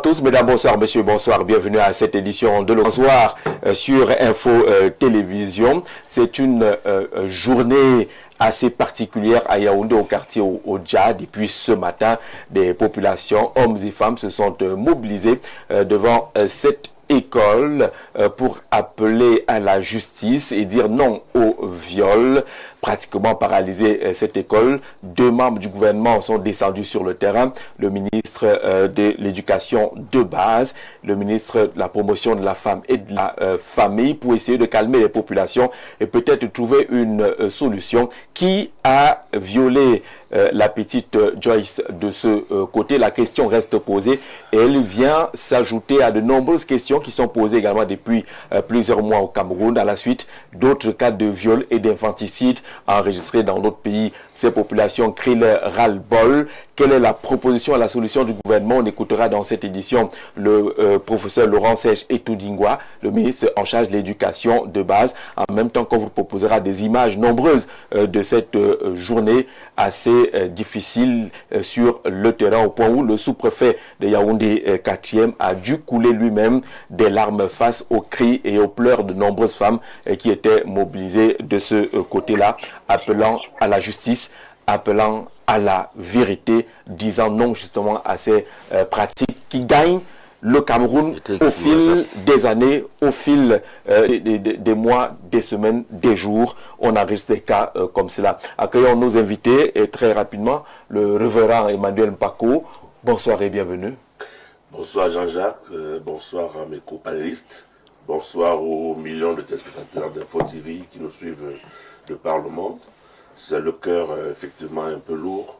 tous, mesdames, bonsoir, messieurs, bonsoir. Bienvenue à cette édition de Bonsoir sur Info Télévision. C'est une journée assez particulière à Yaoundé, au quartier au Djad. Et puis ce matin, des populations, hommes et femmes, se sont mobilisés devant cette école pour appeler à la justice et dire non au viol. Pratiquement paralysé cette école. 2 membres du gouvernement sont descendus sur le terrain. Le ministre de l'Éducation de base, le ministre de la Promotion de la Femme et de la Famille, pour essayer de calmer les populations et peut-être trouver une solution. Qui a violé la petite Joyce de ce côté? La question reste posée et elle vient s'ajouter à de nombreuses questions qui sont posées également depuis plusieurs mois au Cameroun. À la suite d'autres cas de viol et d'infanticide enregistrés dans notre pays. Ces populations crient leur ras-le-bol. Quelle est la proposition et la solution du gouvernement? On écoutera dans cette édition le professeur Laurent Serge Etoudingwa, le ministre en charge de l'éducation de base. En même temps qu'on vous proposera des images nombreuses de cette journée assez difficile sur le terrain, au point où le sous-préfet de Yaoundé 4e a dû couler lui-même des larmes face aux cris et aux pleurs de nombreuses femmes qui étaient mobilisées de ce côté-là, appelant à la justice, appelant à la vérité, disant non justement à ces pratiques qui gagnent le Cameroun au fil des années, au fil des mois, des semaines, des jours. On enregistre des cas comme cela. Accueillons nos invités et très rapidement le révérend Emmanuel Mpako. Bonsoir et bienvenue. Bonsoir Jean-Jacques, bonsoir à mes co-panélistes, bonsoir aux millions de téléspectateurs d'Info TV qui nous suivent de par le monde. C'est le cœur effectivement un peu lourd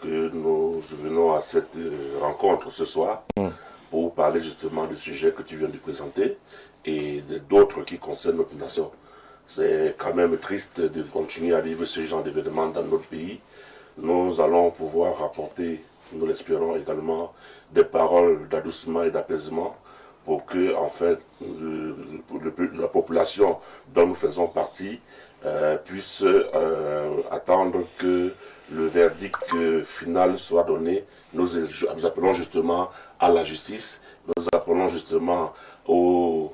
que nous venons à cette rencontre ce soir pour parler justement du sujet que tu viens de présenter et d'autres qui concernent notre nation. C'est quand même triste de continuer à vivre ce genre d'événements dans notre pays. Nous allons pouvoir apporter, nous l'espérons également, des paroles d'adoucissement et d'apaisement pour que, en fait, la population dont nous faisons partie puisse attendre que le verdict final soit donné. Nous appelons justement à la justice, nous appelons justement aux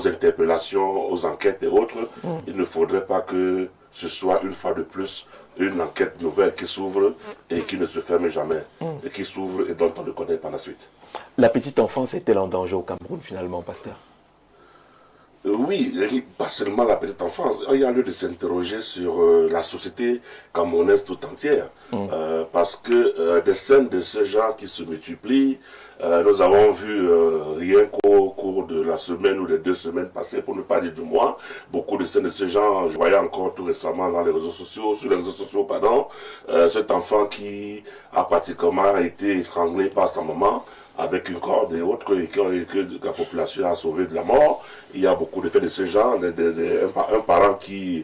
interpellations, aux enquêtes et autres. Il ne faudrait pas que ce soit une fois de plus une enquête nouvelle qui s'ouvre et qui ne se ferme jamais, et qui s'ouvre et dont on ne connaît pas la suite. La petite enfance est-elle en danger au Cameroun finalement, pasteur? Oui, pas seulement la petite enfance. Il y a lieu de s'interroger sur la société camerounaise tout entière. Parce que des scènes de ce genre qui se multiplient, nous avons vu rien qu'au cours de la semaine ou des 2 semaines passées, pour ne pas dire du mois, beaucoup de scènes de ce genre. Je voyais encore tout récemment sur les réseaux sociaux, cet enfant qui a pratiquement été étranglé par sa maman avec une corde et autres, et que la population a sauvé de la mort. Il y a beaucoup de faits de ce genre, un parent qui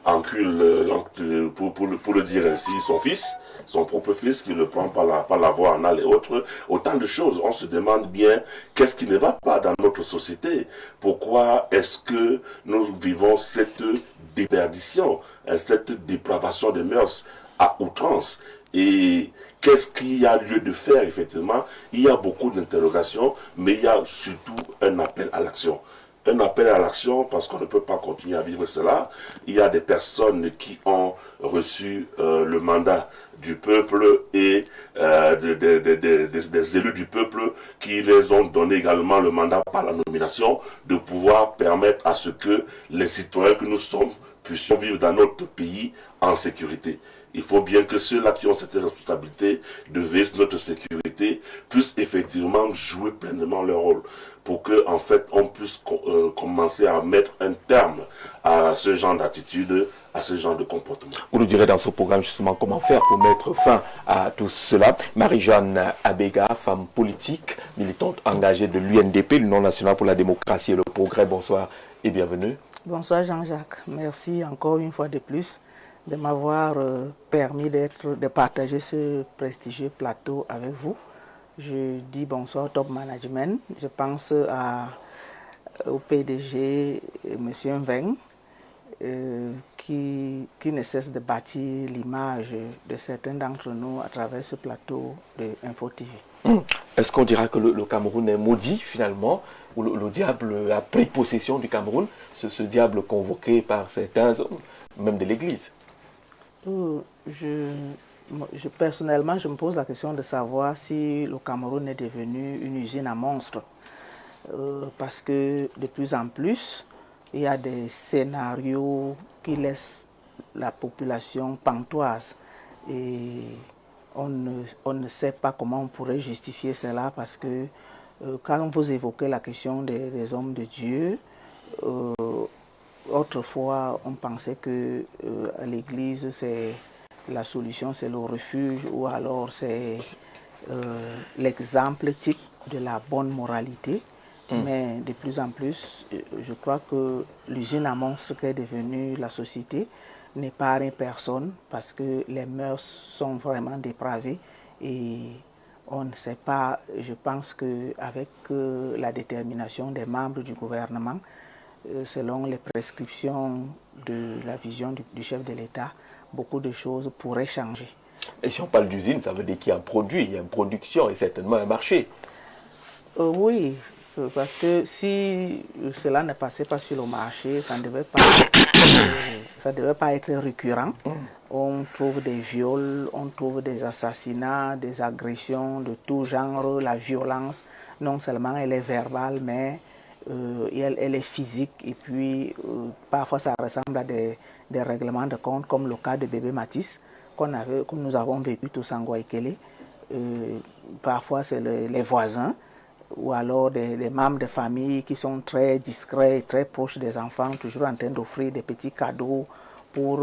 encule, pour le dire ainsi, son fils, son propre fils, qui le prend par la voie anale et autres. Autant de choses. On se demande bien qu'est-ce qui ne va pas dans notre société. Pourquoi est-ce que nous vivons cette déperdition, cette dépravation des mœurs à outrance? Et qu'est-ce qu'il y a lieu de faire, effectivement? Il y a beaucoup d'interrogations, mais il y a surtout un appel à l'action. Un appel à l'action parce qu'on ne peut pas continuer à vivre cela. Il y a des personnes qui ont reçu le mandat du peuple et des élus du peuple qui les ont donné également le mandat par la nomination de pouvoir permettre à ce que les citoyens que nous sommes puissions vivre dans notre pays en sécurité. Il faut bien que ceux-là qui ont cette responsabilité de veiller sur notre sécurité puissent effectivement jouer pleinement leur rôle pour que, en fait, on puisse commencer à mettre un terme à ce genre d'attitude, à ce genre de comportement. Vous nous direz dans ce programme justement comment faire pour mettre fin à tout cela. Marie-Jeanne Abega, femme politique, militante engagée de l'UNDP, l'Union nationale pour la démocratie et le progrès. Bonsoir et bienvenue. Bonsoir Jean-Jacques. Merci encore une fois de plus de m'avoir permis de partager ce prestigieux plateau avec vous. Je dis bonsoir au top management. Je pense au PDG, M. Mveng, qui ne cesse de bâtir l'image de certains d'entre nous à travers ce plateau de Info TV. Est-ce qu'on dira que le Cameroun est maudit finalement, ou le diable a pris possession du Cameroun, ce diable convoqué par certains hommes, même de l'Église? Personnellement, je me pose la question de savoir si le Cameroun est devenu une usine à monstres. Parce que de plus en plus, il y a des scénarios qui laissent la population pantoise. Et on ne sait pas comment on pourrait justifier cela parce que quand vous évoquez la question des hommes de Dieu, autrefois on pensait que à l'Église la solution c'est le refuge ou alors c'est l'exemple type de la bonne moralité. Mais de plus en plus, je crois que l'usine à monstres qu'est devenue la société n'est pas une personne parce que les mœurs sont vraiment dépravées et on ne sait pas. Je pense qu'avec la détermination des membres du gouvernement, selon les prescriptions de la vision du chef de l'État, beaucoup de choses pourraient changer. Et si on parle d'usine, ça veut dire qu'il y a un produit, il y a une production et certainement un marché. Oui, parce que si cela ne passait pas sur le marché, ça ne devait pas être récurrent. On trouve des viols, on trouve des assassinats, des agressions de tout genre. La violence, non seulement elle est verbale, mais elle est physique. Et puis, parfois, ça ressemble à des règlements de compte, comme le cas de bébé Matisse, que nous avons vécu tous en Guaïkélé. Parfois, c'est les voisins ou alors des membres de famille qui sont très discrets et très proches des enfants, toujours en train d'offrir des petits cadeaux pour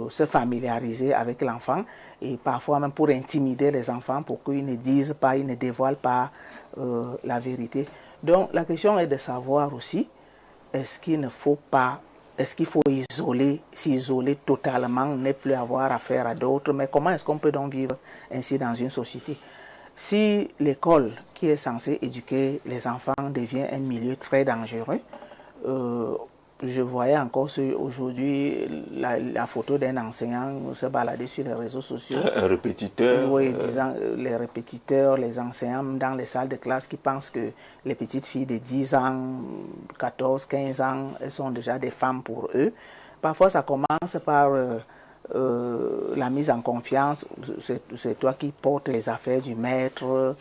se familiariser avec l'enfant et parfois même pour intimider les enfants pour qu'ils ne disent pas, ils ne dévoilent pas la vérité. Donc la question est de savoir aussi, est-ce qu'il faut s'isoler totalement, ne plus avoir affaire à d'autres, mais comment est-ce qu'on peut donc vivre ainsi dans une société? Si l'école qui est censée éduquer les enfants devient un milieu très dangereux, je voyais encore aujourd'hui la photo d'un enseignant se balader sur les réseaux sociaux. Un répétiteur. Oui, disant les répétiteurs, les enseignants dans les salles de classe qui pensent que les petites filles de 10 ans, 14, 15 ans, elles sont déjà des femmes pour eux. Parfois, ça commence par la mise en confiance. C'est toi qui portes les affaires du maître,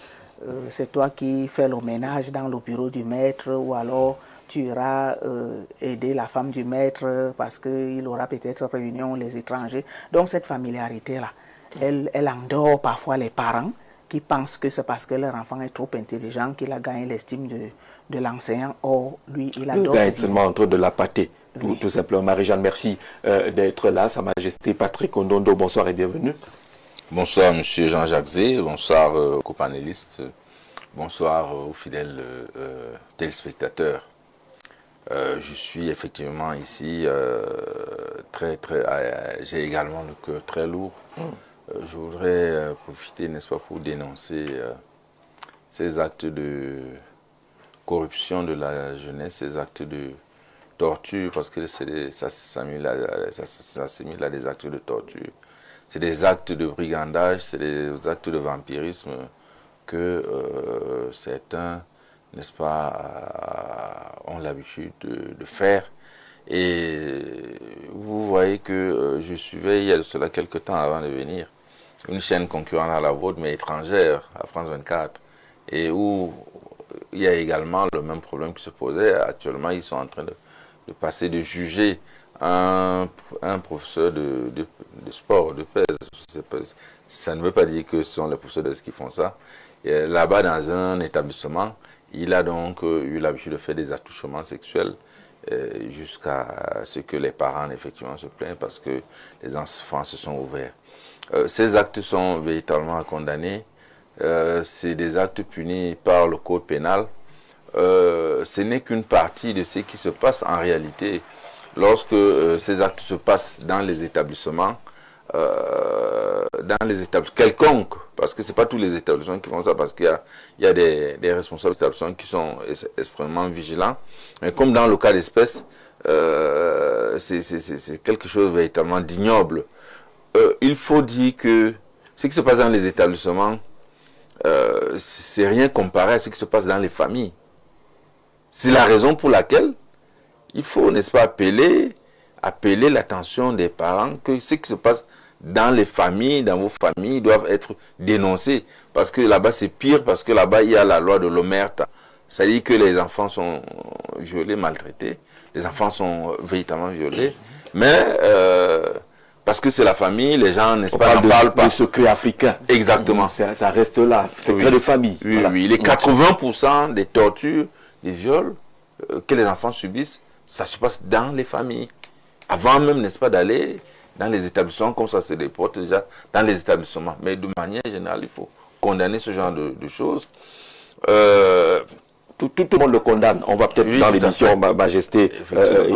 c'est toi qui fais le ménage dans le bureau du maître, ou alors tu iras aider la femme du maître parce qu'il aura peut-être réunion les étrangers. Donc cette familiarité-là, elle endort parfois les parents qui pensent que c'est parce que leur enfant est trop intelligent qu'il a gagné l'estime de l'enseignant. Or, lui, il a d'autres... Il gagne seulement entre de la pâtée. Tout simplement. Marie-Jeanne, merci d'être là. Sa Majesté Patrick Ondondo, bonsoir et bienvenue. Bonsoir, Monsieur Jean-Jacques Zé. Bonsoir aux copanélistes. Bonsoir aux fidèles téléspectateurs. Je suis effectivement ici j'ai également le cœur très lourd. Je voudrais profiter, n'est-ce pas, pour dénoncer ces actes de corruption de la jeunesse, ces actes de torture, parce que ça s'assimile à des actes de torture. C'est des actes de brigandage, c'est des actes de vampirisme que certains, n'est-ce pas, ont l'habitude de faire. Et vous voyez que je suivais, il y a de cela quelques temps avant de venir, une chaîne concurrente à la vôtre, mais étrangère, à France 24, et où il y a également le même problème qui se posait. Actuellement, ils sont en train de passer de juger un professeur de sport, de PES. Ça ne veut pas dire que ce sont les professeurs de qui font ça. Là-bas, dans un établissement, il a donc eu l'habitude de faire des attouchements sexuels jusqu'à ce que les parents, effectivement, se plaignent parce que les enfants se sont ouverts. Ces actes sont véritablement condamnés. C'est des actes punis par le code pénal. Ce n'est qu'une partie de ce qui se passe en réalité lorsque ces actes se passent dans les établissements, quelconques, parce que ce n'est pas tous les établissements qui font ça, parce qu'il y a des responsables d'établissements qui sont extrêmement vigilants, mais comme dans le cas d'espèce, c'est quelque chose véritablement d'ignoble. Il faut dire que ce qui se passe dans les établissements, c'est rien comparé à ce qui se passe dans les familles. C'est la raison pour laquelle il faut, n'est-ce pas, appeler l'attention des parents que ce qui se passe dans les familles, dans vos familles, doivent être dénoncés. Parce que là-bas, c'est pire, parce que là-bas, il y a la loi de l'omerta. Ça dit que les enfants sont violés, maltraités. Les enfants sont véritablement violés. Mais, parce que c'est la famille, les gens, n'est-ce pas, n'en parlent pas. Le secret africain. Exactement. Ça reste là, secret de famille. Oui, voilà. oui. Les 80% des tortures, des viols que les enfants subissent, ça se passe dans les familles. Avant même, n'est-ce pas, d'aller dans les établissements, comme ça se déporte déjà dans les établissements. Mais de manière générale, il faut condamner ce genre de choses. Tout le monde le condamne. On va peut-être dans l'émission Majesté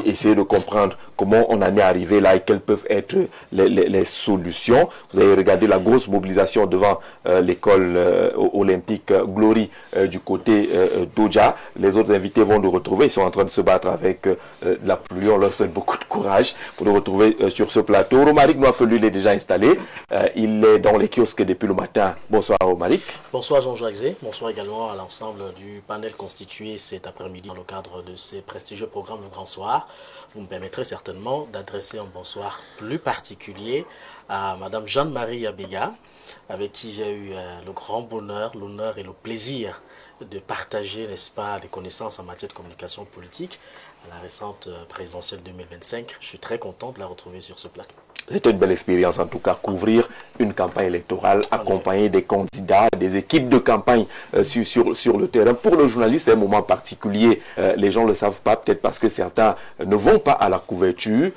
essayer de comprendre comment on en est arrivé là et quelles peuvent être les solutions. Vous avez regardé la grosse mobilisation devant l'école olympique Glory du côté d'Oja. Les autres invités vont nous retrouver. Ils sont en train de se battre avec la pluie. On leur souhaite beaucoup de courage pour nous retrouver sur ce plateau. Romaric Noifelu est déjà installé. Il est dans les kiosques depuis le matin. Bonsoir Romaric. Bonsoir Jean-Jacques Zé. Bonsoir également à l'ensemble du panel constitué cet après-midi dans le cadre de ces prestigieux programmes Le Grand Soir. Vous me permettrez certainement d'adresser un bonsoir plus particulier à Madame Jeanne-Marie Abega, avec qui j'ai eu le grand bonheur, l'honneur et le plaisir de partager, n'est-ce pas, des connaissances en matière de communication politique à la récente présidentielle 2025. Je suis très content de la retrouver sur ce plateau. C'était une belle expérience en tout cas, couvrir une campagne électorale, accompagner des candidats, des équipes de campagne sur le terrain. Pour le journaliste, c'est un moment particulier. Les gens ne le savent pas, peut-être parce que certains ne vont pas à la couverture,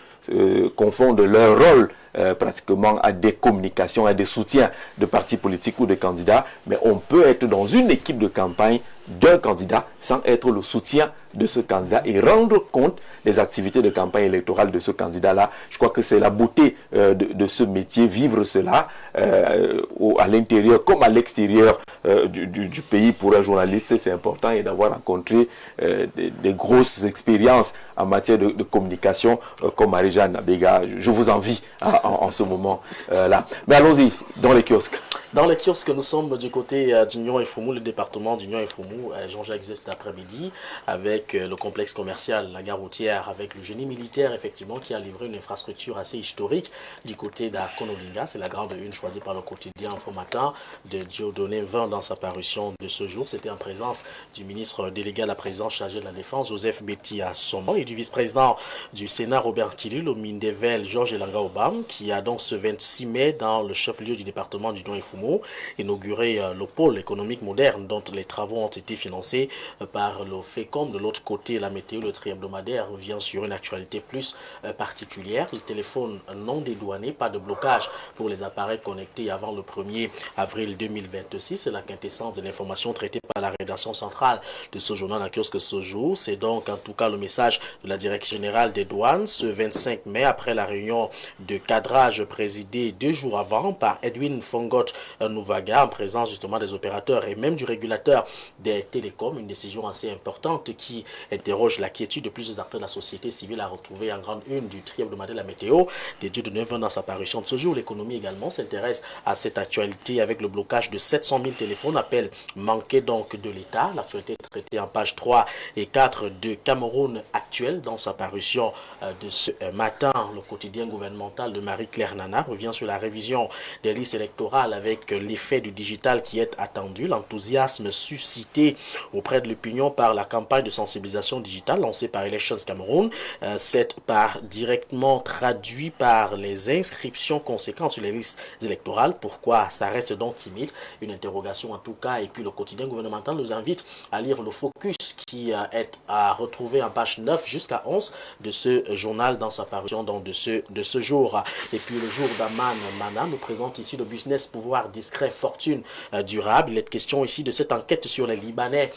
confondent leur rôle pratiquement à des communications, à des soutiens de partis politiques ou de candidats. Mais on peut être dans une équipe de campagne d'un candidat sans être le soutien de ce candidat et rendre compte des activités de campagne électorale de ce candidat-là. Je crois que c'est la beauté de ce métier, vivre cela à l'intérieur comme à l'extérieur du pays pour un journaliste, c'est important, et d'avoir rencontré des grosses expériences en matière de communication comme Marie-Jeanne Abega. Je vous envie en ce moment-là. Mais allons-y, dans les kiosques. Dans les kiosques, nous sommes du côté d'Union et Foumou, le département d'Union et Foumou, Jean-Jacques Zé cet après-midi, avec le complexe commercial, la gare routière, avec le génie militaire, effectivement, qui a livré une infrastructure assez historique du côté d'Akonolinga. C'est la grande une choisie par le quotidien Info Matin de Dieudonné 20 dans sa parution de ce jour. C'était en présence du ministre délégué à la présidence chargé de la Défense, Joseph Betty Assomon, et du vice-président du Sénat, Robert Kilul, au Mindevel, Georges Elanga Obam, qui a donc ce 26 mai, dans le chef-lieu du département d'Union et Foumou, inauguré le pôle économique moderne dont les travaux ont été financés par le FECOM. De l'autre côté, la météo, le tri-hebdomadaire, revient sur une actualité plus particulière. Le téléphone non dédouané, pas de blocage pour les appareils connectés avant le 1er avril 2026. C'est la quintessence de l'information traitée par la rédaction centrale de ce journal en kiosque ce jour. C'est donc en tout cas le message de la Direction générale des douanes ce 25 mai, après la réunion de cadrage présidée 2 jours avant par Edwin Fongot Nouvaga, en présence justement des opérateurs et même du régulateur des télécoms. Une décision assez importante qui interroge la quiétude de plusieurs acteurs de la société civile, à retrouver en grande une du tri-hebdomadaire de la météo des Dieudonné 20 dans sa parution de ce jour. L'économie également s'intéresse à cette actualité avec le blocage de 700 000 téléphones, appel manqué donc de l'État. L'actualité est traitée en page 3 et 4 de Cameroun actuel dans sa parution de ce matin. Le quotidien gouvernemental de Marie-Claire Nana revient sur la révision des listes électorales avec l'effet du digital qui est attendu, l'enthousiasme suscité auprès de l'opinion par la campagne de sensibilisation digitale lancée par Elections Cameroun. C'est directement traduit par les inscriptions conséquentes sur les listes électorales. Pourquoi ça reste donc timide? Une interrogation en tout cas. Et puis le quotidien gouvernemental nous invite à lire le focus qui est à retrouver en page 9 jusqu'à 11 de ce journal dans sa parution donc de ce jour. Et puis le jour d'Aman Mana nous présente ici le business, pouvoir discret, fortune durable. Il est question ici de cette enquête sur les Libanais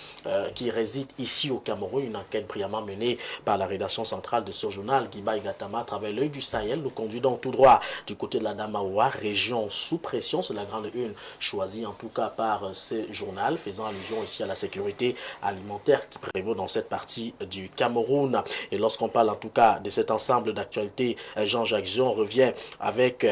qui résident ici au Cameroun, une enquête brillamment menée par la rédaction centrale de ce journal. Guiba Igatama, à travers l'œil du Sahel, nous conduit donc tout droit du côté de la Damaoua, région sous pression. C'est la grande une choisie en tout cas par ce journal, faisant allusion ici à la sécurité alimentaire qui prévaut dans cette partie du Cameroun. Et lorsqu'on parle en tout cas de cet ensemble d'actualités, Jean-Jacques Jean revient avec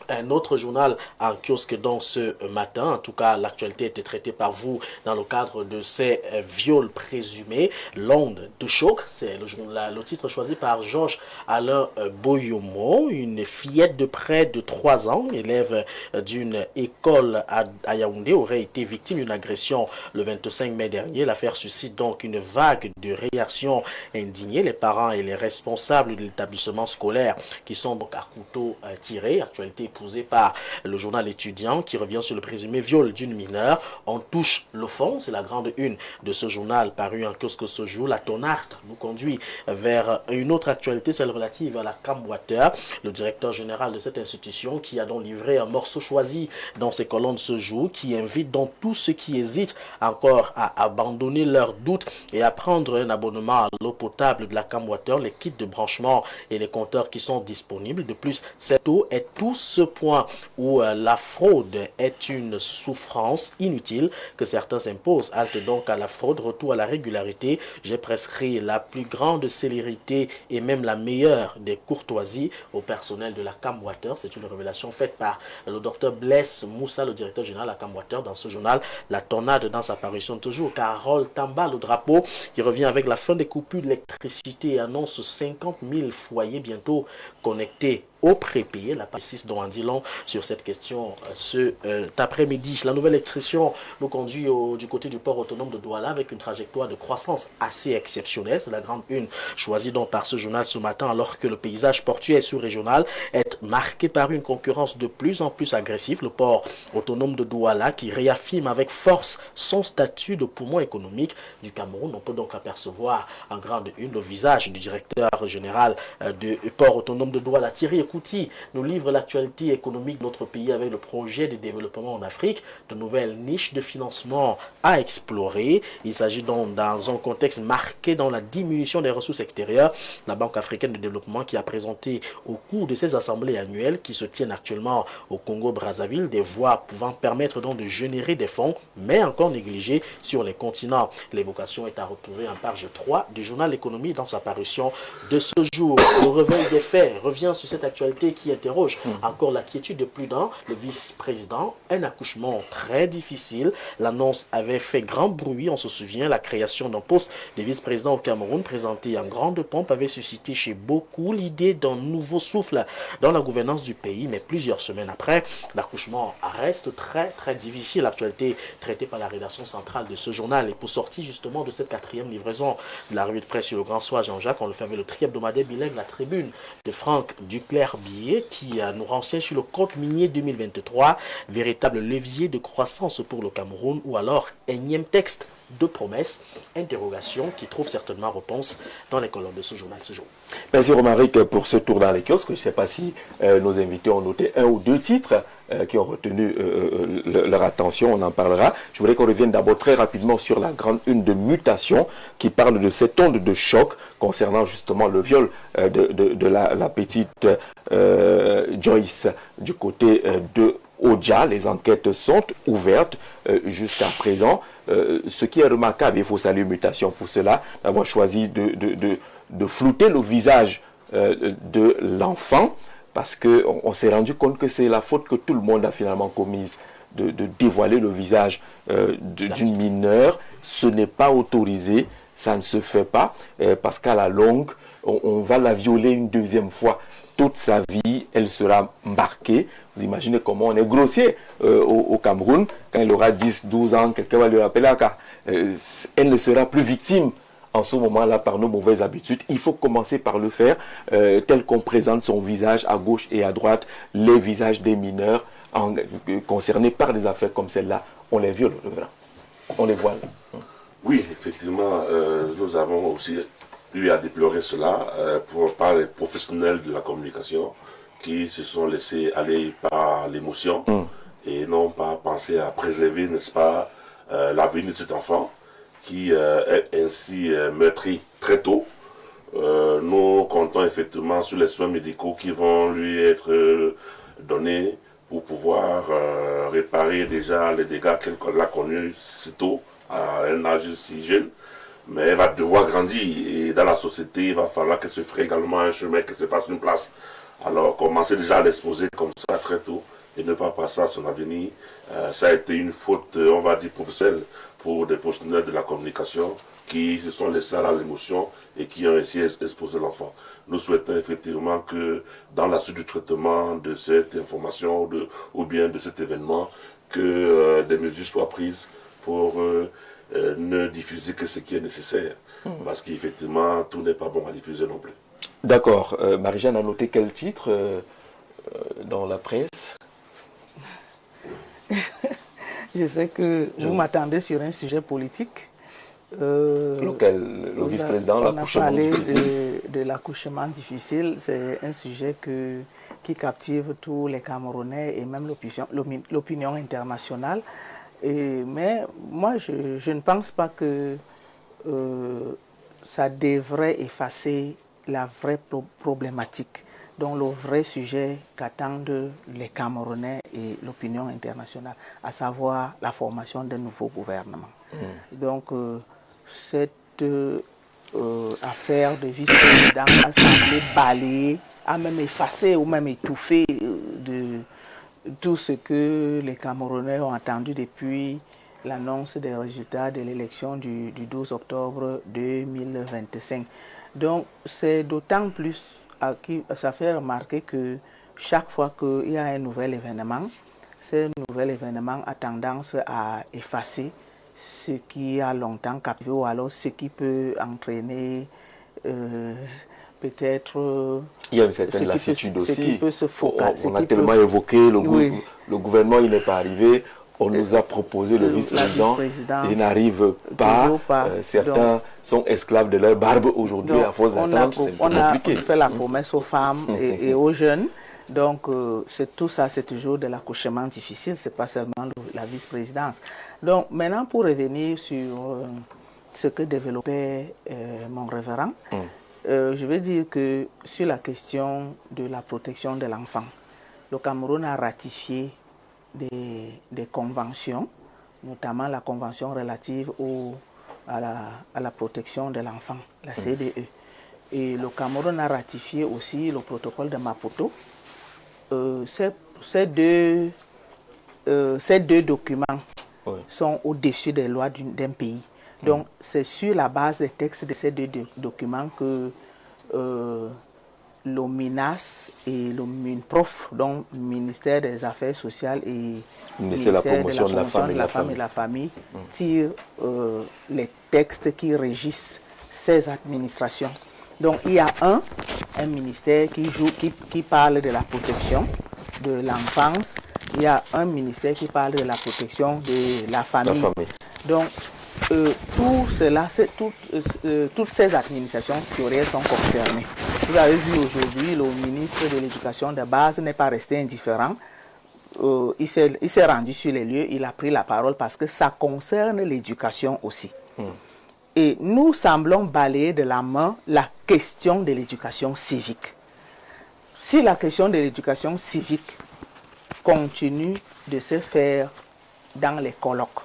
Un autre journal en kiosque dans ce matin. En tout cas, l'actualité était traitée par vous dans le cadre de ces viols présumés. L'onde de choc, c'est le titre choisi par Georges Alain Boyomo, une fillette de près de 3 ans, élève d'une école à Yaoundé, aurait été victime d'une agression le 25 mai dernier. L'affaire suscite donc une vague de réactions indignées. Les parents et les responsables de l'établissement scolaire qui sont donc à couteau tiré. Actualité épousé par le journal étudiant qui revient sur le présumé viol d'une mineure. On touche le fond, c'est la grande une de ce journal paru en kiosque ce jour. La Tonarte nous conduit vers une autre actualité, celle relative à la Camp Water. Le directeur général de cette institution qui a donc livré un morceau choisi dans ses colonnes ce jour, qui invite donc tous ceux qui hésitent encore à abandonner leurs doutes et à prendre un abonnement à l'eau potable de la Camp Water, les kits de branchement et les compteurs qui sont disponibles. De plus, cette eau est tout ce point où la fraude est une souffrance inutile que certains s'imposent. Halte donc à la fraude, retour à la régularité. J'ai prescrit la plus grande célérité et même la meilleure des courtoisies au personnel de la Camp Water. C'est une révélation faite par le docteur Blaise Moussa, le directeur général de la Camp Water, dans ce journal. La tornade dans sa parution toujours. Carole Tamba, le drapeau, qui revient avec la fin des coupures d'électricité et annonce 50 000 foyers bientôt connectés au prépayé. La page 6 dont en dit long sur cette question cet après-midi. La nouvelle électricité nous conduit du côté du port autonome de Douala avec une trajectoire de croissance assez exceptionnelle. C'est la grande une choisie donc par ce journal ce matin, alors que le paysage portuaire sous-régional est marqué par une concurrence de plus en plus agressive. Le port autonome de Douala qui réaffirme avec force son statut de poumon économique du Cameroun. On peut donc apercevoir en grande une le visage du directeur général du port autonome de Douala, Thierry Ekouti, nous livre l'actualité économique de notre pays avec le projet de développement en Afrique, de nouvelles niches de financement à explorer. Il s'agit donc dans un contexte marqué dans la diminution des ressources extérieures. La Banque africaine de développement qui a présenté au cours de ses assemblées annuelles qui se tiennent actuellement au Congo-Brazzaville des voies pouvant permettre donc de générer des fonds, mais encore négligés sur les continents. L'évocation est à retrouver en page 3 du journal Économie dans sa parution de ce jour. Le réveil des faits revient sur cette actualité qui interroge encore l'inquiétude de plus d'un. Le vice-président, un accouchement très difficile. L'annonce avait fait grand bruit, on se souvient. La création d'un poste de vice-président au Cameroun présenté en grande pompe avait suscité chez beaucoup l'idée d'un nouveau souffle dans la gouvernance du pays. Mais plusieurs semaines après, l'accouchement reste très difficile. L'actualité traitée par la rédaction centrale de ce journal. Et pour sortir justement de cette 4e livraison de la revue de presse sur le Grand Soir Jean-Jacques, on le fait avec le tri-hebdomadaire bilingue La Tribune de Franck Duclerc-Billet qui nous renseigne sur le compte minier 2023, véritable levier de croissance pour le Cameroun, ou alors énième texte de promesses, interrogations qui trouvent certainement réponse dans les colonnes de ce journal ce jour. Merci Romaric pour ce tour dans les kiosques. Je ne sais pas si nos invités ont noté un ou deux titres qui ont retenu leur attention, on en parlera. Je voudrais qu'on revienne d'abord très rapidement sur la grande une de Mutation qui parle de cette onde de choc concernant justement le viol de la petite Joyce du côté de Oja. Les enquêtes sont ouvertes jusqu'à présent. Ce qui est remarquable, il faut saluer Mutation pour cela, d'avoir choisi de flouter le visage de l'enfant, parce qu'on s'est rendu compte que c'est la faute que tout le monde a finalement commise, de dévoiler le visage d'une mineure. Ce n'est pas autorisé, ça ne se fait pas, parce qu'à la longue, on va la violer une deuxième fois. Toute sa vie, elle sera marquée. Vous imaginez comment on est grossier au Cameroun. Quand elle aura 10, 12 ans, quelqu'un va lui rappeler elle ne sera plus victime en ce moment-là par nos mauvaises habitudes. Il faut commencer par le faire tel qu'on présente son visage à gauche et à droite, les visages des mineurs concernés par des affaires comme celle-là. On les viole, on les voile. Oui, effectivement, nous avons aussi eu à déplorer cela par les professionnels de la communication qui se sont laissés aller par l'émotion et non pas penser à préserver, n'est-ce pas, l'avenir de cet enfant qui est ainsi meurtri très tôt. Nous comptons effectivement sur les soins médicaux qui vont lui être donnés pour pouvoir réparer déjà les dégâts qu'elle a connus si tôt, à un âge si jeune. Mais elle va devoir grandir et dans la société, il va falloir qu'elle se fasse également un chemin, qu'elle se fasse une place. Alors, commencer déjà à l'exposer comme ça très tôt et ne pas passer à son avenir, ça a été une faute, on va dire, professionnelle pour des professionnels de la communication qui se sont laissés à l'émotion et qui ont essayé d'exposer l'enfant. Nous souhaitons effectivement que dans la suite du traitement de cette information ou bien de cet événement, que des mesures soient prises pour ne diffuser que ce qui est nécessaire. Parce qu'effectivement, tout n'est pas bon à diffuser non plus. D'accord. Marie-Jeanne a noté quel titre dans la presse? Je sais que vous m'attendez sur un sujet politique. Lequel? Le vice-président, l'accouchement difficile. De l'accouchement difficile, c'est un sujet qui captive tous les Camerounais et même l'opinion internationale. Mais moi, je ne pense pas que ça devrait effacer la vraie problématique, donc le vrai sujet qu'attendent les Camerounais et l'opinion internationale, à savoir la formation d'un nouveau gouvernement. Donc, cette affaire de vice-président a semblé balayer, a même effacé ou même étouffé de tout ce que les Camerounais ont attendu depuis l'annonce des résultats de l'élection du 12 octobre 2025. Donc, c'est d'autant plus ça fait remarquer que chaque fois qu'il y a un nouvel événement, ce nouvel événement a tendance à effacer ce qui a longtemps captivé ou alors ce qui peut entraîner peut-être... Il y a une certaine lassitude aussi. On a tellement évoqué le gouvernement, il n'est pas arrivé. On nous a proposé le vice-président, il n'arrive pas. Certains sont esclaves de leur barbe aujourd'hui à force d'attendre. On a fait la promesse aux femmes et aux jeunes. Donc, tout ça, c'est toujours de l'accouchement difficile, ce n'est pas seulement la vice-présidence. Donc, maintenant, pour revenir sur ce que développait mon révérend, je veux dire que sur la question de la protection de l'enfant, le Cameroun a ratifié des conventions, notamment la convention relative à la protection de l'enfant, la CDE. Et le Cameroun a ratifié aussi le protocole de Maputo. Ces deux documents sont au-dessus des lois d'un pays. Donc, c'est sur la base des textes de ces deux documents que le MINAS et le MINPROF, donc le ministère des Affaires sociales et le ministère de la promotion de la femme et de la famille, tirent les textes qui régissent ces administrations. Donc, il y a un ministère qui parle de la protection de l'enfance. Il y a un ministère qui parle de la protection de la famille. Donc, tout cela, toutes ces administrations sectorielles sont concernées. Vous avez vu aujourd'hui, le ministre de l'Éducation de base n'est pas resté indifférent. Il s'est rendu sur les lieux, il a pris la parole parce que ça concerne l'éducation aussi. Et nous semblons balayer de la main la question de l'éducation civique. Si la question de l'éducation civique continue de se faire dans les colloques,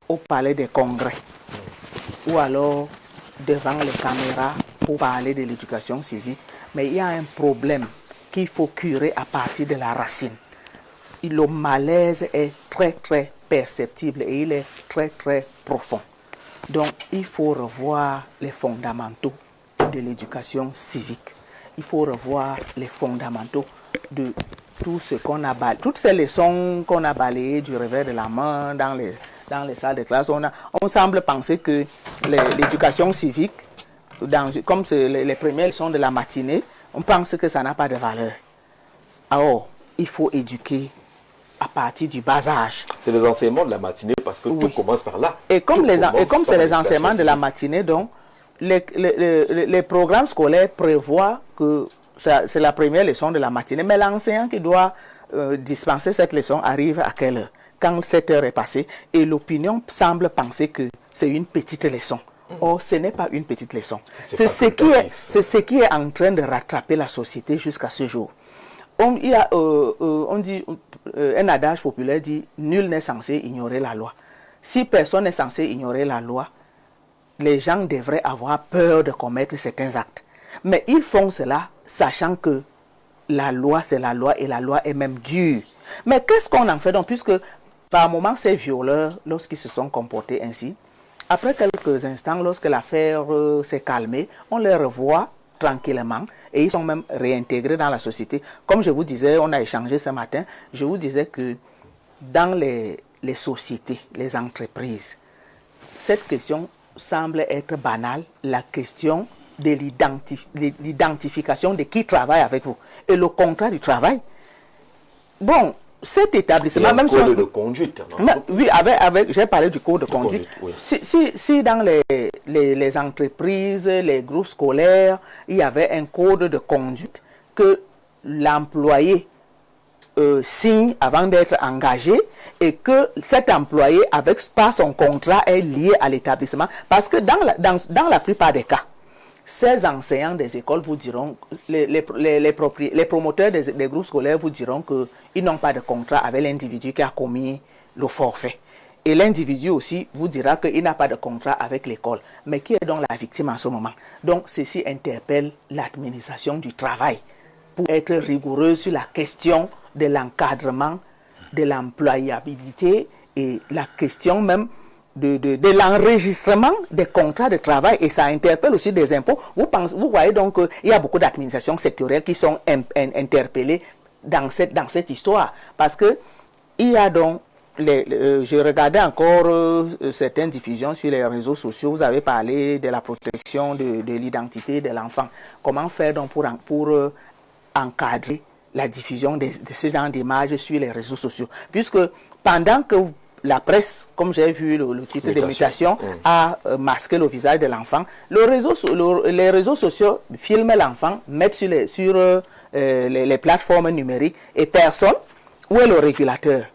au palais des congrès, ou alors devant les caméras pour parler de l'éducation civique, mais il y a un problème qu'il faut curer à partir de la racine. Et le malaise est très très perceptible et il est très très profond. Donc il faut revoir les fondamentaux de l'éducation civique. Il faut revoir les fondamentaux de tout ce qu'on a balayé, toutes ces leçons qu'on a balayées du revers de la main dans les salles de classe. On semble penser que l'éducation civique, comme les premières leçons de la matinée, on pense que ça n'a pas de valeur. Alors, il faut éduquer à partir du bas âge. C'est les enseignements de la matinée parce que tout commence par là. Et comme c'est les enseignements de la matinée, donc, les programmes scolaires prévoient que c'est la première leçon de la matinée, mais l'enseignant qui doit dispenser cette leçon arrive à quelle heure? Quand cette heure est passée, et l'opinion semble penser que c'est une petite leçon. Or, ce n'est pas une petite leçon. C'est ce qui est en train de rattraper la société jusqu'à ce jour. On dit, un adage populaire dit « Nul n'est censé ignorer la loi ». Si personne n'est censé ignorer la loi, les gens devraient avoir peur de commettre certains actes. Mais ils font cela sachant que la loi, c'est la loi et la loi est même dure. Mais qu'est-ce qu'on en fait donc, puisque par moments, ces violeurs, lorsqu'ils se sont comportés ainsi, après quelques instants, lorsque l'affaire s'est calmée, on les revoit tranquillement et ils sont même réintégrés dans la société. Comme je vous disais, on a échangé ce matin, je vous disais que dans les sociétés, les entreprises, cette question semble être banale, la question de l'identification de qui travaille avec vous et le contrat du travail. Bon, cet établissement, même code de conduite. Oui, j'ai parlé du code de conduite. Oui. Si dans les entreprises, les groupes scolaires, il y avait un code de conduite que l'employé signe avant d'être engagé et que cet employé, par son contrat, est lié à l'établissement. Parce que dans la plupart des cas, ces enseignants des écoles vous diront, les promoteurs des groupes scolaires vous diront qu'ils n'ont pas de contrat avec l'individu qui a commis le forfait. Et l'individu aussi vous dira qu'il n'a pas de contrat avec l'école. Mais qui est donc la victime en ce moment? Donc, ceci interpelle l'administration du travail pour être rigoureuse sur la question de l'encadrement, de l'employabilité et la question même de l'enregistrement des contrats de travail, et ça interpelle aussi des impôts. Vous voyez donc qu'il y a beaucoup d'administrations sectorielles qui sont interpellées dans cette histoire. Parce que il y a donc, je regardais encore certaines diffusions sur les réseaux sociaux, vous avez parlé de la protection de l'identité de l'enfant. Comment faire donc pour encadrer la diffusion de ce genre d'images sur les réseaux sociaux? Puisque pendant que la presse, comme j'ai vu le titre de mutation, a masqué le visage de l'enfant, les réseaux sociaux filment l'enfant, mettent sur les plateformes numériques, et personne, où est le régulateur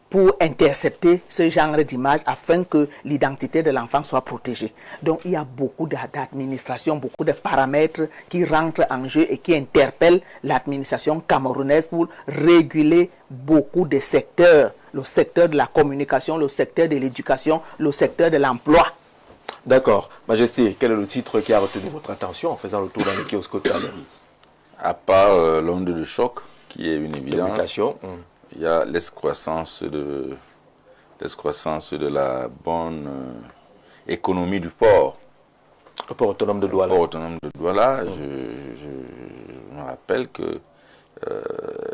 pour intercepter ce genre d'images afin que l'identité de l'enfant soit protégée? Donc il y a beaucoup d'administrations, beaucoup de paramètres qui rentrent en jeu et qui interpellent l'administration camerounaise pour réguler beaucoup de secteurs. Le secteur de la communication, le secteur de l'éducation, le secteur de l'emploi. D'accord. Majesté, quel est le titre qui a retenu votre attention en faisant le tour dans les kiosques? À part l'onde de choc, qui est une évidence, il y a l'escroissance de la bonne économie du port. Le port autonome de Douala. Le port autonome de Douala, je me rappelle que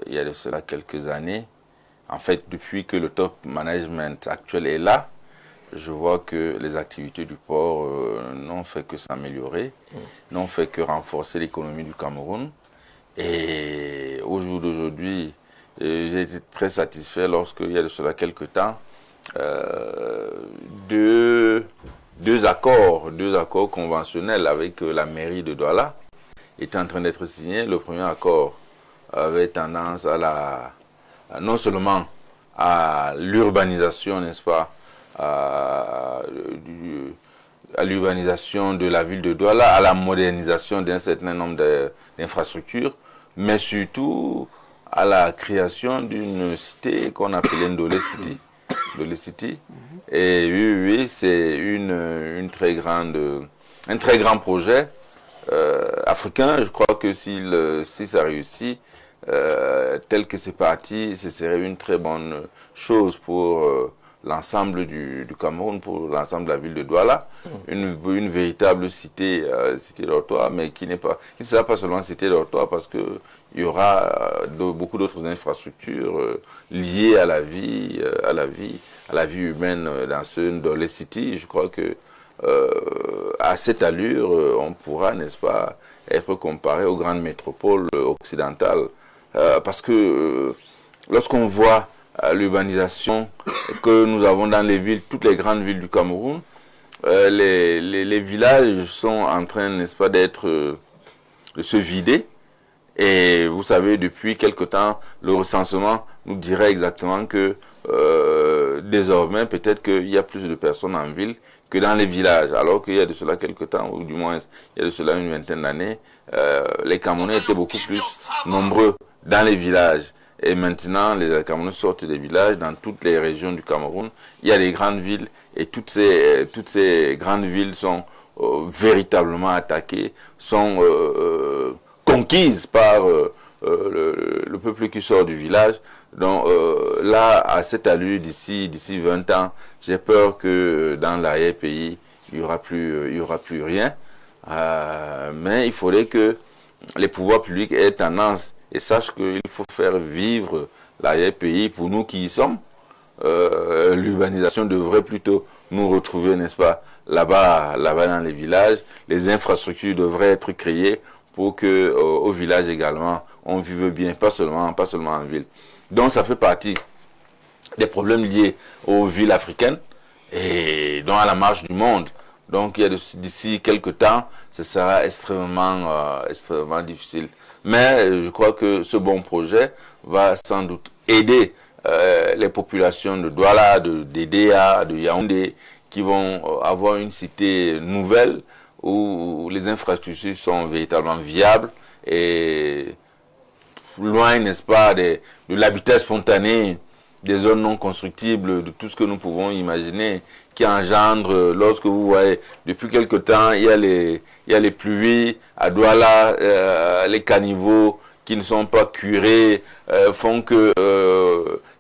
il y a de cela quelques années, en fait, depuis que le top management actuel est là, je vois que les activités du port n'ont fait que s'améliorer, n'ont fait que renforcer l'économie du Cameroun. Et au jour d'aujourd'hui, j'ai été très satisfait lorsqu'il y a de cela quelques temps, deux accords conventionnels avec la mairie de Douala étaient en train d'être signés. Le premier accord avait tendance non seulement à l'urbanisation, n'est-ce pas, à l'urbanisation de la ville de Douala, à la modernisation d'un certain nombre d'infrastructures, mais surtout à la création d'une cité qu'on appelait Ndolé City. Ndolé City. Et oui, c'est un très grand projet africain. Je crois que si ça réussit, tel que c'est parti, ce serait une très bonne chose pour l'ensemble du Cameroun, pour l'ensemble de la ville de Douala, une véritable cité dortoir, mais qui ne sera pas seulement cité dortoir, parce que il y aura beaucoup d'autres infrastructures liées à la vie humaine dans ce Ndolé City. Je crois que à cette allure, on pourra, n'est-ce pas, être comparé aux grandes métropoles occidentales. Parce que lorsqu'on voit l'urbanisation que nous avons dans les villes, toutes les grandes villes du Cameroun, les villages sont en train, n'est-ce pas, de se vider. Et vous savez, depuis quelque temps, le recensement nous dirait exactement que désormais, peut-être qu'il y a plus de personnes en ville que dans les villages. Alors qu'il y a de cela quelque temps, ou du moins il y a de cela une vingtaine d'années, les Camerounais étaient beaucoup plus nombreux dans les villages. Et maintenant, les Camerounais sortent des villages dans toutes les régions du Cameroun. Il y a des grandes villes et toutes ces grandes villes sont véritablement attaquées, sont conquise par le peuple qui sort du village. Donc là, à cette allure, d'ici 20 ans, j'ai peur que dans l'arrière-pays, il y aura plus rien. Mais il faudrait que les pouvoirs publics aient tendance et sachent qu'il faut faire vivre l'arrière-pays pour nous qui y sommes. L'urbanisation devrait plutôt nous retrouver, n'est-ce pas, là-bas dans les villages. Les infrastructures devraient être créées pour que au village également on vive bien, pas seulement en ville. Donc ça fait partie des problèmes liés aux villes africaines et donc à la marche du monde. Donc d'ici quelques temps, ce sera extrêmement difficile. Mais je crois que ce bon projet va sans doute aider les populations de Douala, de Dédéa, de Yaoundé, qui vont avoir une cité nouvelle où les infrastructures sont véritablement viables et loin, n'est-ce pas, de l'habitat spontané, des zones non constructibles, de tout ce que nous pouvons imaginer, qui engendre, lorsque vous voyez, depuis quelque temps, il y a les pluies, à Douala, les caniveaux qui ne sont pas curés, font que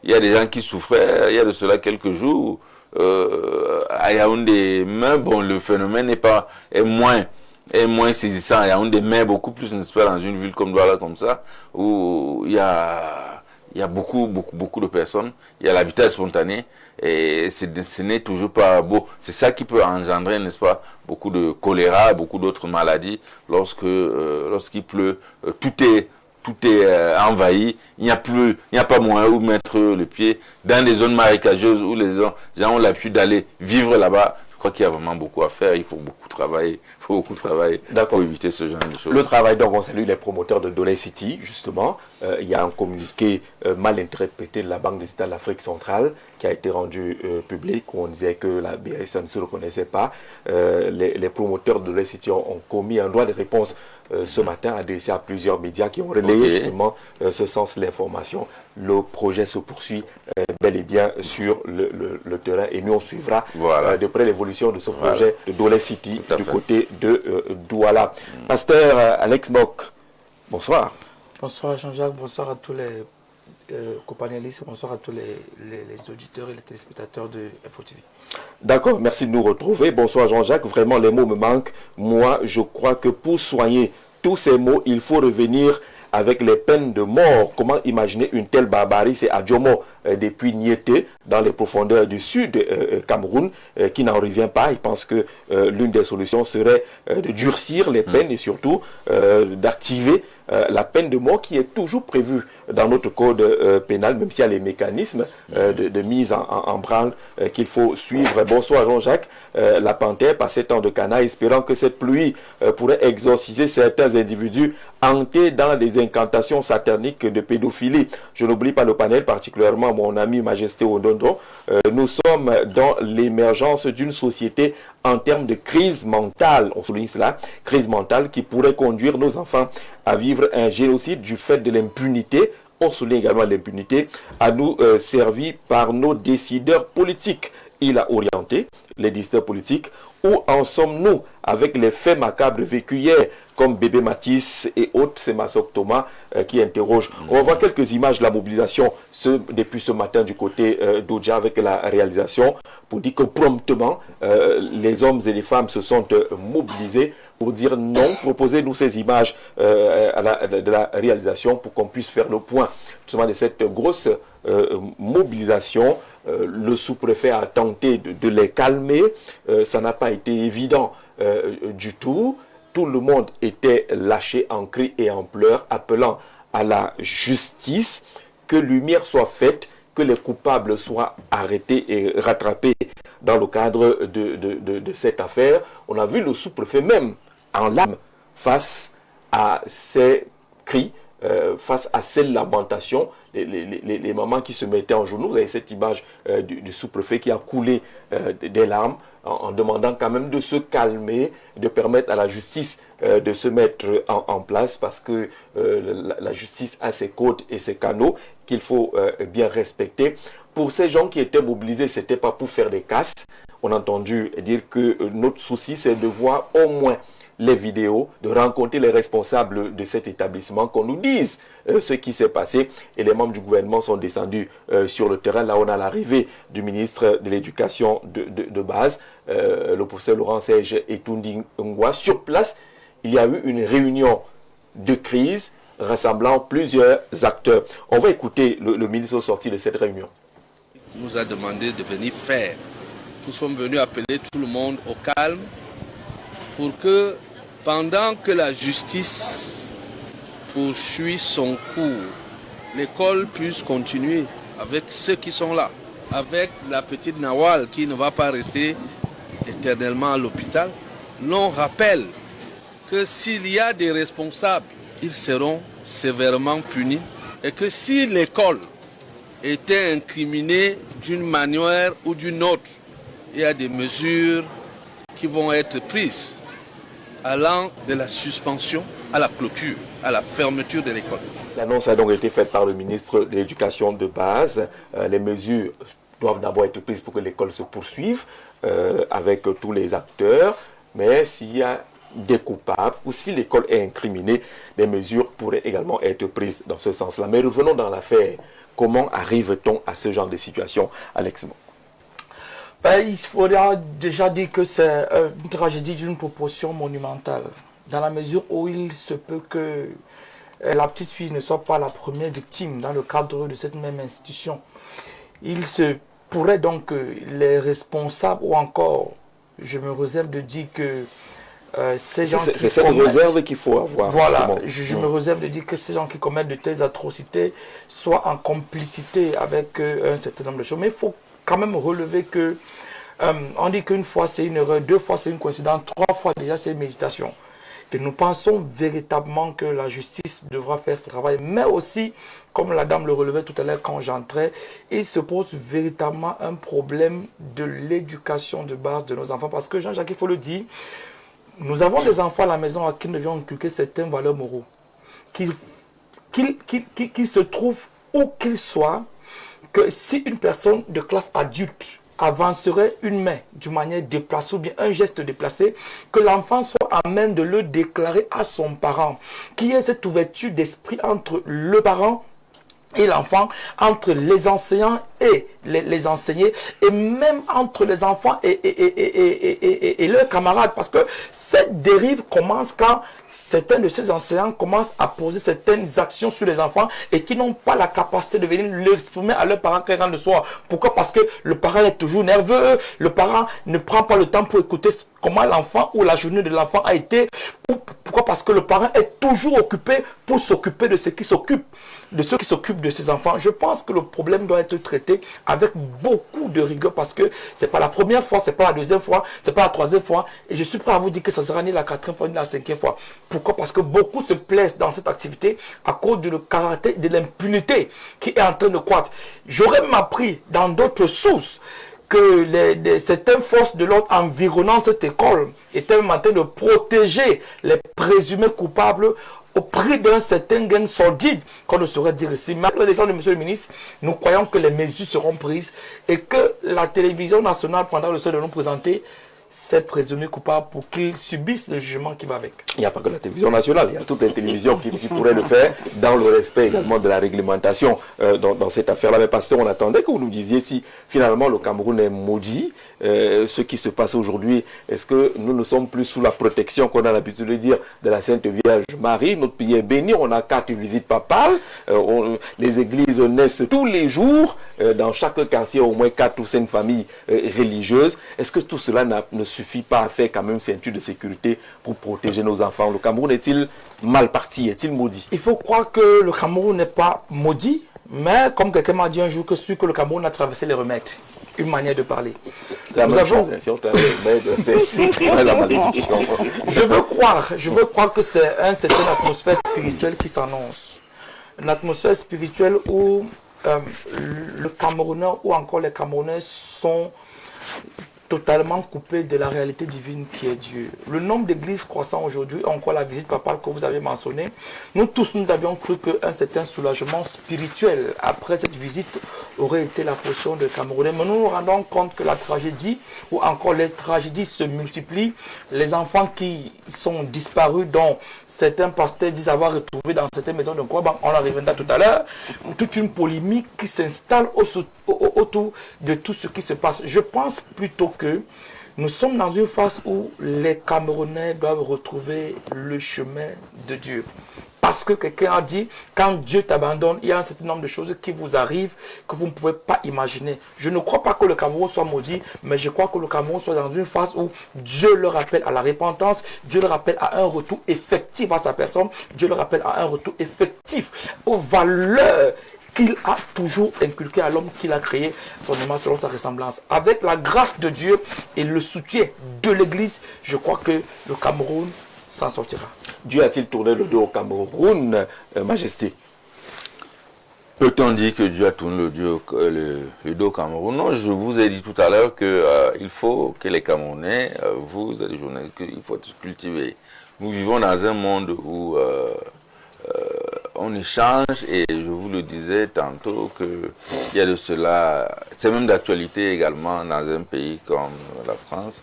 il y a des gens qui souffraient, il y a de cela quelques jours, à Yaoundé, mais bon, le phénomène est moins saisissant à Yaoundé, mais beaucoup plus, n'est-ce pas, dans une ville comme Douala, comme ça, où il y a beaucoup de personnes, il y a l'habitat spontané, et ce n'est toujours pas beau. C'est ça qui peut engendrer, n'est-ce pas, beaucoup de choléra, beaucoup d'autres maladies, lorsqu'il pleut, tout est envahi, il n'y a pas moyen où mettre le pied dans des zones marécageuses où les gens ont l'habitude d'aller vivre là-bas. Je crois qu'il y a vraiment beaucoup à faire, il faut beaucoup travailler pour éviter ce genre de choses. Le travail, donc on salue les promoteurs de Dolay City, justement. Il y a un communiqué mal interprété de la Banque des États de l'Afrique centrale qui a été rendu public, où on disait que la BRS ne se reconnaissait pas. Les promoteurs de Dolay City ont commis un droit de réponse ce matin, adressé à plusieurs médias qui ont relayé justement ce sens de l'information. Le projet se poursuit bel et bien sur le terrain et nous on suivra de près l'évolution de ce projet de Dolay City du côté de Douala. Pasteur Alex Bock, bonsoir. Bonsoir Jean-Jacques, bonsoir à tous les copanélistes, bonsoir à tous les auditeurs et les téléspectateurs de InfoTV. D'accord, merci de nous retrouver. Bonsoir Jean-Jacques, vraiment les mots me manquent. Moi, je crois que pour soigner tous ces mots, il faut revenir avec les peines de mort. Comment imaginer une telle barbarie? C'est à Djomo, depuis Niété, dans les profondeurs du sud Cameroun, qui n'en revient pas. Il pense que l'une des solutions serait de durcir les peines et surtout d'activer la peine de mort qui est toujours prévue dans notre code pénal, même s'il y a les mécanismes de mise en branle qu'il faut suivre. Bonsoir Jean-Jacques, la panthère passait tant de canards, espérant que cette pluie pourrait exorciser certains individus hantés dans des incantations sataniques de pédophilie. Je n'oublie pas le panel, particulièrement mon ami Majesté Ondondo. Nous sommes dans l'émergence d'une société en termes de crise mentale, on souligne cela, crise mentale qui pourrait conduire nos enfants à vivre un génocide du fait de l'impunité. On souligne également l'impunité à nous servie par nos décideurs politiques. Il a orienté les décideurs politiques. Où en sommes-nous avec les faits macabres vécus hier, comme Bébé Matisse et autres? C'est Masok Thomas qui interroge. On va voir quelques images de la mobilisation depuis ce matin du côté d'Odja avec la réalisation pour dire que promptement les hommes et les femmes se sont mobilisés pour dire non. Proposez-nous ces images de la réalisation pour qu'on puisse faire le point justement de cette grosse mobilisation. Le sous-préfet a tenté de les calmer. Ça n'a pas été évident du tout. Tout le monde était lâché en cris et en pleurs, appelant à la justice, que lumière soit faite, que les coupables soient arrêtés et rattrapés dans le cadre de cette affaire. On a vu le sous-préfet même en larmes face à ces cris, face à ces lamentations, les mamans qui se mettaient en genoux. Vous avez cette image du sous-préfet qui a coulé des larmes en demandant quand même de se calmer, de permettre à la justice de se mettre en place, parce que la justice a ses codes et ses canaux qu'il faut bien respecter. Pour ces gens qui étaient mobilisés, ce n'était pas pour faire des casses. On a entendu dire que notre souci, c'est de voir au moins les vidéos, de rencontrer les responsables de cet établissement, qu'on nous dise ce qui s'est passé. Et les membres du gouvernement sont descendus sur le terrain. Là, on a l'arrivée du ministre de l'Éducation de base, le professeur Laurent-Serge Etoundi Ngwa. Sur place, il y a eu une réunion de crise rassemblant plusieurs acteurs. On va écouter le ministre au sorti de cette réunion. Il nous a demandé de venir faire. Nous sommes venus appeler tout le monde au calme pour que, pendant que la justice poursuit son cours, l'école puisse continuer avec ceux qui sont là, avec la petite Nawal qui ne va pas rester éternellement à l'hôpital. L'on rappelle que s'il y a des responsables, ils seront sévèrement punis et que si l'école était incriminée d'une manière ou d'une autre, il y a des mesures qui vont être prises allant de la suspension à la clôture, à la fermeture de l'école. L'annonce a donc été faite par le ministre de l'Éducation de base. Les mesures doivent d'abord être prises pour que l'école se poursuive avec tous les acteurs. Mais s'il y a des coupables ou si l'école est incriminée, des mesures pourraient également être prises dans ce sens-là. Mais revenons dans l'affaire. Comment arrive-t-on à ce genre de situation, Alex? Il faudra déjà dire que c'est une tragédie d'une proportion monumentale, dans la mesure où il se peut que la petite fille ne soit pas la première victime dans le cadre de cette même institution. Il se pourrait donc que les responsables, ou encore, je me réserve de dire que ces gens c'est cette réserve qu'il faut avoir. Voilà, je me réserve de dire que ces gens qui commettent de telles atrocités soient en complicité avec un certain nombre de choses. Mais il faut quand même relever que on dit qu'une fois c'est une erreur, deux fois c'est une coïncidence, trois fois déjà c'est une méditation. Et nous pensons véritablement que la justice devra faire ce travail. Mais aussi, comme la dame le relevait tout à l'heure quand j'entrais, il se pose véritablement un problème de l'éducation de base de nos enfants. Parce que Jean-Jacques, il faut le dire, nous avons des enfants à la maison à qui nous devions inculquer certaines valeurs moraux. Qu'ils se trouvent où qu'ils soient, que si une personne de classe adulte avancerait une main d'une manière déplacée ou bien un geste déplacé, que l'enfant soit à même de le déclarer à son parent, qu'il y ait cette ouverture d'esprit entre le parent et l'enfant, entre les enseignants et les enseignés, et même entre les enfants et leurs camarades, parce que cette dérive commence quand certains de ces enseignants commencent à poser certaines actions sur les enfants et qui n'ont pas la capacité de venir l'exprimer à leurs parents quand ils rentrent le soir. Pourquoi? Parce que le parent est toujours nerveux, le parent ne prend pas le temps pour écouter comment l'enfant ou la journée de l'enfant a été. Pourquoi? Parce que le parent est toujours occupé pour s'occuper de ceux qui s'occupent de ses enfants. Je pense que le problème doit être traité avec beaucoup de rigueur parce que c'est pas la première fois, c'est pas la deuxième fois, c'est pas la troisième fois. Et je suis prêt à vous dire que ça sera ni la quatrième fois ni la cinquième fois. Pourquoi? Parce que beaucoup se plaisent dans cette activité à cause du caractère de l'impunité qui est en train de croître. J'aurais même appris dans d'autres sources que certaines forces de l'ordre environnant cette école étaient même en train de protéger les présumés coupables au prix d'un certain gain sordide qu'on ne saurait dire ici. Malgré les de M. le ministre, nous croyons que les mesures seront prises et que la télévision nationale prendra le soin de nous présenter ces présumés coupables pour qu'ils subissent le jugement qui va avec. Il n'y a pas que la télévision nationale, il y a toutes les télévisions qui pourraient le faire dans le respect également de la réglementation dans cette affaire-là. Mais pasteur, on attendait que vous nous disiez si finalement le Cameroun est maudit. Ce qui se passe aujourd'hui, est-ce que nous ne sommes plus sous la protection qu'on a l'habitude de dire de la Sainte Vierge Marie? Notre pays est béni, on a 4 visites papales, les églises naissent tous les jours, dans chaque quartier au moins 4 ou 5 familles religieuses. Est-ce que tout cela ne suffit pas à faire quand même ceinture de sécurité pour protéger nos enfants? Le Cameroun est-il mal parti? Est-il maudit? Il faut croire que le Cameroun n'est pas maudit, mais comme quelqu'un m'a dit un jour que celui que le Cameroun a traversé les remèdes. Une manière de parler. Je veux croire que c'est une certaine atmosphère spirituelle qui s'annonce. Une atmosphère spirituelle où le Camerounais ou encore les Camerounais sont totalement coupé de la réalité divine qui est Dieu. Le nombre d'églises croissant aujourd'hui, encore la visite papale que vous avez mentionnée, nous tous, nous avions cru qu'un certain soulagement spirituel après cette visite aurait été la portion de Camerounais. Mais nous nous rendons compte que la tragédie, ou encore les tragédies se multiplient. Les enfants qui sont disparus, dont certains pasteurs disent avoir retrouvé dans certaines maisons de Nkouaban, on en reviendra tout à l'heure, toute une polémique qui s'installe autour de tout ce qui se passe. Je pense plutôt que nous sommes dans une phase où les Camerounais doivent retrouver le chemin de Dieu. Parce que quelqu'un a dit, quand Dieu t'abandonne, il y a un certain nombre de choses qui vous arrivent que vous ne pouvez pas imaginer. Je ne crois pas que le Cameroun soit maudit, mais je crois que le Cameroun soit dans une phase où Dieu le rappelle à la repentance, Dieu le rappelle à un retour effectif à sa personne, Dieu le rappelle à un retour effectif aux valeurs qu'il a toujours inculqué à l'homme qu'il a créé, son image selon sa ressemblance. Avec la grâce de Dieu et le soutien de l'Église, je crois que le Cameroun s'en sortira. Dieu a-t-il tourné le dos au Cameroun, Majesté? Peut-on dire que Dieu a tourné le dos au Cameroun? Non, je vous ai dit tout à l'heure qu'il faut que les Camerounais, vous êtes des journalistes, qu'il faut se cultiver. Nous vivons dans un monde où on échange, et je vous le disais tantôt qu'il y a de cela, c'est même d'actualité également dans un pays comme la France,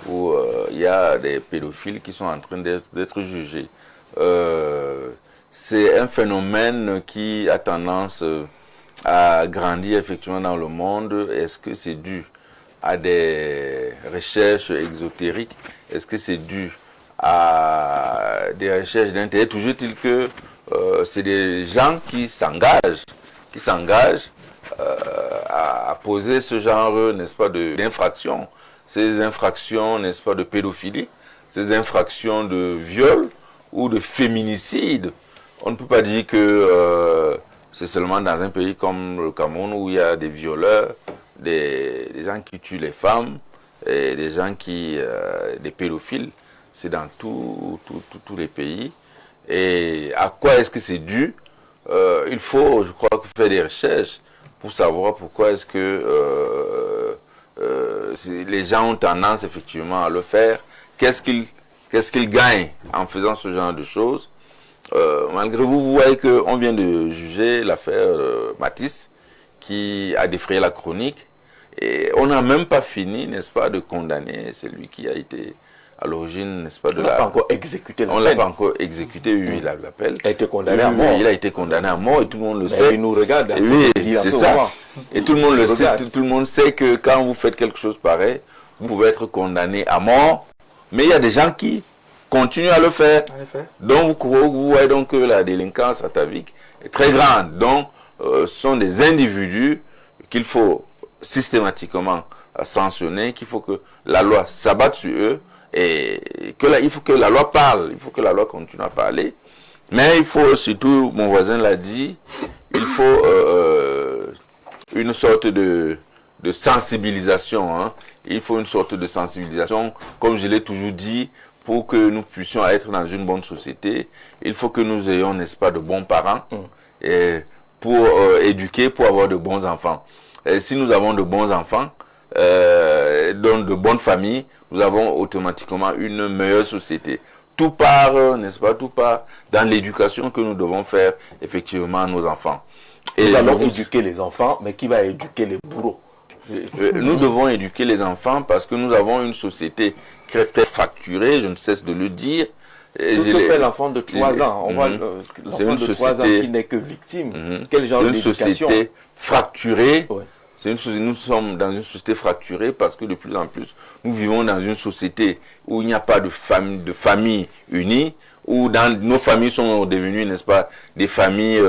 où il y a des pédophiles qui sont en train d'être jugés. C'est un phénomène qui a tendance à grandir effectivement dans le monde. Est-ce que c'est dû à des recherches exotériques? Est-ce que c'est dû à des recherches d'intérêt? Toujours est-il que c'est des gens qui s'engagent à poser ce genre, n'est-ce pas, d'infractions. Ces infractions, n'est-ce pas, de pédophilie, ces infractions de viol ou de féminicide. On ne peut pas dire que c'est seulement dans un pays comme le Cameroun où il y a des violeurs, des gens qui tuent les femmes, et des gens des pédophiles. C'est dans tous les pays. Et à quoi est-ce que c'est dû? Il faut, je crois, faire des recherches pour savoir pourquoi est-ce que les gens ont tendance effectivement à le faire. Qu'est-ce qu'ils gagnent en faisant ce genre de choses? Malgré vous voyez qu'on vient de juger l'affaire Matisse, qui a défrayé la chronique. Et on n'a même pas fini, n'est-ce pas, de condamner celui qui a été à l'origine, n'est-ce pas, de on n'a pas encore exécuté la peine. On l'a pas encore exécuté, oui, l'appel. Il a été condamné à mort. Il a été condamné à mort et tout le monde le sait. Il nous regarde. Et oui, c'est ça. Et tout le monde le sait. Tout le monde sait que quand vous faites quelque chose pareil, vous pouvez être condamné à mort. Mais il y a des gens qui continuent à le faire. Donc vous voyez donc que la délinquance atavique est très grande. Donc ce sont des individus qu'il faut systématiquement sanctionner, qu'il faut que la loi s'abatte sur eux. Et il faut que la loi parle, il faut que la loi continue à parler. Mais il faut surtout, mon voisin l'a dit, il faut une sorte de sensibilisation. Hein. Il faut une sorte de sensibilisation, comme je l'ai toujours dit, pour que nous puissions être dans une bonne société. Il faut que nous ayons, n'est-ce pas, de bons parents et pour éduquer, pour avoir de bons enfants. Et si nous avons de bons enfants, dans de bonnes familles, nous avons automatiquement une meilleure société. Tout part, n'est-ce pas, tout part dans l'éducation que nous devons faire effectivement à nos enfants. Et nous allons éduquer les enfants, mais qui va éduquer les bourreaux? Nous devons éduquer les enfants parce que nous avons une société très, très fracturée, je ne cesse de le dire. Tout ce que fait l'enfant de 3 ans. On voit l'enfant de 3 ans qui n'est que victime. Quel genre d'éducation? C'est une société fracturée. Ouais. Nous sommes dans une société fracturée parce que de plus en plus, nous vivons dans une société où il n'y a pas de famille unie, où nos familles sont devenues, n'est-ce pas, des familles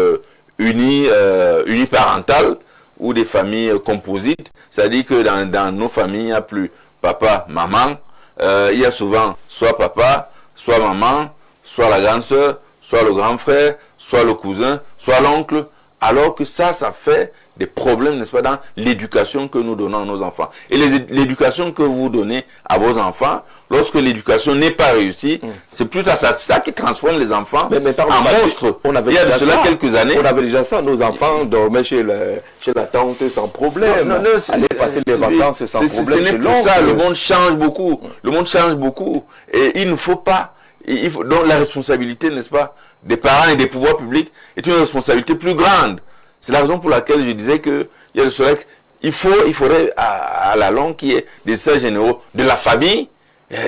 uniparentales ou des familles composites. C'est-à-dire que dans nos familles, il n'y a plus papa, maman. Il y a souvent soit papa, soit maman, soit la grande sœur, soit le grand frère, soit le cousin, soit l'oncle, alors que ça fait des problèmes, n'est-ce pas, dans l'éducation que nous donnons à nos enfants. Et l'éducation que vous donnez à vos enfants, lorsque l'éducation n'est pas réussie, c'est plutôt ça qui transforme les enfants en monstres. Il y a de cela quelques années. On avait déjà ça, nos enfants dormaient chez la tante sans problème. Allaient passer des vacances sans problème. Ce n'est plus ça, le monde change beaucoup. Le monde change beaucoup. Et il ne faut pas... donc la responsabilité, n'est-ce pas, des parents et des pouvoirs publics est une responsabilité plus grande. C'est la raison pour laquelle je disais que il faudrait à la longue qu'il y ait des états généraux de la famille,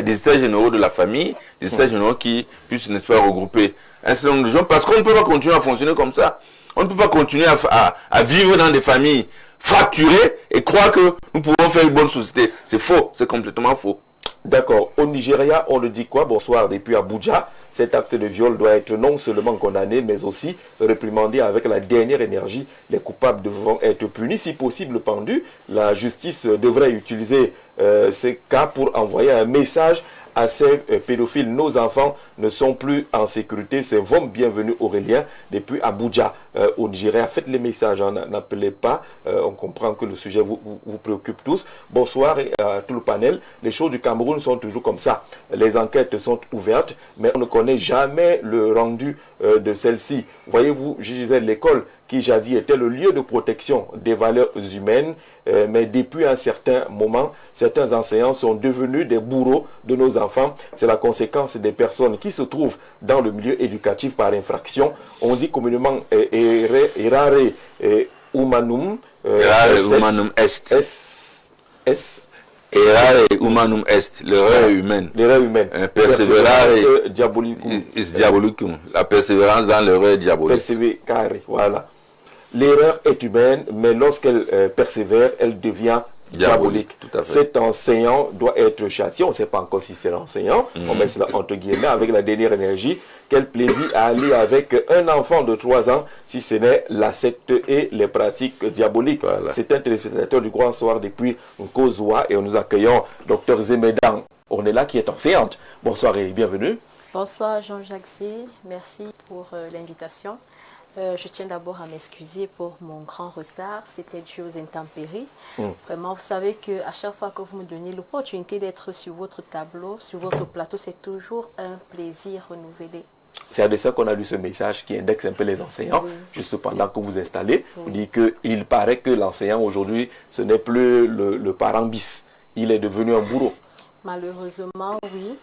des états généraux de la famille, des états généraux qui puissent, n'est-ce pas, regrouper un certain nombre de gens, parce qu'on ne peut pas continuer à fonctionner comme ça. On ne peut pas continuer à vivre dans des familles fracturées et croire que nous pouvons faire une bonne société. C'est faux, c'est complètement faux. D'accord. Au Nigeria, on le dit quoi? Bonsoir depuis Abuja. Cet acte de viol doit être non seulement condamné, mais aussi réprimandé avec la dernière énergie. Les coupables devront être punis, si possible pendus. La justice devrait utiliser ces cas pour envoyer un message à ces pédophiles. Nos enfants ne sont plus en sécurité. C'est Vom, bienvenue Aurélien, depuis Abuja, au Nigeria. Faites les messages, n'appelez pas. On comprend que le sujet vous préoccupe tous. Bonsoir à tout le panel. Les choses du Cameroun sont toujours comme ça. Les enquêtes sont ouvertes, mais on ne connaît jamais le rendu de celle-ci. Voyez-vous, je disais, l'école qui jadis était le lieu de protection des valeurs humaines, mais depuis un certain moment, certains enseignants sont devenus des bourreaux de nos enfants. C'est la conséquence des personnes qui se trouvent dans le milieu éducatif par infraction. On dit communément errare humanum est. Errare humanum est, l'erreur humaine. L'erreur humaine. Perseverare diabolicum. Diabolicum. La persévérance dans l'erreur diabolique. Persévérare, voilà. L'erreur est humaine, mais lorsqu'elle persévère, elle devient diabolique. Tout à fait. Cet enseignant doit être châtié. On ne sait pas encore si c'est l'enseignant. On met cela entre guillemets avec la dernière énergie. Quel plaisir à aller avec un enfant de 3 ans si ce n'est la secte et les pratiques diaboliques. Voilà. C'est un téléspectateur du Grand Soir depuis Nkozoa et nous accueillons Dr Zemedan Ornella qui est enseignante. Bonsoir et bienvenue. Bonsoir Jean-Jacques C. Merci pour l'invitation. Je tiens d'abord à m'excuser pour mon grand retard. C'était dû aux intempéries. Vraiment, vous savez qu'à chaque fois que vous me donnez l'opportunité d'être sur votre tableau, sur votre plateau, c'est toujours un plaisir renouvelé. C'est de ça qu'on a lu ce message qui indexe un peu les enseignants, juste pendant que vous installez. Vous dit qu'il paraît que l'enseignant aujourd'hui, ce n'est plus le parent bis. Il est devenu un bourreau. Malheureusement, oui.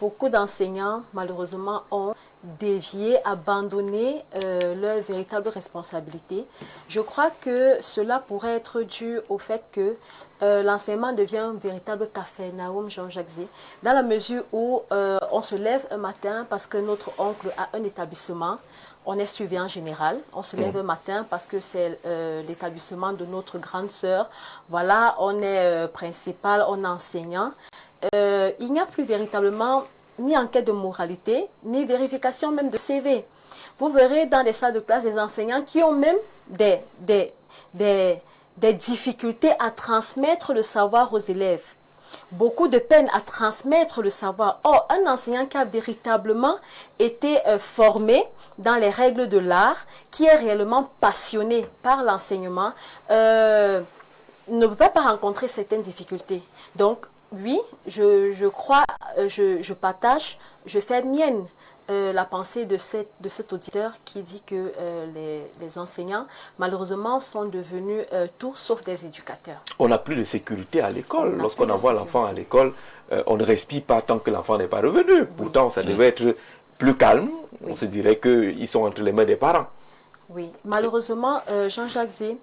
Beaucoup d'enseignants, malheureusement, ont dévié, abandonné leur véritable responsabilité. Je crois que cela pourrait être dû au fait que l'enseignement devient un véritable capharnaüm, Jean-Jacques Zé, dans la mesure où on se lève un matin parce que notre oncle a un établissement, on est surveillant général, on se lève un matin parce que c'est l'établissement de notre grande sœur, voilà, on est principal, on est enseignant. Il n'y a plus véritablement ni enquête de moralité, ni vérification même de CV. Vous verrez dans les salles de classe des enseignants qui ont même des difficultés à transmettre le savoir aux élèves. Beaucoup de peine à transmettre le savoir. Or, un enseignant qui a véritablement été formé dans les règles de l'art, qui est réellement passionné par l'enseignement, ne peut pas rencontrer certaines difficultés. Donc, oui, je crois, je partage, je fais mienne la pensée de cet auditeur qui dit que les enseignants, malheureusement, sont devenus tout sauf des éducateurs. On n'a plus de sécurité à l'école. Lorsqu'on envoie l'enfant à l'école, on ne respire pas tant que l'enfant n'est pas revenu. Pourtant, ça devait être plus calme. On se dirait qu'ils sont entre les mains des parents. Oui, malheureusement, Jean-Jacques Zé,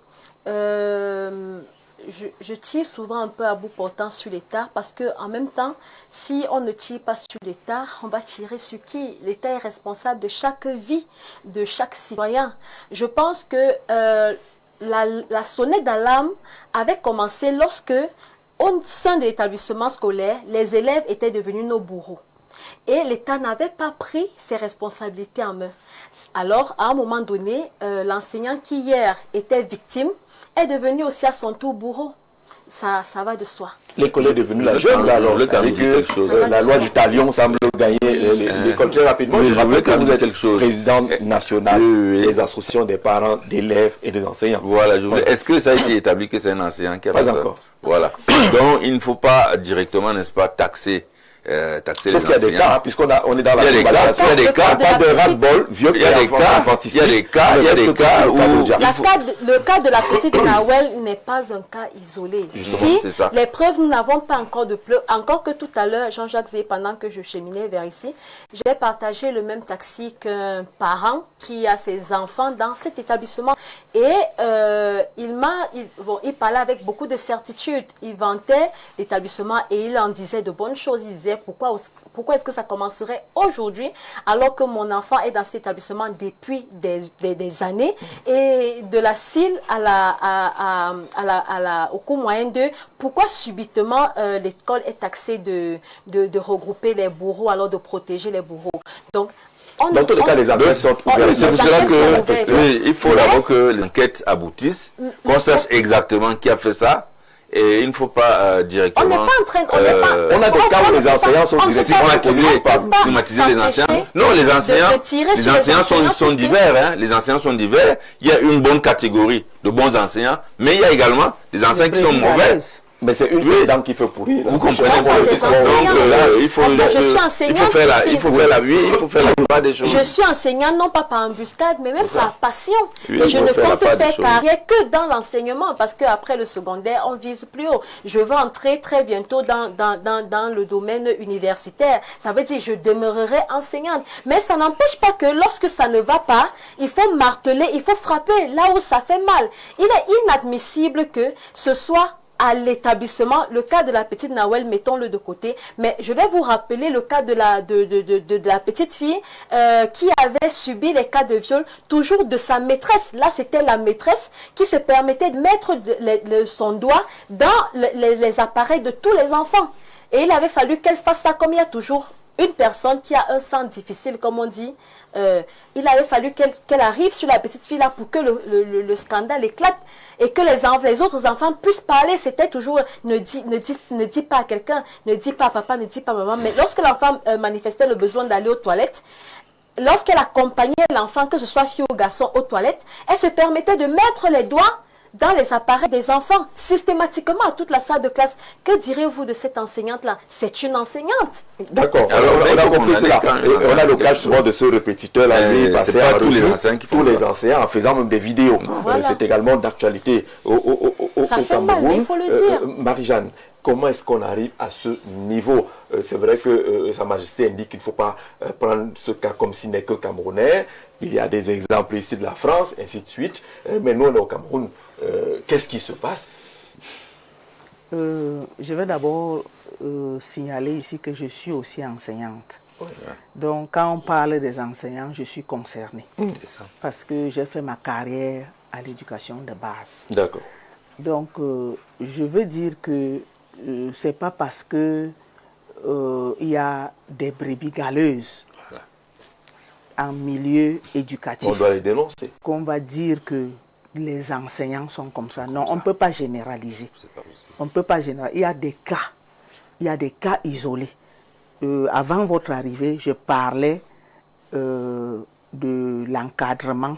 je tire souvent un peu à bout portant sur l'État parce qu'en même temps, si on ne tire pas sur l'État, on va tirer sur qui? L'État est responsable de chaque vie, de chaque citoyen. Je pense que la sonnette d'alarme avait commencé lorsque, au sein de l'établissement scolaire, les élèves étaient devenus nos bourreaux. Et l'État n'avait pas pris ses responsabilités en main. Alors, à un moment donné, l'enseignant qui hier était victime est devenu aussi à son tour bourreau. ça va de soi. L'école est devenue la jeune, là, alors. La loi du talion semble gagner l'école très rapidement. Oui, je voulais quand même vous êtes quelque chose. Présidente nationale des associations des parents, d'élèves et des enseignants. Voilà, est-ce que ça a été établi que c'est un enseignant qui a pas fait ça? encore. Voilà. Donc, il ne faut pas directement, n'est-ce pas, taxer Sauf qu'il y a des cas, puisqu'on on est dans la il y a des cas, pas de ras-bol, vieux, il y a des cas où le cas de la petite Nawel n'est pas un cas isolé. Si les preuves, nous n'avons pas encore de preuves, encore que tout à l'heure, Jean-Jacques Zé, pendant que je cheminais vers ici, j'ai partagé le même taxi qu'un parent qui a ses enfants dans cet établissement. Et il parlait avec beaucoup de certitude. Il vantait l'établissement et il en disait de bonnes choses. Il disait pourquoi est-ce que ça commencerait aujourd'hui alors que mon enfant est dans cet établissement depuis des années, et de la CIL au cours moyen 2, pourquoi subitement l'école est taxée de regrouper les bourreaux, alors de protéger les bourreaux. Donc, dans tous les cas, les enquêtes sont ouvertes. C'est pour cela qu'il faut d'abord que l'enquête aboutisse, qu'on sache exactement qui a fait ça. Et il ne faut pas directement... On n'est pas en train... On a des cas où les enseignants sont stigmatisés les enseignants. Non, les enseignants sont divers. Hein. Les enseignants sont divers. Il y a une bonne catégorie de bons enseignants, mais il y a également des enseignants qui sont mauvais. Mais c'est une dame qui fait pourrir. Vous comprenez? Il faut faire la part des choses. Je suis enseignante non pas par embuscade, mais même par passion. Et je ne compte faire carrière que dans l'enseignement, parce qu'après le secondaire, on vise plus haut. Je veux entrer très bientôt dans le domaine universitaire. Ça veut dire que je demeurerai enseignante. Mais ça n'empêche pas que lorsque ça ne va pas, il faut marteler, il faut frapper là où ça fait mal. Il est inadmissible que ce soit à l'établissement, le cas de la petite Nawel, mettons-le de côté, mais je vais vous rappeler le cas de la petite fille qui avait subi les cas de viol, toujours de sa maîtresse. Là, c'était la maîtresse qui se permettait de mettre son doigt dans les appareils de tous les enfants. Et il avait fallu qu'elle fasse ça, comme il y a toujours une personne qui a un sang difficile, comme on dit. Il avait fallu qu'elle arrive sur la petite fille là pour que le scandale éclate et que les autres enfants puissent parler. C'était toujours ne dis pas à quelqu'un, ne dis pas à papa, ne dis pas à maman. Mais lorsque l'enfant manifestait le besoin d'aller aux toilettes, lorsqu'elle accompagnait l'enfant, que ce soit fille ou garçon, aux toilettes, elle se permettait de mettre les doigts dans les appareils des enfants, systématiquement à toute la salle de classe. Que direz-vous de cette enseignante-là? C'est une enseignante. D'accord. Alors, on a compris cela. On a l'occasion souvent de ce répétiteur-là. C'est pas tous les enseignants qui font ça. Tous les enseignants, en faisant même des vidéos. Voilà. C'est également d'actualité au ça fait Cameroun. mal, mais il faut le dire. Marie-Jeanne, comment est-ce qu'on arrive à ce niveau? C'est vrai que Sa Majesté indique qu'il ne faut pas prendre ce cas comme s'il n'est que camerounais. Il y a des exemples ici de la France, ainsi de suite. Mais nous, on est au Cameroun. Qu'est-ce qui se passe? Je vais d'abord signaler ici que je suis aussi enseignante. Ouais. Donc, quand on parle des enseignants, je suis concernée. Parce que j'ai fait ma carrière à l'éducation de base. D'accord. Donc, je veux dire que ce n'est pas parce que il y a des brebis galeuses en milieu éducatif. On doit les dénoncer. Qu'on va dire que les enseignants sont comme ça. Non, on ne peut pas généraliser. On ne peut pas généraliser. Il y a des cas isolés. Avant votre arrivée, je parlais de l'encadrement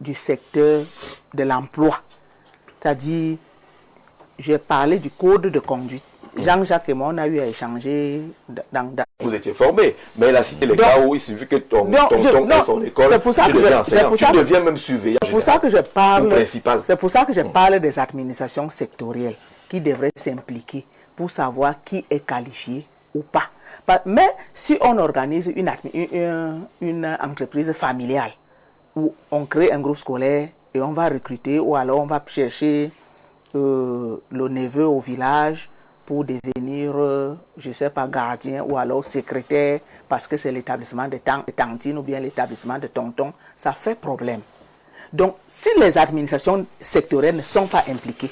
du secteur de l'emploi. C'est-à-dire, j'ai parlé du code de conduite. Jean-Jacques et moi, on a eu à échanger Vous étiez formé, mais il a cité les cas où il suffit que ton ait son école, c'est pour ça que tu deviens même surveillant. C'est pour ça que je parle des administrations sectorielles qui devraient s'impliquer pour savoir qui est qualifié ou pas. Mais si on organise une entreprise familiale où on crée un groupe scolaire et on va recruter, ou alors on va chercher le neveu au village pour devenir, je ne sais pas, gardien ou alors secrétaire parce que c'est l'établissement de tantine ou bien l'établissement de tonton, ça fait problème. Donc, si les administrations sectorielles ne sont pas impliquées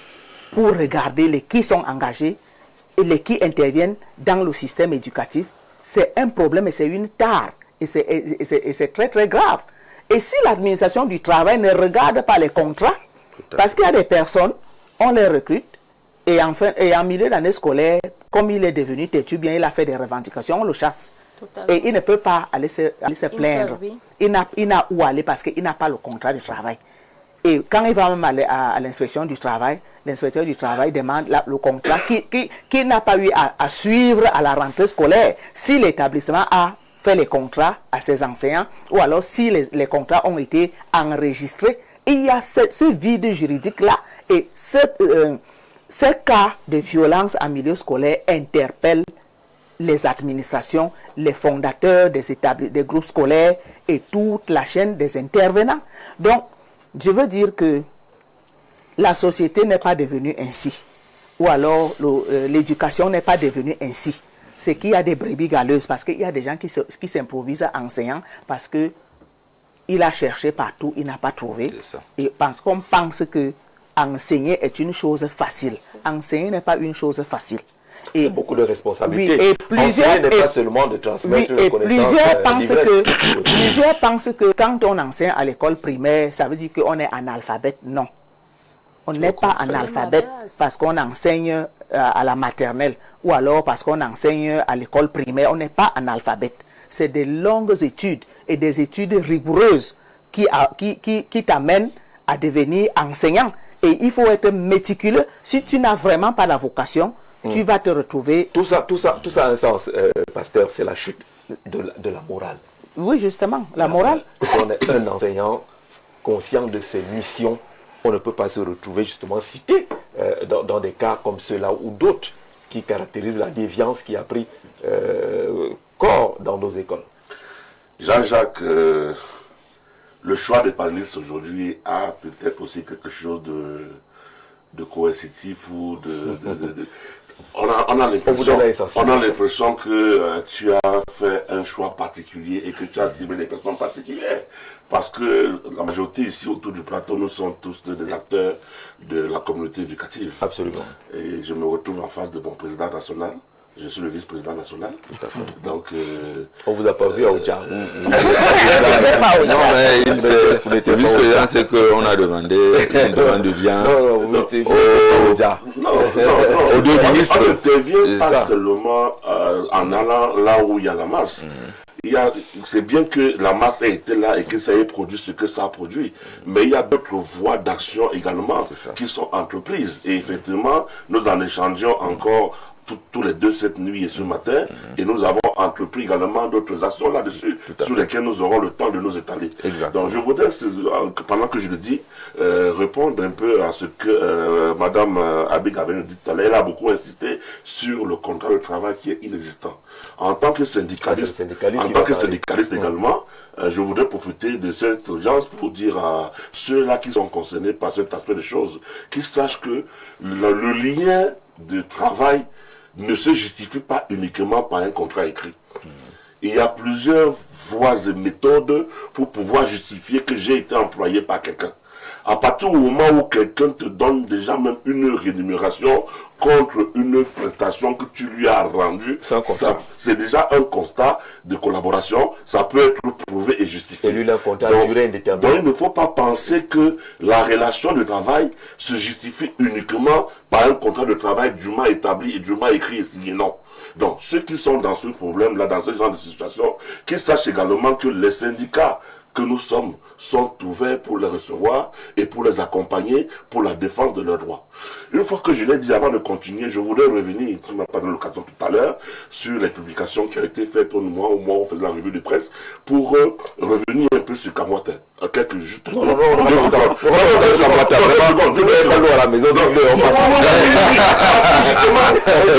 pour regarder qui sont engagés et les qui interviennent dans le système éducatif, c'est un problème et c'est une tare. Et c'est très, très grave. Et si l'administration du travail ne regarde pas les contrats, parce qu'il y a des personnes, on les recrute, Et en milieu d'année scolaire, comme il est devenu têtu, bien, il a fait des revendications, on le chasse. Totalement. Et il ne peut pas aller se plaindre. Oui. Il n'a où aller parce qu'il n'a pas le contrat de travail. Et quand il va même aller à l'inspection du travail, l'inspecteur du travail demande le contrat qu'il n'a pas eu à suivre à la rentrée scolaire. Si l'établissement a fait les contrats à ses enseignants, ou alors si les contrats ont été enregistrés, il y a ce vide juridique-là. Et ce cas de violence en milieu scolaire interpelle les administrations, les fondateurs des groupes scolaires et toute la chaîne des intervenants. Donc, je veux dire que la société n'est pas devenue ainsi. Ou alors l'éducation n'est pas devenue ainsi. C'est qu'il y a des brebis galeuses parce qu'il y a des gens qui s'improvisent enseignants parce qu'il a cherché partout, il n'a pas trouvé. Et parce qu'on pense que enseigner est une chose facile. Enseigner n'est pas une chose facile. C'est beaucoup de responsabilités. Oui, et plusieurs n'est pas seulement de transmettre oui, les connaissances. Plusieurs pensent que quand on enseigne à l'école primaire, ça veut dire qu'on est analphabète. Non. On n'est pas analphabète parce qu'on enseigne à la maternelle ou alors parce qu'on enseigne à l'école primaire. On n'est pas analphabète. C'est des longues études et des études rigoureuses qui t'amènent à devenir enseignant. Et il faut être méticuleux. Si tu n'as vraiment pas la vocation, tu vas te retrouver... Tout ça a un sens, pasteur, c'est la chute de la morale. Oui, justement, la morale. On est un enseignant conscient de ses missions. On ne peut pas se retrouver justement cité dans des cas comme ceux-là ou d'autres qui caractérisent la déviance qui a pris corps dans nos écoles. Jean-Jacques, le choix des panélistes aujourd'hui a peut-être aussi quelque chose de coercitif ou on a l'impression que tu as fait un choix particulier et que tu as ciblé des personnes particulières. Parce que la majorité ici autour du plateau, nous sommes tous des acteurs de la communauté éducative. Absolument. Et je me retrouve en face de mon président national. Je suis le vice-président national. Tout à fait. Donc, on ne vous a pas vu à Oudja. Non, mais le vice-président, c'est qu'on a demandé une demande de bien. Aux deux ministres. On n'intervient pas seulement en allant là où il y a la masse. C'est bien que la masse ait été là et que ça ait produit ce que ça a produit. Mais il y a d'autres voies d'action également qui sont entreprises. Et effectivement, nous en échangeons encore tous les deux cette nuit et ce matin, et nous avons entrepris également d'autres actions là-dessus, sur lesquelles nous aurons le temps de nous étaler. Donc je voudrais, pendant que je le dis, répondre un peu à ce que Madame Abig avait dit tout à l'heure. Elle a beaucoup insisté sur le contrat de travail qui est inexistant. En tant que syndicaliste, également, je voudrais profiter de cette audience pour dire à ceux-là qui sont concernés par cet aspect des choses, qu'ils sachent que le lien de travail ne se justifie pas uniquement par un contrat écrit. Il y a plusieurs voies et méthodes pour pouvoir justifier que j'ai été employé par quelqu'un. À partir du moment où quelqu'un te donne déjà même une rémunération contre une prestation que tu lui as rendue, c'est déjà un constat de collaboration, ça peut être prouvé et justifié. Et lui, le contrat de durée indéterminée. Donc il ne faut pas penser que la relation de travail se justifie uniquement par un contrat de travail dûment établi et dûment écrit et signé. Non. Donc ceux qui sont dans ce problème-là, dans ce genre de situation, qu'ils sachent également que les syndicats que nous sommes sont ouverts pour les recevoir et pour les accompagner pour la défense de leurs droits. Une fois que je l'ai dit, avant de continuer, je voudrais revenir, tu m'as pas donné l'occasion tout à l'heure, sur les publications qui ont été faites au mois où on faisait la revue de presse, pour revenir un peu sur Kamwata. Quelques juste... Non, le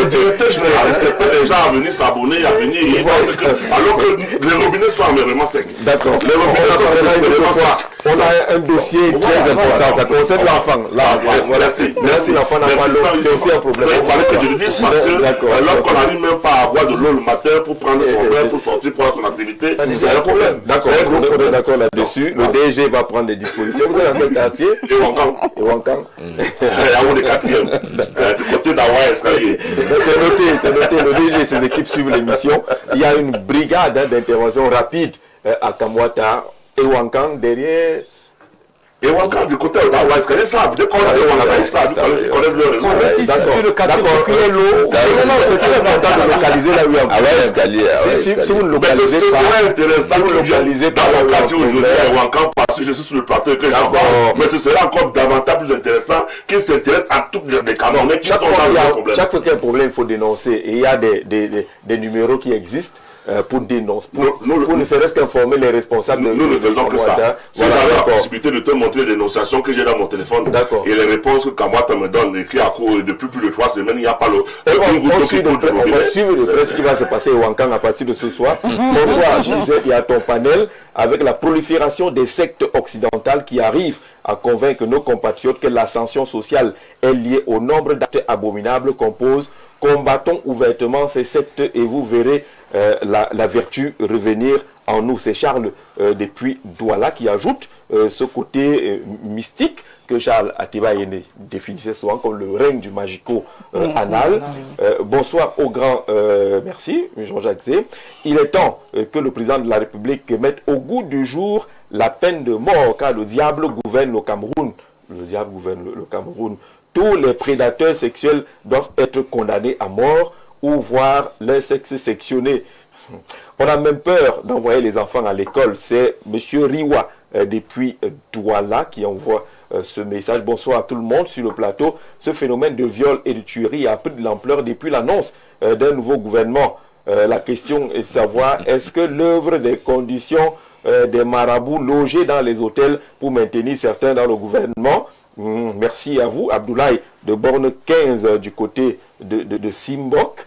directeur général interpelle les gens à venir s'abonner, à venir, alors que les robinets sont vraiment secs. D'accord. Les robinets sont vraiment secs. On a un dossier très important, ça concerne l'enfant. Merci, l'enfant n'a pas l'eau, c'est aussi un problème. Il fallait que je le dise parce que lorsqu'on n'arrive même pas à avoir de l'eau le matin pour prendre son bain, pour sortir, pour faire son activité, c'est un problème. D'accord, on est d'accord là-dessus. Le DG va prendre des dispositions. Vous êtes dans quel quartier? Et Wankang. À des quatrièmes. Du côté d'Hawaï, c'est noté. Le DG et ses équipes suivent l'émission. Il y a une brigade d'intervention rapide à Kamwata et Wankang derrière Et Ouankar, du côté de Ouaskar, ils savent. Dès qu'on a des Ouankar, ils savent. Ils connaissent leur réseau. Faudrait-il situer le quartier pour qu'il y ait l'eau? Non, c'est très important de localiser là où il y a un problème. Si vous ne localisez pas, ce serait intéressant vous localisez pas dans mon quartier aujourd'hui à Ouankar, parce que je suis sur le plateau et que j'en parle. Mais ce serait encore davantage plus intéressant qu'ils s'intéressent à toutes les Camerounais qui sont dans le problème. Chaque fois qu'il y a un problème, il faut dénoncer. Et il y a des numéros qui existent pour dénoncer, pour ne serait-ce qu'informer les responsables. Nous ne faisons que ça. Si j'avais la possibilité de te montrer les dénonciations que j'ai dans mon téléphone et les réponses que Kamwata me donne, écrit à court depuis plus de 3 semaines, il n'y a pas le. On va suivre de près ce qui va se passer au Ouankang à partir de ce soir. Bonsoir, je disais, il y a ton panel avec la prolifération des sectes occidentales qui arrivent à convaincre nos compatriotes que l'ascension sociale est liée au nombre d'actes abominables qu'on pose. Combattons ouvertement ces sectes et vous verrez la vertu revenir en nous. C'est Charles depuis Douala qui ajoute ce côté mystique que Charles Atiba-Yene définissait souvent comme le règne du magico-anal. Bonsoir au grand, merci Jean-Jacques Zé. Il est temps que le président de la République mette au goût du jour la peine de mort, car le diable gouverne le Cameroun. Le diable gouverne le Cameroun. Tous les prédateurs sexuels doivent être condamnés à mort ou voir leur sexe sectionné. On a même peur d'envoyer les enfants à l'école. C'est M. Riwa depuis Douala qui envoie ce message. Bonsoir à tout le monde sur le plateau. Ce phénomène de viol et de tuerie a pris de l'ampleur depuis l'annonce d'un nouveau gouvernement. La question est de savoir, est-ce que l'œuvre des conditions des marabouts logés dans les hôtels pour maintenir certains dans le gouvernement? Merci à vous, Abdoulaye de Borne 15 du côté de Simbok.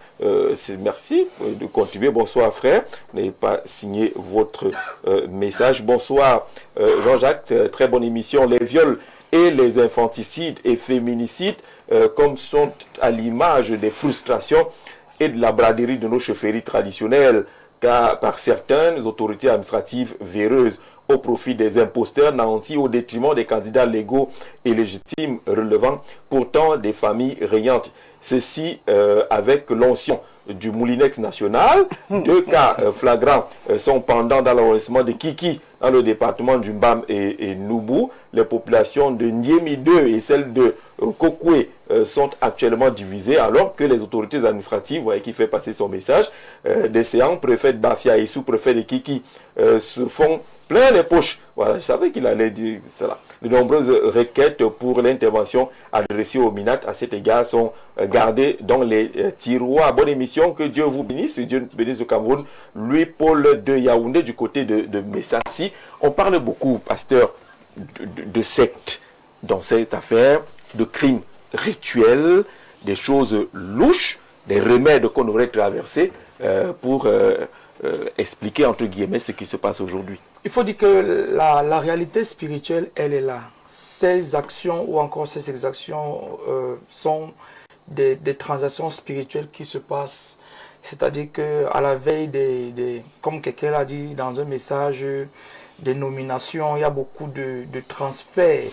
Merci de continuer. Bonsoir frère. Vous n'avez pas signé votre message. Bonsoir Jean-Jacques. Très bonne émission. Les viols et les infanticides et féminicides comme sont à l'image des frustrations et de la braderie de nos chefferies traditionnelles par certaines autorités administratives véreuses au profit des imposteurs nantis au détriment des candidats légaux et légitimes relevant pourtant des familles régnantes. Ceci avec l'onction du Moulinex national. 2 cas flagrants sont pendants dans l'arrondissement de Kiki, dans le département du Mbam et Noubou. Les populations de Niemi 2 et celles de Kokwe sont actuellement divisées, alors que les autorités administratives, vous voyez qui fait passer son message, des séants, préfet de Bafia et sous-préfet de Kiki, se font plein les poches. Voilà, je savais qu'il allait dire cela. De nombreuses requêtes pour l'intervention adressées au MINAT à cet égard sont gardées dans les tiroirs. Bonne émission, que Dieu vous bénisse, Dieu bénisse le Cameroun. Louis-Paul de Yaoundé du côté de Messassi. On parle beaucoup, pasteur, de sectes dans cette affaire, de crimes rituels, des choses louches, des remèdes qu'on aurait traversés pour expliquer entre guillemets ce qui se passe aujourd'hui. Il faut dire que la réalité spirituelle, elle est là. Ces actions ou encore ces exactions sont des transactions spirituelles qui se passent. C'est-à-dire qu'à la veille comme quelqu'un l'a dit dans un message, des nominations, il y a beaucoup de transferts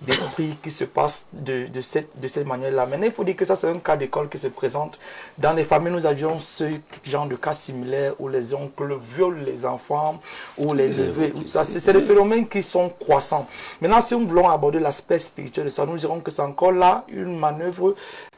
d'esprit qui se passe de cette manière-là. Maintenant, il faut dire que ça, c'est un cas d'école qui se présente. Dans les familles, nous avions ce genre de cas similaires où les oncles violent les enfants, ou les neveux. C'est des phénomènes qui sont croissants. Maintenant, si nous voulons aborder l'aspect spirituel de ça, nous dirons que c'est encore là une manœuvre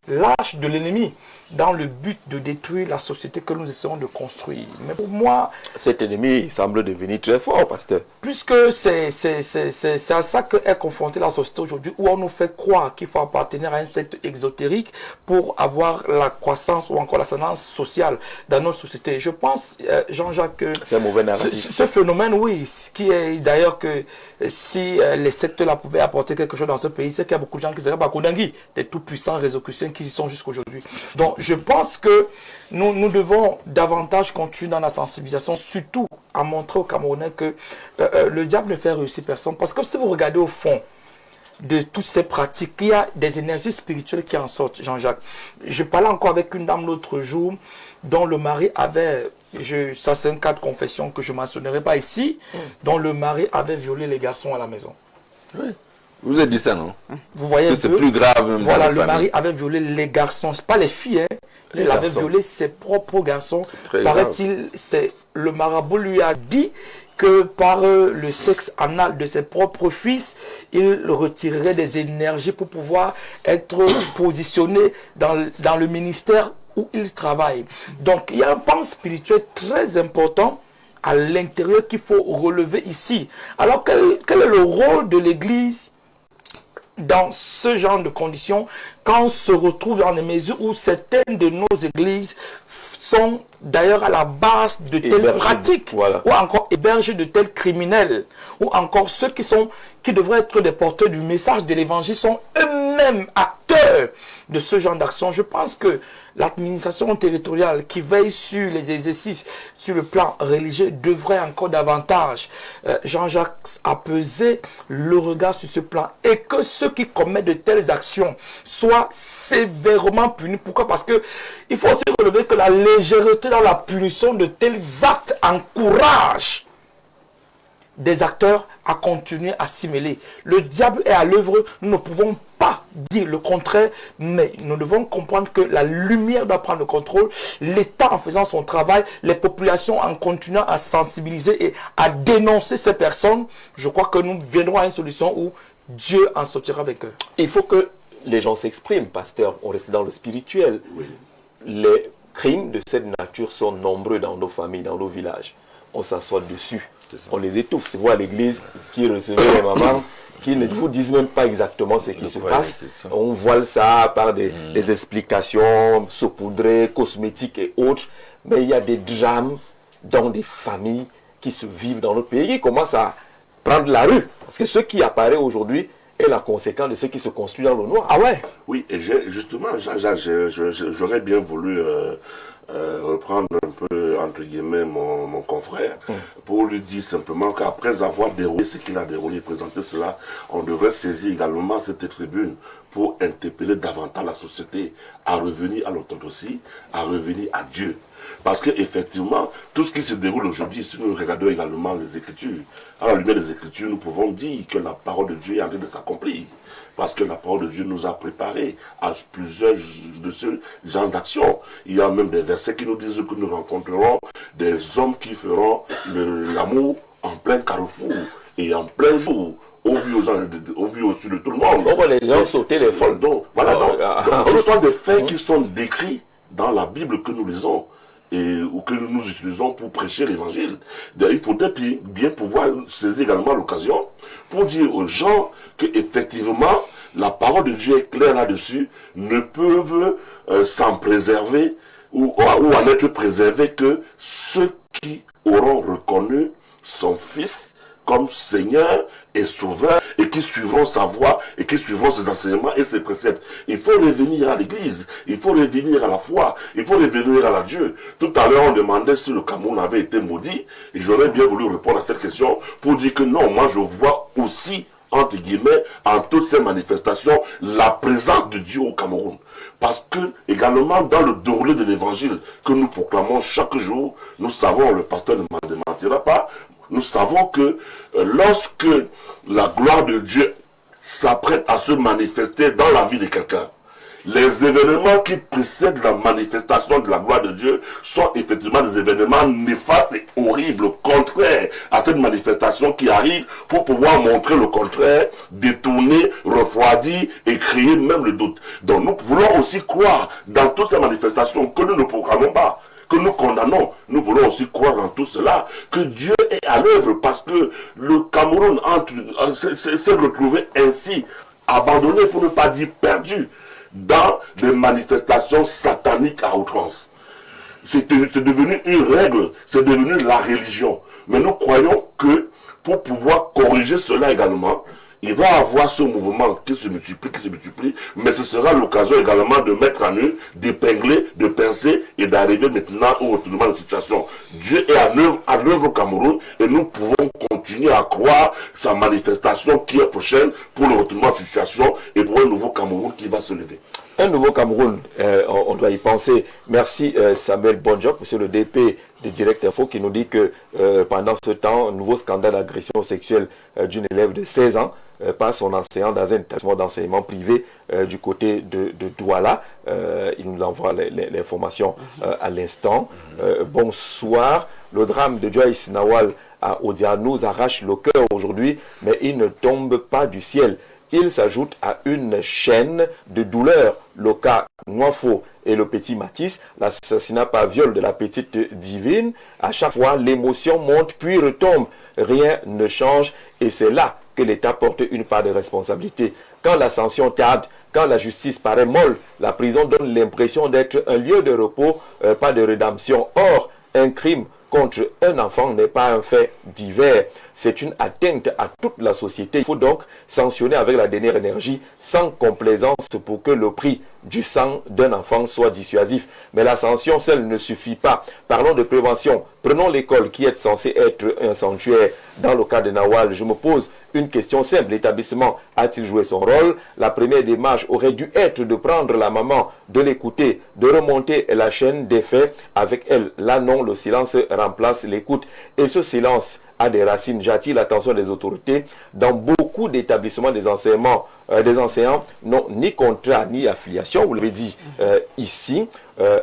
lâche de l'ennemi dans le but de détruire la société que nous essayons de construire. Mais pour moi, cet ennemi semble devenir très fort, pasteur. Puisque c'est à ça qu'est confrontée la société aujourd'hui, où on nous fait croire qu'il faut appartenir à un secte exotérique pour avoir la croissance ou encore l'ascendance sociale dans notre société. Je pense, Jean-Jacques, que c'est un mauvais narratif. Ce phénomène, oui, ce qui est d'ailleurs que si les sectes-là pouvaient apporter quelque chose dans ce pays, c'est qu'il y a beaucoup de gens qui seraient Bakodangui, des tout-puissants réseaux chrétiens qui y sont jusqu'aujourd'hui. Donc, je pense que nous devons davantage continuer dans la sensibilisation, surtout à montrer aux Camerounais que le diable ne fait réussir personne. Parce que si vous regardez au fond de toutes ces pratiques, il y a des énergies spirituelles qui en sortent, Jean-Jacques. Je parlais encore avec une dame l'autre jour dont le mari avait, ça c'est un cas de confession que je ne mentionnerai pas ici, dont le mari avait violé les garçons à la maison. Oui. Vous avez dit ça, non? Vous voyez que c'est plus grave même. Voilà, le mari avait violé les garçons, pas les filles, hein. Il avait violé ses propres garçons. Paraît-il, le marabout lui a dit que par le sexe anal de ses propres fils, il retirerait des énergies pour pouvoir être positionné dans le ministère où il travaille. Donc il y a un pan spirituel très important à l'intérieur qu'il faut relever ici. Alors quel est le rôle de l'Église dans ce genre de conditions, quand on se retrouve dans les mesures où certaines de nos églises sont d'ailleurs à la base de telles pratiques, voilà, ou encore hébergent de tels criminels, ou encore ceux qui devraient être des porteurs du message de l'évangile sont eux-mêmes acteurs de ce genre d'action. Je pense que l'administration territoriale qui veille sur les exercices sur le plan religieux devrait encore davantage, Jean-Jacques, apaiser le regard sur ce plan, et que ceux qui commettent de telles actions soient sévèrement punis. Pourquoi? Parce que il faut aussi relever que la légèreté dans la punition de tels actes encourage des acteurs à continuer à s'y mêler. Le diable est à l'œuvre, nous ne pouvons pas dire le contraire, mais nous devons comprendre que la lumière doit prendre le contrôle, l'État en faisant son travail, les populations en continuant à sensibiliser et à dénoncer ces personnes. Je crois que nous viendrons à une solution où Dieu en sortira avec eux. Il faut que les gens s'expriment, pasteur, on reste dans le spirituel. Oui. Les crimes de cette nature sont nombreux dans nos familles, dans nos villages. On s'assoit dessus, on les étouffe. C'est vous à l'église qui recevez les mamans qui ne vous disent même pas exactement ce qui se passe. On voile ça par des explications saupoudrées, cosmétiques et autres. Mais il y a des drames dans des familles qui se vivent dans notre pays, qui commencent à prendre la rue. Parce que ce qui apparaît aujourd'hui est la conséquence de ce qui se construit dans le noir. Ah ouais? Oui, et justement, j'aurais bien voulu reprendre un peu, entre guillemets, mon confrère, pour lui dire simplement qu'après avoir déroulé ce qu'il a déroulé, présenté cela, on devrait saisir également cette tribune pour interpeller davantage la société à revenir à l'orthodoxie, à revenir à Dieu. Parce qu'effectivement, tout ce qui se déroule aujourd'hui, si nous regardons également les Écritures, à la lumière des Écritures, nous pouvons dire que la parole de Dieu est en train de s'accomplir. Parce que la parole de Dieu nous a préparés à plusieurs de ce genre d'actions. Il y a même des versets qui nous disent que nous rencontrerons des hommes qui feront l'amour en plein carrefour et en plein jour. Au vu au-dessus de tout le monde. Donc les gens sautaient les folles. Donc, voilà, ce sont des faits qui sont décrits dans la Bible que nous lisons ou que nous utilisons pour prêcher l'évangile. Il faudrait bien pouvoir saisir également l'occasion pour dire aux gens qu'effectivement, la parole de Dieu est claire là-dessus, ne peuvent s'en préserver ou en être préservés que ceux qui auront reconnu son Fils comme Seigneur et Sauveur, et qui suivront sa voie, et qui suivront ses enseignements et ses préceptes. Il faut revenir à l'Église, il faut revenir à la foi, il faut revenir à la Dieu. Tout à l'heure, on demandait si le Cameroun avait été maudit, et j'aurais bien voulu répondre à cette question pour dire que non, moi je vois aussi, entre guillemets, en toutes ces manifestations, la présence de Dieu au Cameroun. Parce que, également, dans le déroulé de l'évangile que nous proclamons chaque jour, nous savons, le pasteur ne m'en démentira pas, nous savons que lorsque la gloire de Dieu s'apprête à se manifester dans la vie de quelqu'un, les événements qui précèdent la manifestation de la gloire de Dieu sont effectivement des événements néfastes et horribles, contraires à cette manifestation qui arrive pour pouvoir montrer le contraire, détourner, refroidir et créer même le doute. Donc nous voulons aussi croire dans toutes ces manifestations que nous ne proclamons pas, que nous condamnons. Nous voulons aussi croire en tout cela, que Dieu est à l'œuvre, parce que le Cameroun s'est retrouvé ainsi, abandonné, pour ne pas dire perdu, dans des manifestations sataniques à outrance. C'est devenu une règle, c'est devenu la religion. Mais nous croyons que pour pouvoir corriger cela également, il va y avoir ce mouvement qui se multiplie, mais ce sera l'occasion également de mettre à nu, d'épingler, de pincer et d'arriver maintenant au retournement de la situation. Dieu est à l'œuvre au Cameroun et nous pouvons continuer à croire sa manifestation qui est prochaine pour le retournement de la situation et pour un nouveau Cameroun qui va se lever. Un nouveau Cameroun, on doit y penser. Merci Samuel Bonjob, monsieur le DP de Direct Info, qui nous dit que pendant ce temps, un nouveau scandale d'agression sexuelle d'une élève de 16 ans par son enseignant dans un établissement d'enseignement privé du côté de Douala. Il nous envoie l'information à l'instant. Bonsoir. Le drame de Joyce Nawal à Odia nous arrache le cœur aujourd'hui, mais il ne tombe pas du ciel. Il s'ajoute à une chaîne de douleurs. Le cas Nwafo et le petit Matisse, l'assassinat par viol de la petite Divine, à chaque fois l'émotion monte puis retombe. Rien ne change et c'est là que l'État porte une part de responsabilité. Quand la sanction tarde, quand la justice paraît molle, la prison donne l'impression d'être un lieu de repos, pas de rédemption. Or, un crime contre un enfant n'est pas un fait divers. C'est une atteinte à toute la société. Il faut donc sanctionner avec la dernière énergie, sans complaisance, pour que le prix du sang d'un enfant soit dissuasif. Mais la sanction seule ne suffit pas. Parlons de prévention. Prenons l'école qui est censée être un sanctuaire. Dans le cas de Nawal, je me pose une question simple. L'établissement a-t-il joué son rôle? La première démarche aurait dû être de prendre la maman, de l'écouter, de remonter la chaîne des faits avec elle. Là non, le silence remplace l'écoute. Et ce silence a des racines. J'attire l'attention des autorités. Dans beaucoup d'établissements, des enseignants n'ont ni contrat ni affiliation. Vous l'avez dit ici.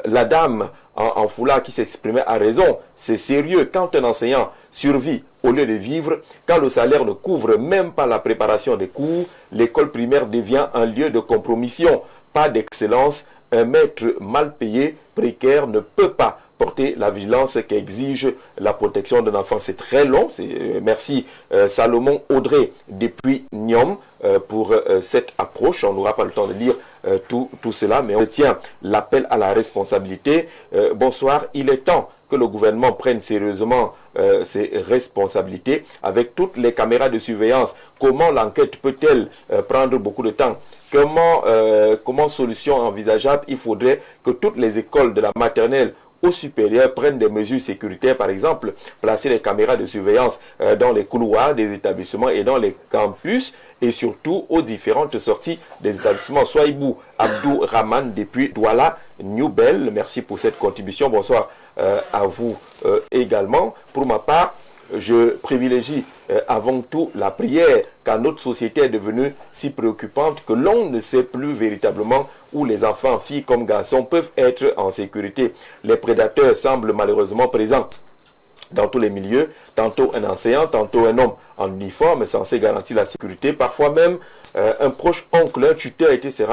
La dame en foulard qui s'exprimait a raison. C'est sérieux. Quand un enseignant survit au lieu de vivre, quand le salaire ne couvre même pas la préparation des cours, l'école primaire devient un lieu de compromission. Pas d'excellence. Un maître mal payé, précaire, ne peut pas porter la vigilance qu'exige la protection d'un enfant. C'est très long. Merci Salomon Audrey depuis Nyom pour cette approche. On n'aura pas le temps de lire tout cela, mais on tient l'appel à la responsabilité. Bonsoir, il est temps que le gouvernement prenne sérieusement ses responsabilités avec toutes les caméras de surveillance. Comment l'enquête peut-elle prendre beaucoup de temps? Comment solution envisageable? Il faudrait que toutes les écoles de la maternelle au supérieur prennent des mesures sécuritaires, par exemple, placer les caméras de surveillance dans les couloirs des établissements et dans les campus, et surtout aux différentes sorties des établissements. Soaibou Abdou Rahman depuis Douala, New Bell, merci pour cette contribution. Bonsoir à vous également. Pour ma part, je privilégie avant tout la prière, car notre société est devenue si préoccupante que l'on ne sait plus véritablement où les enfants, filles comme garçons, peuvent être en sécurité. Les prédateurs semblent malheureusement présents dans tous les milieux, tantôt un enseignant, tantôt un homme en uniforme censé garantir la sécurité, parfois même un proche oncle, un tuteur, etc.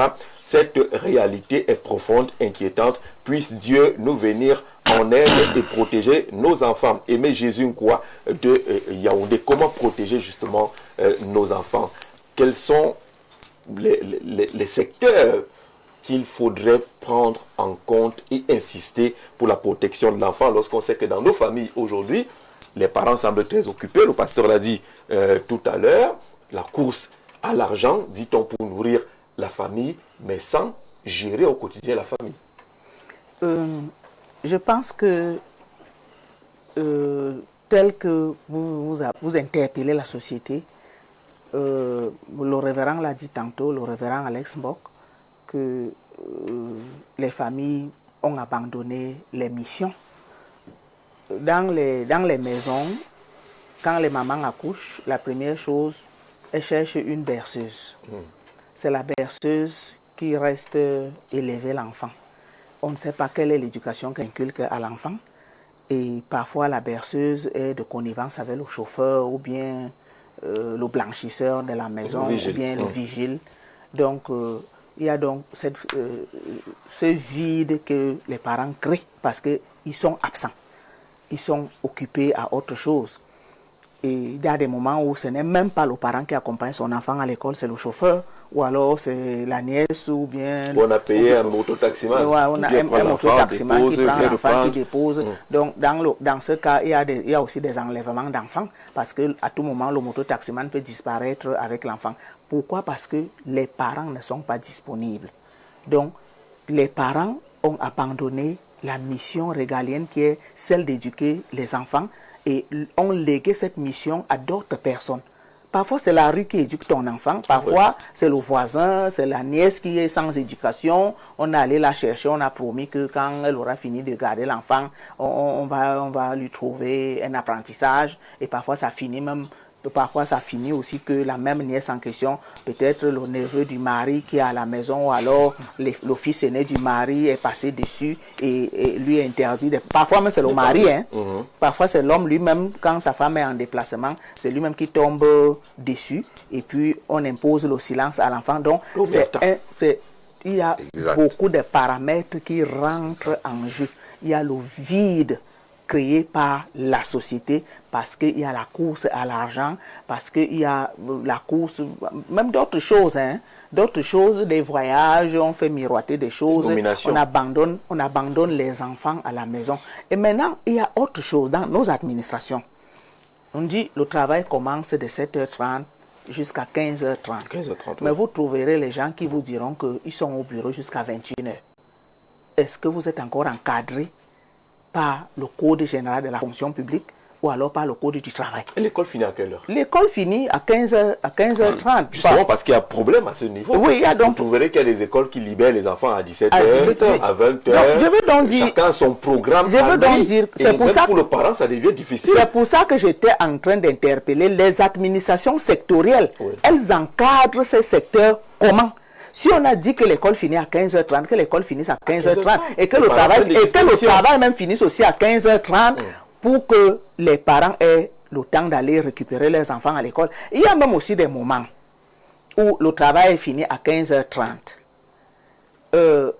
Cette réalité est profonde, inquiétante. Puisse Dieu nous venir en aide et protéger nos enfants. Aimer Jésus quoi de Yaoundé. Comment protéger justement nos enfants? Quels sont les secteurs qu'il faudrait prendre en compte et insister pour la protection de l'enfant lorsqu'on sait que dans nos familles aujourd'hui, les parents semblent très occupés. Le pasteur l'a dit tout à l'heure, la course à l'argent, dit-on, pour nourrir la famille, mais sans gérer au quotidien la famille. Je pense que tel que vous interpellez la société, le révérend l'a dit tantôt, le révérend Alex Mbok, que les familles ont abandonné les missions. Dans les maisons, quand les mamans accouchent, la première chose, elles cherchent une berceuse. C'est la berceuse qui reste élever l'enfant. On ne sait pas quelle est l'éducation qu'on inculque à l'enfant. Et parfois, la berceuse est de connivence avec le chauffeur ou bien le blanchisseur de la maison ou bien le vigile. Donc, il y a donc ce vide que les parents créent parce qu'ils sont absents. Ils sont occupés à autre chose. Et il y a des moments où ce n'est même pas le parent qui accompagne son enfant à l'école, c'est le chauffeur, ou alors c'est la nièce, ou bien... On a payé un mototaximan. Ouais, on a un mototaximan qui prend l'enfant, qui dépose. Donc, dans ce cas, il y a aussi des enlèvements d'enfants, parce qu'à tout moment, le mototaximan peut disparaître avec l'enfant. Pourquoi? Parce que les parents ne sont pas disponibles. Donc, les parents ont abandonné la mission régalienne qui est celle d'éduquer les enfants, et ont légué cette mission à d'autres personnes. Parfois, c'est la rue qui éduque ton enfant. Parfois, c'est le voisin, c'est la nièce qui est sans éducation. On est allé la chercher, on a promis que quand elle aura fini de garder l'enfant, on va lui trouver un apprentissage. Et parfois, ça finit même parfois ça finit aussi que la même nièce en question, peut-être le neveu du mari qui est à la maison, ou alors le fils aîné du mari est passé dessus et lui est interdit. Parfois même c'est le mari, hein. Parfois c'est l'homme lui-même, quand sa femme est en déplacement, c'est lui-même qui tombe dessus et puis on impose le silence à l'enfant. Donc il y a beaucoup de paramètres qui rentrent en jeu. Il y a le vide créé par la société, parce qu'il y a la course à l'argent, parce qu'il y a la course, même d'autres choses, hein, d'autres choses, des voyages, on fait miroiter des choses, on abandonne les enfants à la maison. Et maintenant, il y a autre chose dans nos administrations. On dit le travail commence de 7h30 jusqu'à 15h30. 15h30, mais vous trouverez les gens qui vous diront qu'ils sont au bureau jusqu'à 21h. Est-ce que vous êtes encore encadré par le Code général de la fonction publique ou alors par le Code du travail? Et l'école finit à quelle heure? L'école finit à 15h30. Justement parce qu'il y a problème à ce niveau. Oui, il y a donc... Vous trouverez qu'il y a des écoles qui libèrent les enfants à 17h, à 20h. Donc, je veux donc dire... Chacun a son programme. Je veux donc dire... C'est pour ça pour le parent, ça devient difficile. C'est pour ça que j'étais en train d'interpeller les administrations sectorielles. Oui. Elles encadrent ces secteurs comment? Si on a dit que l'école finit à 15h30, que l'école finisse à 15h30 et que le travail même finisse aussi à 15h30 pour que les parents aient le temps d'aller récupérer leurs enfants à l'école. Il y a même aussi des moments où le travail est fini à 15h30.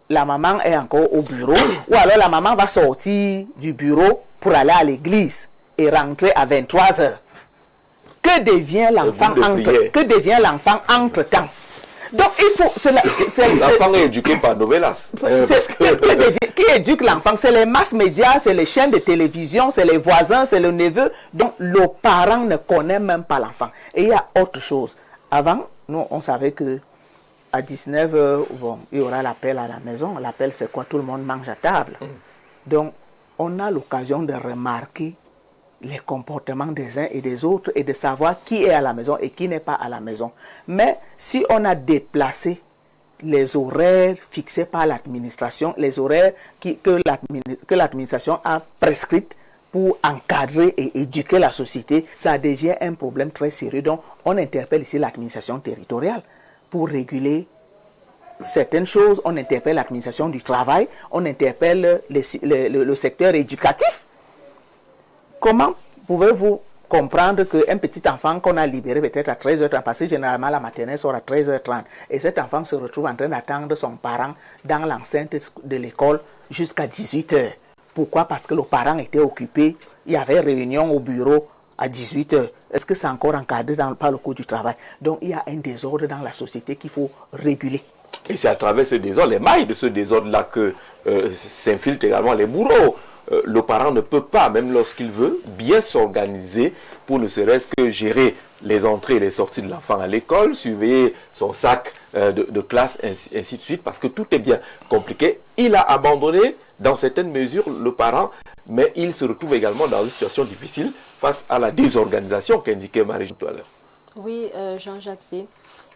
La maman est encore au bureau ou alors la maman va sortir du bureau pour aller à l'église et rentrer à 23h. Que devient l'enfant entre-temps? Donc, il faut... L'enfant est éduqué par Novelas. Qui éduque l'enfant? C'est les masses médias, c'est les chaînes de télévision, c'est les voisins, c'est le neveu. Donc, le parent ne connaît même pas l'enfant. Et il y a autre chose. Avant, nous, on savait que à 19h, bon, il y aura l'appel à la maison. L'appel, c'est quoi? Tout le monde mange à table. Donc, on a l'occasion de remarquer les comportements des uns et des autres et de savoir qui est à la maison et qui n'est pas à la maison. Mais si on a déplacé les horaires fixés par l'administration, les horaires que l'administration a prescrites pour encadrer et éduquer la société, ça devient un problème très sérieux. Donc, on interpelle ici l'administration territoriale pour réguler certaines choses. On interpelle l'administration du travail, on interpelle le secteur éducatif. Comment pouvez-vous comprendre qu'un petit enfant qu'on a libéré peut-être à 13h30, parce que généralement la maternelle sort à 13h30, et cet enfant se retrouve en train d'attendre son parent dans l'enceinte de l'école jusqu'à 18h. Pourquoi? Parce que le parent était occupé, il y avait réunion au bureau à 18h. Est-ce que c'est encore encadré par le Code du travail? Donc il y a un désordre dans la société qu'il faut réguler. Et c'est à travers ce désordre, les mailles de ce désordre-là que s'infiltrent également les bourreaux. Le parent ne peut pas, même lorsqu'il veut, bien s'organiser pour ne serait-ce que gérer les entrées et les sorties de l'enfant à l'école, surveiller son sac de classe, ainsi de suite, parce que tout est bien compliqué. Il a abandonné, dans certaines mesures, le parent, mais il se retrouve également dans une situation difficile face à la désorganisation qu'indiquait Marie tout à l'heure. Oui, Jean-Jacques,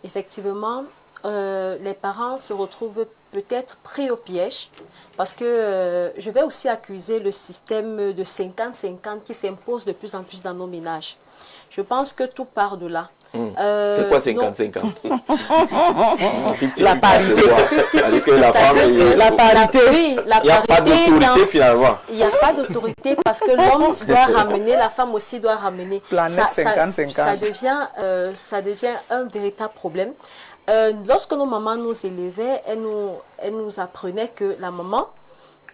effectivement, les parents se retrouvent peut-être pris au piège parce que je vais aussi accuser le système de 50-50 qui s'impose de plus en plus dans nos ménages. Je pense que tout part de là. C'est quoi 50-50? La parité. La parité. Oui, la parité. Il n'y a pas d'autorité finalement. Il n'y a pas d'autorité parce que l'homme doit ramener, la femme aussi doit ramener. Planète 50-50. Ça devient un véritable problème. Lorsque nos mamans nous élevaient, elles nous apprenaient que la maman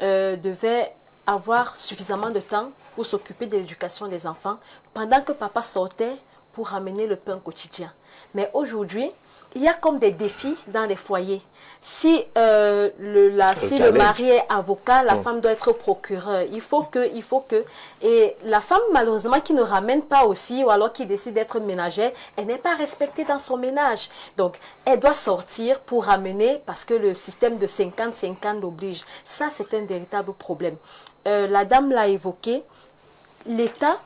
devait avoir suffisamment de temps pour s'occuper de l'éducation des enfants pendant que papa sortait pour ramener le pain quotidien. Mais aujourd'hui, il y a comme des défis dans les foyers. Si le mari est avocat, la femme doit être procureur. Il faut que. Et la femme, malheureusement, qui ne ramène pas aussi, ou alors qui décide d'être ménagère, elle n'est pas respectée dans son ménage. Donc, elle doit sortir pour ramener, parce que le système de 50-50 l'oblige. Ça, c'est un véritable problème. La dame l'a évoqué. L'État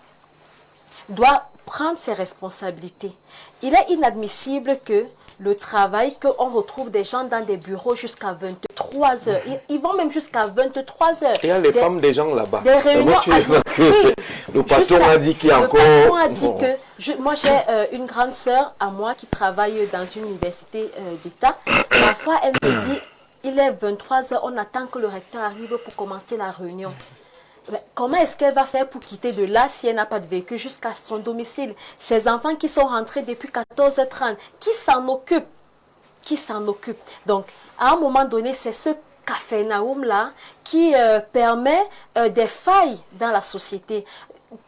doit prendre ses responsabilités. Il est inadmissible que le travail, qu'on retrouve des gens dans des bureaux jusqu'à 23 heures. Ils vont même jusqu'à 23 heures. Il y a les femmes des gens là-bas. Des réunions. Le patron a dit qu'il y a encore... Le patron a dit que... moi, j'ai une grande sœur à moi qui travaille dans une université d'État. Parfois, elle me dit, il est 23 heures, on attend que le recteur arrive pour commencer la réunion. Mais comment est-ce qu'elle va faire pour quitter de là si elle n'a pas de véhicule jusqu'à son domicile? Ces enfants qui sont rentrés depuis 14h30, qui s'en occupe? Qui s'en occupe? Donc, à un moment donné, c'est ce Capharnaüm-là qui permet des failles dans la société.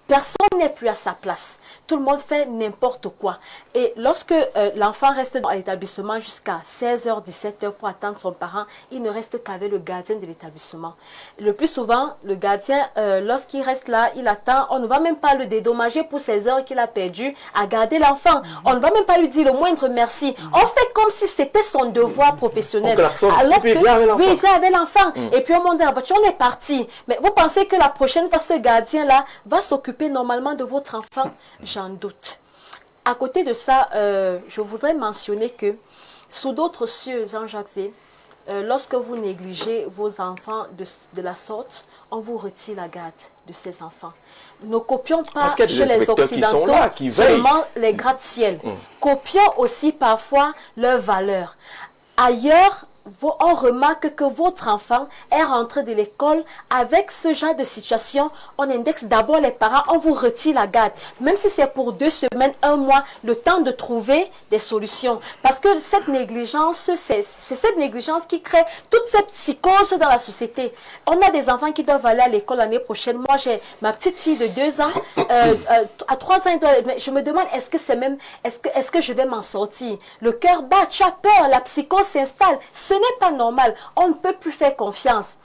Personne n'est plus à sa place. Tout le monde fait n'importe quoi. Et lorsque l'enfant reste dans l'établissement jusqu'à 16h, 17h pour attendre son parent, il ne reste qu'avec le gardien de l'établissement. Le plus souvent, le gardien, lorsqu'il reste là, il attend. On ne va même pas le dédommager pour ces heures qu'il a perdues à garder l'enfant. On ne va même pas lui dire le moindre merci. On fait comme si c'était son devoir professionnel. Alors que, oui, il vient avec l'enfant. Et puis on monte dans la voiture, on est parti. Mais vous pensez que la prochaine fois, ce gardien-là va s'occuper normalement de votre enfant? J'en doute. À côté de ça, je voudrais mentionner que sous d'autres cieux, Jean-Jacques Zé, lorsque vous négligez vos enfants de la sorte, on vous retire la garde de ces enfants. Ne copions pas chez les Occidentaux seulement les gratte-ciel. Copions aussi parfois leurs valeurs. Ailleurs, on remarque que votre enfant est rentré de l'école avec ce genre de situation. On indexe d'abord les parents, on vous retire la garde. Même si c'est pour 2 semaines, 1 mois, le temps de trouver des solutions. Parce que cette négligence, c'est cette négligence qui crée toute cette psychose dans la société. On a des enfants qui doivent aller à l'école l'année prochaine. Moi, j'ai ma petite fille de 2 ans. À 3 ans, je me demande, est-ce que je vais m'en sortir? Le cœur bat, tu as peur, la psychose s'installe. Ce n'est pas normal. On ne peut plus faire confiance.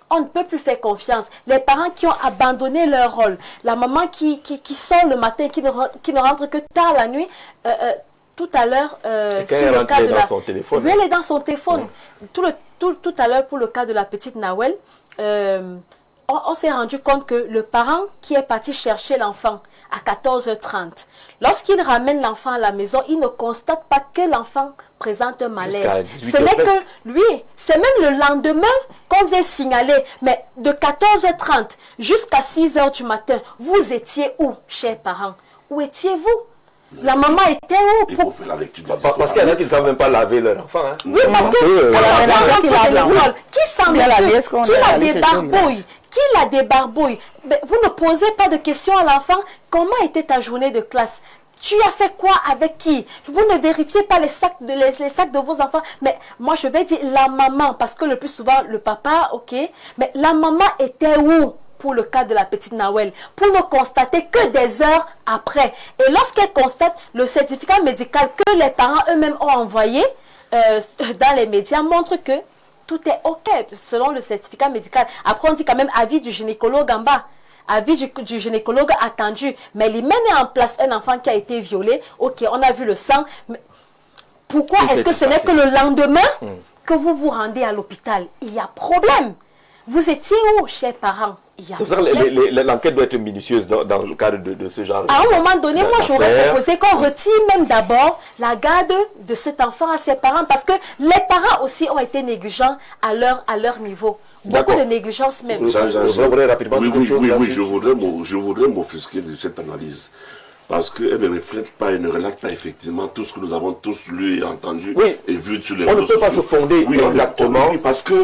On ne peut plus faire confiance. Les parents qui ont abandonné leur rôle, la maman qui sort le matin, qui ne rentre que tard la nuit, tout à l'heure, sur le cas de la... son téléphone. Oui, elle est dans son téléphone. Tout à l'heure, pour le cas de la petite Nawel, on s'est rendu compte que le parent qui est parti chercher l'enfant à 14h30, lorsqu'il ramène l'enfant à la maison, il ne constate pas que l'enfant présente un malaise. Ce n'est que lui, c'est même le lendemain qu'on vient signaler. Mais de 14h30 jusqu'à 6h du matin, vous étiez où, chers parents? Où étiez-vous? La maman était où? Il faut faire la lecture. Parce qu'il y en a qui ne savent même pas laver leur enfant. Hein. Oui, parce que quand l'enfant rentre de l'école, qui s'en occupe? Qui la débarbouille? Qui la débarbouille? Vous ne posez pas de questions à l'enfant. Comment était ta journée de classe? Tu as fait quoi avec qui? Vous ne vérifiez pas les sacs de vos enfants. Mais moi, je vais dire la maman, parce que le plus souvent, le papa, ok. Mais la maman était où pour le cas de la petite Nawel? Pour ne constater que des heures après. Et lorsqu'elle constate le certificat médical que les parents eux-mêmes ont envoyé dans les médias montre que tout est ok selon le certificat médical. Après, on dit quand même avis du gynécologue en bas. Avis du gynécologue attendu. Mais il met en place un enfant qui a été violé. Ok, on a vu le sang. Mais pourquoi est-ce que ce n'est que le lendemain que vous vous rendez à l'hôpital? Il y a problème. Vous étiez où, chers parents? C'est pour ça que l'enquête doit être minutieuse dans le cadre de ce genre. À un moment donné, moi, j'aurais proposé qu'on retire même d'abord la garde de cet enfant à ses parents, parce que les parents aussi ont été négligents à leur niveau. Beaucoup de négligence même. Oui, je voudrais m'offusquer de cette analyse. Parce qu'elle ne reflète pas et ne relate pas effectivement tout ce que nous avons tous lu et entendu et vu sur les réseaux sociaux. On ne peut pas se fonder exactement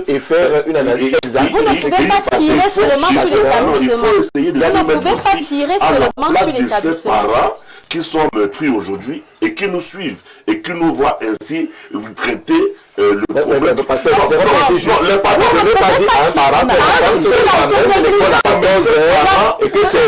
et faire une analyse exacte. Vous ne pouvez pas tirer seulement sur l'établissement. Vous ne pouvez pas tirer seulement sur l'établissement. Qui sont meurtris aujourd'hui et qui nous suivent et qui nous voient ainsi traiter le problème. Parce que le parent ne peut pas dire à un parent et que c'est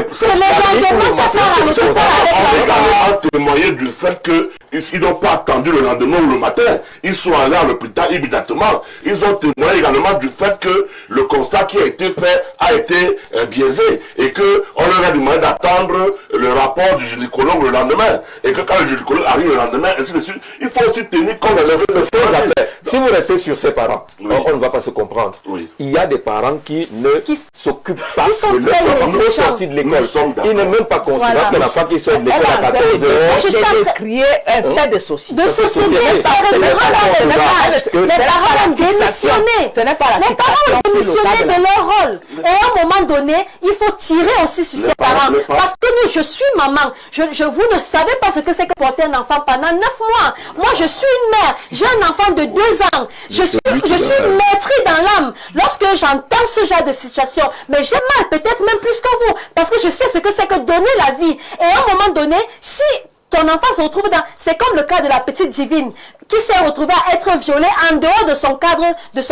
on témoigner du fait qu'ils n'ont pas attendu le lendemain ou le matin. Ils sont allés à l'hôpital immédiatement. Ils ont témoigné également du fait que le constat qui a été fait a été biaisé et qu'on leur a demandé d'attendre le rapport du gynécologue le lendemain. Et que quand le gynécologue arrive le lendemain, ainsi de suite, il faut aussi tenir compte de Si vous restez sur ses parents, Oui. on ne va pas se comprendre. Oui. Il y a des parents qui ne s'occupent pas qui sont de leurs très enfants négligents. au sortie de l'école. Nous sommes d'accord. Ils n'est même pas considéré Voilà. que l'enfant qui sort de l'école à Elle a 14 heures. Je suis en train- créer un fait de société. De société, c'est ça pas- les c'est pas parents qu'on ont- va- parce que les c'est parents pas ont la fixation. démissionné. Ce n'est pas la Les parents ont fixation sur le démissionné cadre. de leur rôle. Et à un moment donné, il faut tirer aussi sur ses parents. Parce que nous, je suis maman. Vous ne savez pas ce que c'est que porter un enfant pendant 9 mois. Moi, je suis une mère. J'ai un enfant de 2 ans. Je suis une maîtrise dans l'âme. Lorsque j'entends ce genre de situation, mais j'ai mal, peut-être même plus que vous. Parce que je sais ce que c'est que donner la vie. Et à un moment donné, si ton enfant se retrouve dans... C'est comme le cas de la petite Divine qui s'est retrouvée à être violée en dehors de son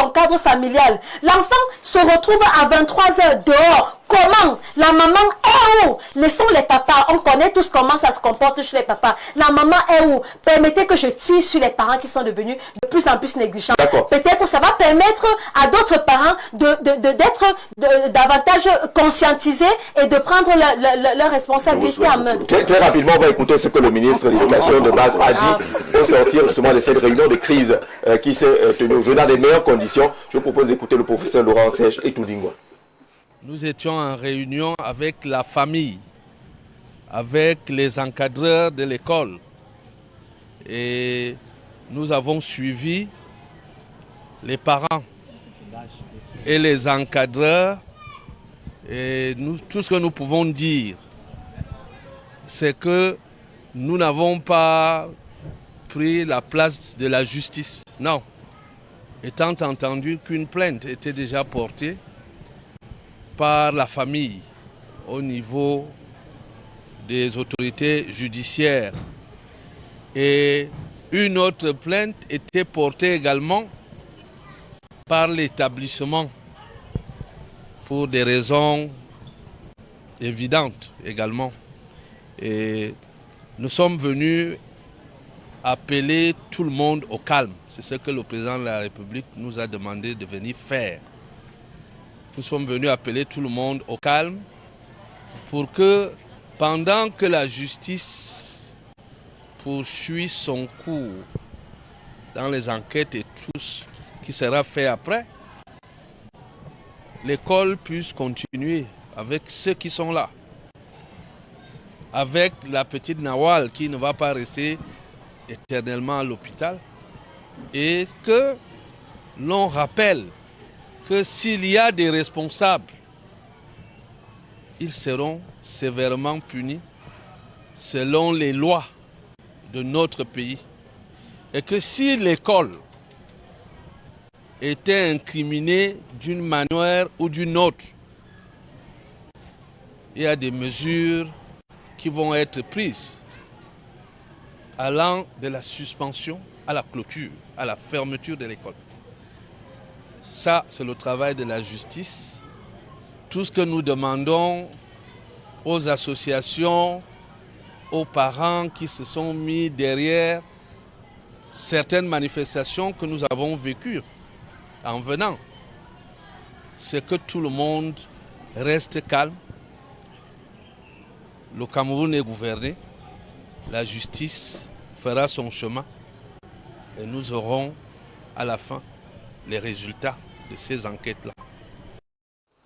cadre familial. L'enfant se retrouve à 23 h dehors. Comment? La maman est où? Laissons les papas. On connaît tous comment ça se comporte chez les papas. La maman est où? Permettez que je tire sur les parents qui sont devenus de plus en plus négligents. Peut-être ça va permettre à d'autres parents d'être davantage conscientisés et de prendre leur responsabilité en main. Très rapidement, on va écouter ce que le ministre de l'Éducation de base a dit au sortir justement de cette réunion de crise qui s'est tenue aujourd'hui dans les meilleures conditions. Je vous propose d'écouter le professeur Laurent Serge Etoudingwa. Nous étions en réunion avec la famille, avec les encadreurs de l'école. Et nous avons suivi les parents et les encadreurs. Et tout ce que nous pouvons dire, c'est que nous n'avons pas pris la place de la justice. Non. Étant entendu qu'une plainte était déjà portée par la famille au niveau des autorités judiciaires. Et une autre plainte était portée également par l'établissement pour des raisons évidentes également. Et nous sommes venus appeler tout le monde au calme. C'est ce que le président de la République nous a demandé de venir faire. Nous sommes venus appeler tout le monde au calme pour que, pendant que la justice poursuit son cours dans les enquêtes et tout ce qui sera fait après, l'école puisse continuer avec ceux qui sont là. Avec la petite Nawal qui ne va pas rester éternellement à l'hôpital. Et que l'on rappelle que s'il y a des responsables, ils seront sévèrement punis selon les lois de notre pays. Et que si l'école était incriminée d'une manière ou d'une autre, il y a des mesures qui vont être prises allant de la suspension à la clôture, à la fermeture de l'école. Ça, c'est le travail de la justice. Tout ce que nous demandons aux associations, aux parents qui se sont mis derrière certaines manifestations que nous avons vécues en venant, c'est que tout le monde reste calme. Le Cameroun est gouverné, la justice fera son chemin et nous aurons à la fin les résultats de ces enquêtes-là.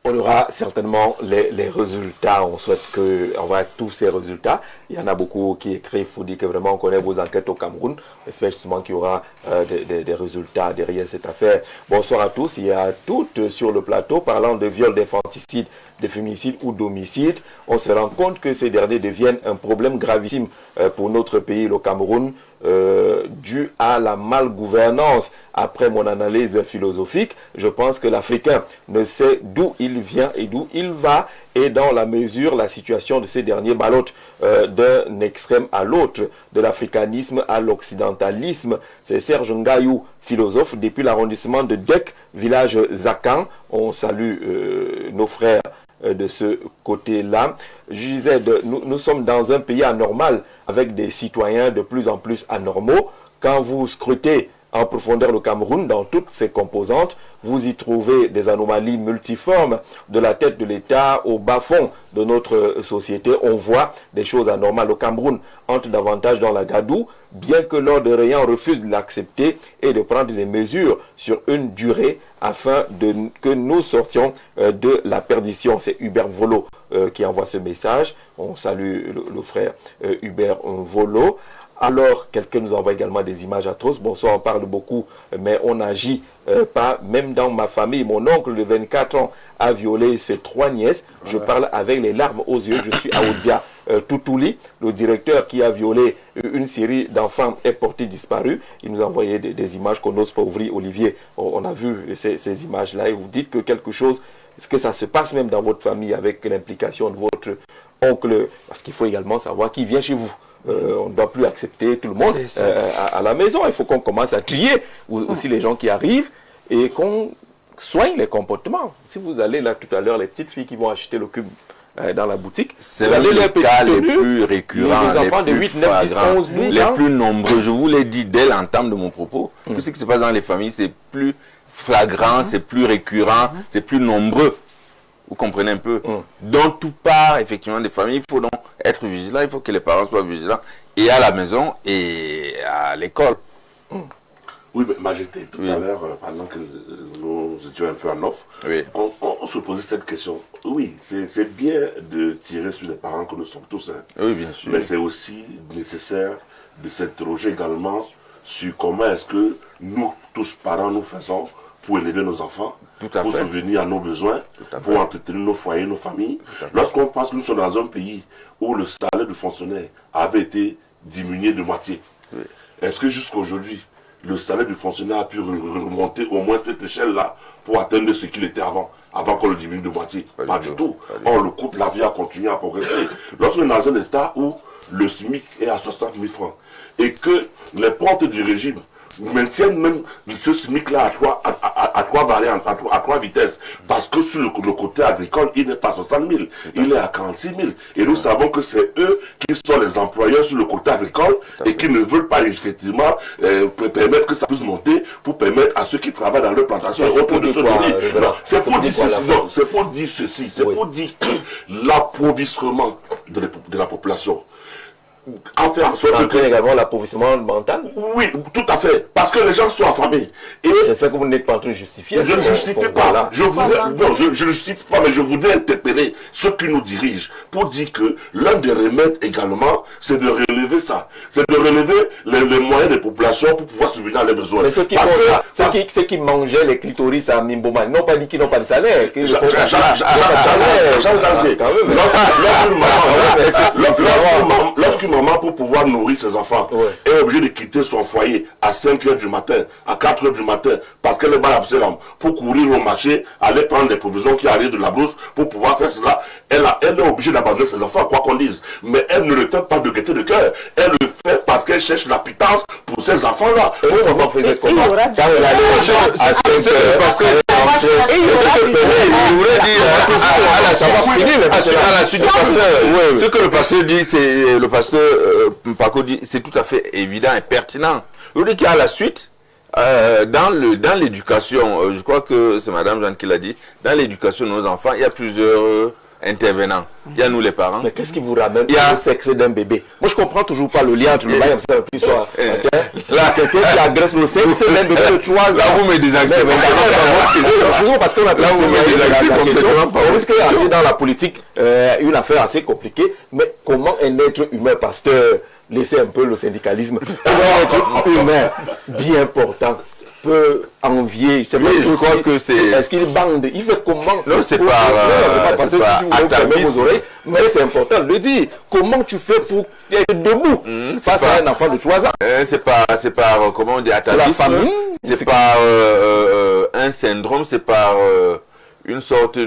On aura certainement les résultats. On souhaite qu'on voit tous ces résultats. Il y en a beaucoup qui écrivent pour dire que vraiment on connaît vos enquêtes au Cameroun. On espère justement qu'il y aura des résultats derrière cette affaire. Bonsoir à tous. Il y a toutes sur le plateau parlant de viol, d'infanticide, de féminicide ou d'homicide. On se rend compte que ces derniers deviennent un problème gravissime pour notre pays, le Cameroun, dû à la malgouvernance. Après mon analyse philosophique, je pense que l'Africain ne sait d'où il vient et d'où il va, et dans la mesure, la situation de ces derniers ballotte d'un extrême à l'autre, de l'africanisme à l'occidentalisme. C'est Serge Ngayou, philosophe, depuis l'arrondissement de Dek, village Zakan. On salue nos frères de ce côté-là. Je disais, nous sommes dans un pays anormal avec des citoyens de plus en plus anormaux. Quand vous scrutez en profondeur le Cameroun dans toutes ses composantes. Vous y trouvez des anomalies multiformes, de la tête de l'État au bas-fond de notre société. On voit des choses anormales. Le Cameroun entre davantage dans la gadoue, bien que l'ordre rayant refuse de l'accepter et de prendre des mesures sur une durée afin que nous sortions de la perdition. C'est Hubert Volo qui envoie ce message. On salue le frère Hubert Volo. Alors, quelqu'un nous envoie également des images atroces. Bonsoir, on parle beaucoup, mais on n'agit pas. Même dans ma famille, mon oncle de 24 ans a violé ses 3 nièces. Je parle avec les larmes aux yeux. Je suis à Odia Toutouli, le directeur qui a violé une série d'enfants est porté disparu. Il nous a envoyé des images qu'on n'ose pas ouvrir. Olivier, on a vu ces images-là et vous dites que quelque chose, est-ce que ça se passe même dans votre famille avec l'implication de votre oncle? Parce qu'il faut également savoir qui vient chez vous. On ne doit plus accepter tout le monde à la maison. Il faut qu'on commence à trier aussi les gens qui arrivent et qu'on soigne les comportements. Si vous allez là tout à l'heure, les petites filles qui vont acheter le cube dans la boutique, c'est les cas les plus récurrents, les enfants de 8, 9, 10, 11, 12 les plus nombreux. Je vous l'ai dit dès l'entame de mon propos. Tout ce qui se passe dans les familles, c'est plus flagrant, c'est plus récurrent, c'est plus nombreux. Vous comprenez un peu. Dans tout part, effectivement, des familles, il faut donc être vigilant. Il faut que les parents soient vigilants. Et à la maison et à l'école. Oui, mais Majesté, tout à l'heure, pendant que nous étions un peu en off, on se posait cette question. Oui, c'est bien de tirer sur les parents que nous sommes tous. Hein. Oui, bien sûr. Mais c'est aussi nécessaire de s'interroger également sur comment est-ce que nous, tous parents, nous faisons pour élever nos enfants, pour subvenir à nos besoins, pour entretenir nos foyers, nos familles. Lorsqu'on pense que nous sommes dans un pays où le salaire du fonctionnaire avait été diminué de moitié, est-ce que jusqu'à aujourd'hui, le salaire du fonctionnaire a pu remonter au moins cette échelle-là pour atteindre ce qu'il était avant qu'on le diminue de moitié? Pas du tout. Or, le coût de la vie a continué à progresser. Lorsqu'on est dans un état où le SMIC est à 60 000 francs et que les portes du régime maintiennent même ce SMIC-là à trois variantes, à trois vitesses. Parce que sur le côté agricole, il n'est pas 60 000, il est à 46 000. Et nous savons que c'est eux qui sont les employeurs sur le côté agricole et qui ne veulent pas effectivement permettre que ça puisse monter pour permettre à ceux qui travaillent dans leur plantation autour de se donner. C'est pour dire ceci, c'est pour dire ceci, c'est pour dire que l'appauvrissement de la population en fait en sorte ça entraîne également l'appauvrissement mental. Oui, tout à fait. Parce que les gens sont affamés. Et j'espère que vous n'êtes pas en train de justifier. Je ne justifie pas. Voilà. Je ne justifie pas, mais je voudrais interpeller ceux qui nous dirigent pour dire que l'un des remèdes également, c'est de relever ça. C'est de relever les moyens des populations pour pouvoir subvenir à leurs besoins. Mais ceux qui mangeaient les clitoris à Mimboma n'ont pas dit qu'ils n'ont pas de salaire. Lorsqu'une maman, pour pouvoir nourrir ses enfants, est obligée de quitter son foyer à 5 h du matin, à 4 h du matin, parce qu'elle est mal pour courir au marché, aller prendre les provisions qui arrivent de la brousse, pour pouvoir faire cela, elle est obligée d'abandonner ses enfants, quoi qu'on dise. Mais elle ne le fait pas de gaieté de cœur. Elle le fait parce qu'elle cherche la pitance pour ces enfants-là. Et vous faisiez comment? Quand elle a parce que ce que le pasteur dit, c'est le pasteur Mpako dit, c'est tout à fait évident et pertinent. Je dis qu'à la suite, dans l'éducation, je crois que c'est Madame Jeanne qui l'a dit, dans l'éducation de nos enfants, il y a plusieurs intervenants. Il y a nous les parents. Mais qu'est-ce qui vous ramène au sexe d'un bébé? Moi je comprends toujours pas le lien entre le bail et soit là quelqu'un qui agresse le sexe d'un bébé de 3 ans. Là vous me désacceptez. Parce qu'on a là vous me désacceptez complètement. On risque d'entrer dans la politique une affaire assez compliquée. Mais comment un être humain, pasteur, laisser un peu le syndicalisme, un être humain bien portant peut envier, je crois que c'est... Est-ce qu'il bande? Il fait comment? Non, c'est pas vos oreilles, mais c'est important de le dire. Comment tu fais pour être debout face à un enfant de 3 ans? C'est par, comment on dit, atavisme. C'est par un syndrome, c'est par une sorte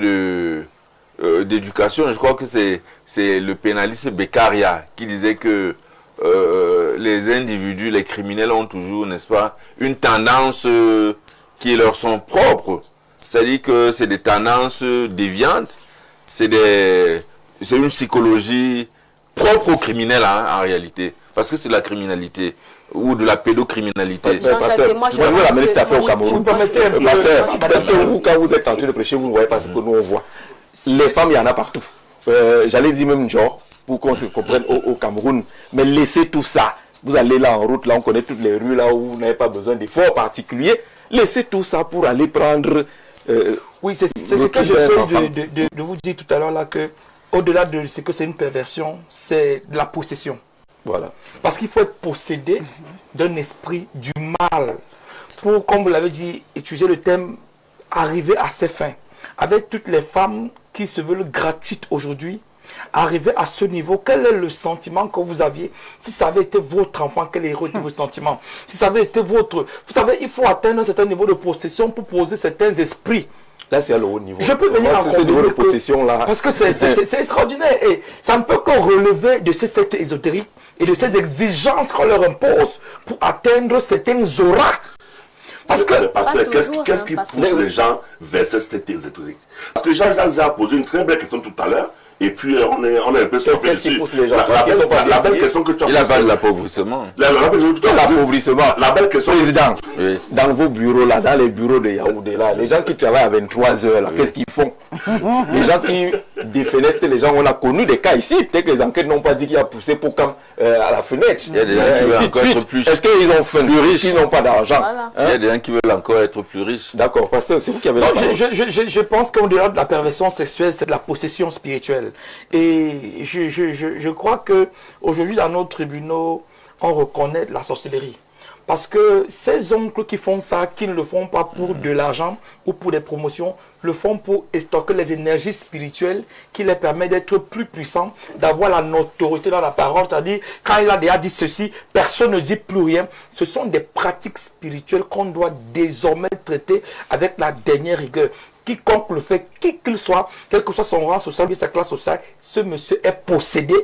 d'éducation. Je crois que c'est le pénaliste Beccaria qui disait que les individus, les criminels ont toujours, n'est-ce pas, une tendance qui leur sont propres. C'est-à-dire que c'est des tendances déviantes, c'est une psychologie trop pro-criminel en réalité. Parce que c'est de la criminalité ou de la pédocriminalité. Pasteur, moi, vous voulez amener cette affaire au Cameroun. Vous permettez un peu, Pasteur, madame, vous, quand vous êtes en train de prêcher, vous ne voyez pas ce que nous on voit. Les femmes, il y en a partout. J'allais dire même genre, pour qu'on se comprenne au Cameroun. Mais laissez tout ça. Vous allez là en route, là on connaît toutes les rues, là où vous n'avez pas besoin d'efforts particuliers. Laissez tout ça pour aller prendre... oui, c'est ce que j'essaie de vous dire tout à l'heure là, que au-delà de ce que c'est une perversion, c'est de la possession. Voilà. Parce qu'il faut être possédé d'un esprit du mal pour, comme vous l'avez dit, utiliser le thème, arriver à ses fins. Avec toutes les femmes qui se veulent gratuites aujourd'hui, arriver à ce niveau, quel est le sentiment que vous aviez? Si ça avait été votre enfant, quel aurait été vos sentiments? Si ça avait été votre... Vous savez, il faut atteindre un certain niveau de possession pour poser certains esprits. Là, c'est à le haut niveau. Je peux venir en niveau de possession là. Parce que c'est extraordinaire. Et ça ne peut que relever de ces sectes ésotériques et de ces exigences qu'on leur impose pour atteindre certains auras. Parce que... Pasteur, qu'est-ce qui pousse les gens vers cette secte ésotérique? Parce que Jean-Jacques a posé une très belle question tout à l'heure. Et puis, on est un peu surpris dessus. La belle question que tu as posée. Il a parlé de l'appauvrissement. La belle question. Président, Oui. dans vos bureaux là, dans les bureaux de Yaoundé là, les gens qui travaillent à 23 heures là, qu'est-ce qu'ils font? Les gens qui défenestent les gens, on a connu des cas ici. Peut-être que les enquêtes n'ont pas dit qu'il a poussé pour comme à la fenêtre. Il y a des gens qui veulent encore être plus Est-ce qu'ils ont faim? plus riches. Ils n'ont pas d'argent. Voilà. Il y a des gens qui veulent encore être plus riches. D'accord, parce que c'est vous qui avez Non, la parole. je pense qu'au-delà de la perversion sexuelle, c'est de la possession spirituelle. Et je crois qu'aujourd'hui, dans nos tribunaux, on reconnaît la sorcellerie. Parce que ces oncles qui font ça, qui ne le font pas pour de l'argent ou pour des promotions, le font pour stocker les énergies spirituelles qui les permettent d'être plus puissants, d'avoir la notoriété dans la parole. C'est-à-dire, quand il a déjà dit ceci, personne ne dit plus rien. Ce sont des pratiques spirituelles qu'on doit désormais traiter avec la dernière rigueur. Quiconque le fait, qui qu'il soit, quel que soit son rang social ou sa classe sociale, ce monsieur est possédé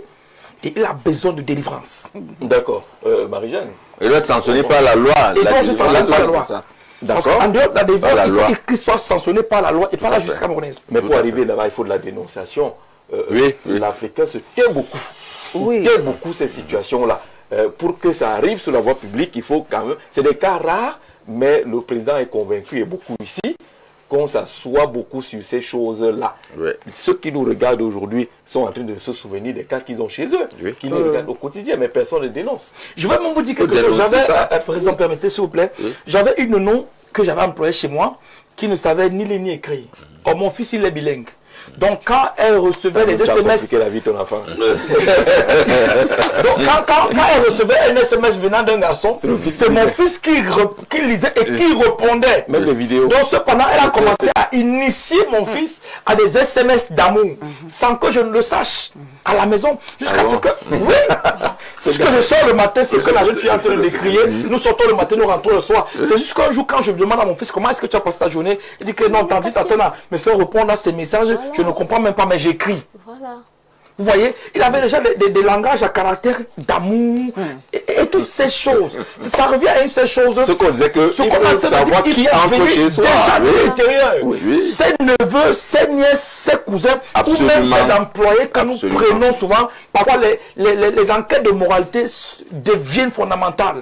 et il a besoin de délivrance. D'accord. Marie-Jeanne. Il doit être sanctionné par la loi. Et donc, je sanctionne par la loi. c'est ça. Parce D'accord. qu'en dehors de la délivrance, Par la il loi. faut qu'il soit sanctionné par la loi et par la justice camerounaise. Mais pour arriver là-bas, il faut de la dénonciation. Oui. L'Africain se tait beaucoup. Oui. Il tait beaucoup ces situations-là. Pour que ça arrive sur la voie publique, il faut quand même... C'est des cas rares, mais le président est convaincu, et beaucoup ici, qu'on s'assoit beaucoup sur ces choses-là. Oui. Ceux qui nous regardent aujourd'hui sont en train de se souvenir des cas qu'ils ont chez eux, Oui. qui nous regardent au quotidien, mais personne ne dénonce. Je vais même vous dire quelque Faut chose. dénoncer ça. J'avais, président, permettez s'il vous plaît, j'avais une nom que j'avais employée chez moi qui ne savait ni lire ni écrire. Or, mon fils, il est bilingue. Donc, quand elle recevait les Ça a SMS... compliqué la vie de ton enfant. Donc, quand elle recevait un SMS venant d'un garçon, c'est mon fils qui lisait et qui répondait. Même les vidéos. Donc, cependant, elle a commencé à initier mon fils à des SMS d'amour, sans que je ne le sache, à la maison. Jusqu'à ce que... Oui. Ce que je sors le matin, c'est que la jeune fille est en train de l'écrire. Nous sortons le matin, nous rentrons le soir. C'est juste qu'un jour, quand je demande à mon fils comment est-ce que tu as passé ta journée, il dit que non, tandis que t'attends à me faire répondre à ces messages, je ne comprends même pas, mais j'écris. Voilà. Vous voyez, il avait déjà des langages à caractère d'amour et toutes ces choses. Ça revient à une seule chose. Ce qu'on disait que Ce il qu'on a faut savoir dit, qui il faut entre venir chez soi. déjà de Oui. l'intérieur. Oui. Ses neveux, ses nièces, ses cousins, ou même Absolument. ses employés que nous Absolument. prenons souvent. Parfois, les enquêtes de moralité deviennent fondamentales.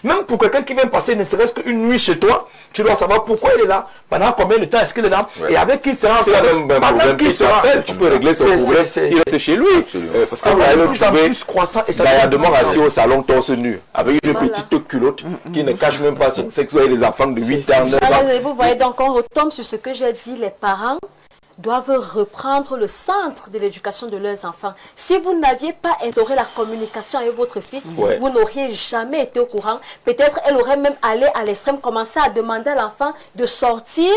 Même pour quelqu'un qui vient passer ne serait-ce qu'une nuit chez toi, tu dois savoir pourquoi il est là, pendant combien de temps est-ce qu'il est là, Ouais. et avec qui il sera. C'est même un problème qui s'appelle, tu peux régler son problème. Il reste chez lui. Parce C'est qu'on va de le plus en trouver plus croissant et ça gaillardement devient- assis au salon torse nu, avec une Voilà. petite culotte qui ne cache même pas son sexe, et les enfants de 8 ans, 9 ans. Voilà, vous voyez, donc on retombe sur ce que j'ai dit, les parents doivent reprendre le centre de l'éducation de leurs enfants. Si vous n'aviez pas instauré la communication avec votre fils, Ouais. vous n'auriez jamais été au courant. Peut-être elle aurait même allé à l'extrême, commencer à demander à l'enfant de sortir,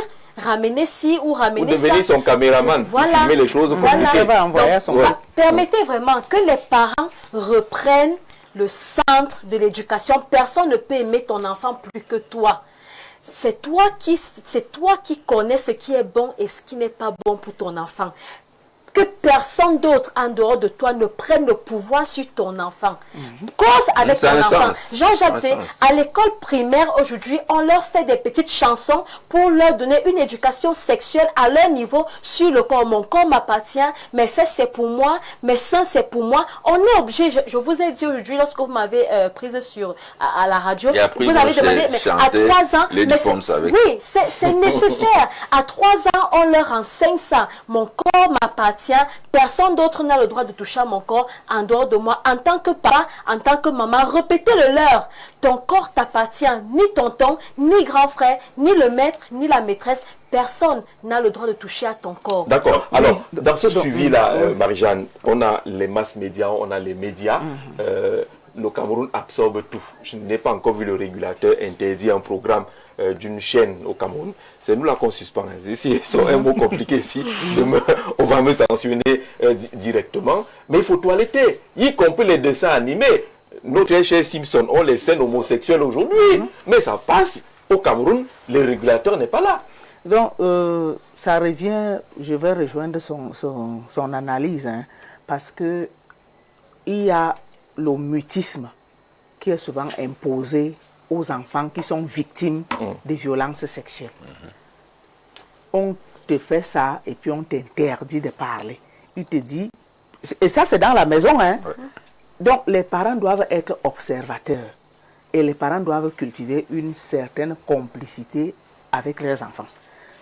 ramener ci ou Ou ramener ça. devenir son caméraman, pour Voilà. filmer les choses, Voilà. communiquer. Elle va envoyer à son Ouais. Permettez vraiment que les parents reprennent le centre de l'éducation. Personne ne peut aimer ton enfant plus que toi. C'est toi qui connais ce qui est bon et ce qui n'est pas bon pour ton enfant. que personne d'autre en dehors de toi ne prenne le pouvoir sur ton enfant. Cause avec ton enfant. Jean-Jacques, c'est à l'école primaire aujourd'hui, on leur fait des petites chansons pour leur donner une éducation sexuelle à leur niveau sur le corps. Mon corps m'appartient, mes fesses c'est pour moi, mes seins c'est pour moi. On est obligé, je vous ai dit aujourd'hui, lorsque vous m'avez prise à la radio, vous avez demandé, mais à 3 ans, oui, c'est nécessaire. À 3 ans, on leur enseigne ça. Mon corps m'appartient, personne d'autre n'a le droit de toucher à mon corps en dehors de moi. En tant que papa, en tant que maman, répétez-le leur. Ton corps t'appartient, ni tonton, ni grand frère, ni le maître, ni la maîtresse. Personne n'a le droit de toucher à ton corps. D'accord. Alors, dans ce suivi-là, Marie-Jeanne, on a les masses médias, on a les médias. Le Cameroun absorbe tout. Je n'ai pas encore vu le régulateur interdire un programme d'une chaîne au Cameroun. C'est nous là qu'on suspend. Ici, c'est un mot compliqué ici. On va me sanctionner directement. Mais il faut toiletter, y compris les dessins animés. Notre cher Simpson, on les scènes homosexuelles aujourd'hui. Mais ça passe au Cameroun, le régulateur n'est pas là. Donc, ça revient, je vais rejoindre son analyse, hein, parce que il y a le mutisme qui est souvent imposé aux enfants qui sont victimes de violences sexuelles. On te fait ça et puis on t'interdit de parler. Il te dit, et ça c'est dans la maison, hein. Donc les parents doivent être observateurs et les parents doivent cultiver une certaine complicité avec leurs enfants.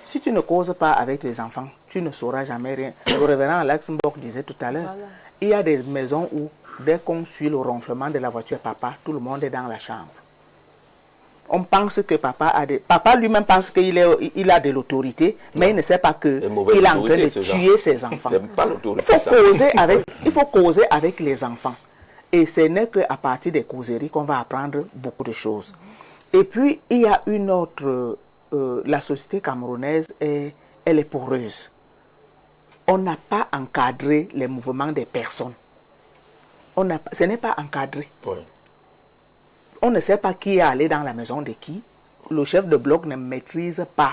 Si tu ne causes pas avec les enfants, tu ne sauras jamais rien. Le révérend Alex Mbok disait tout à l'heure, il y a des maisons où dès qu'on suit le ronflement de la voiture papa, tout le monde est dans la chambre. On pense que papa lui-même pense qu'il a de l'autorité, mais il ne sait pas qu'il est en train de tuer ses enfants. Il faut causer avec les enfants. Et ce n'est qu'à partir des causeries qu'on va apprendre beaucoup de choses. Et puis, il y a une autre... la société camerounaise, elle est poreuse. On n'a pas encadré les mouvements des personnes. Ce n'est pas encadré. Oui. On ne sait pas qui est allé dans la maison de qui. Le chef de bloc ne maîtrise pas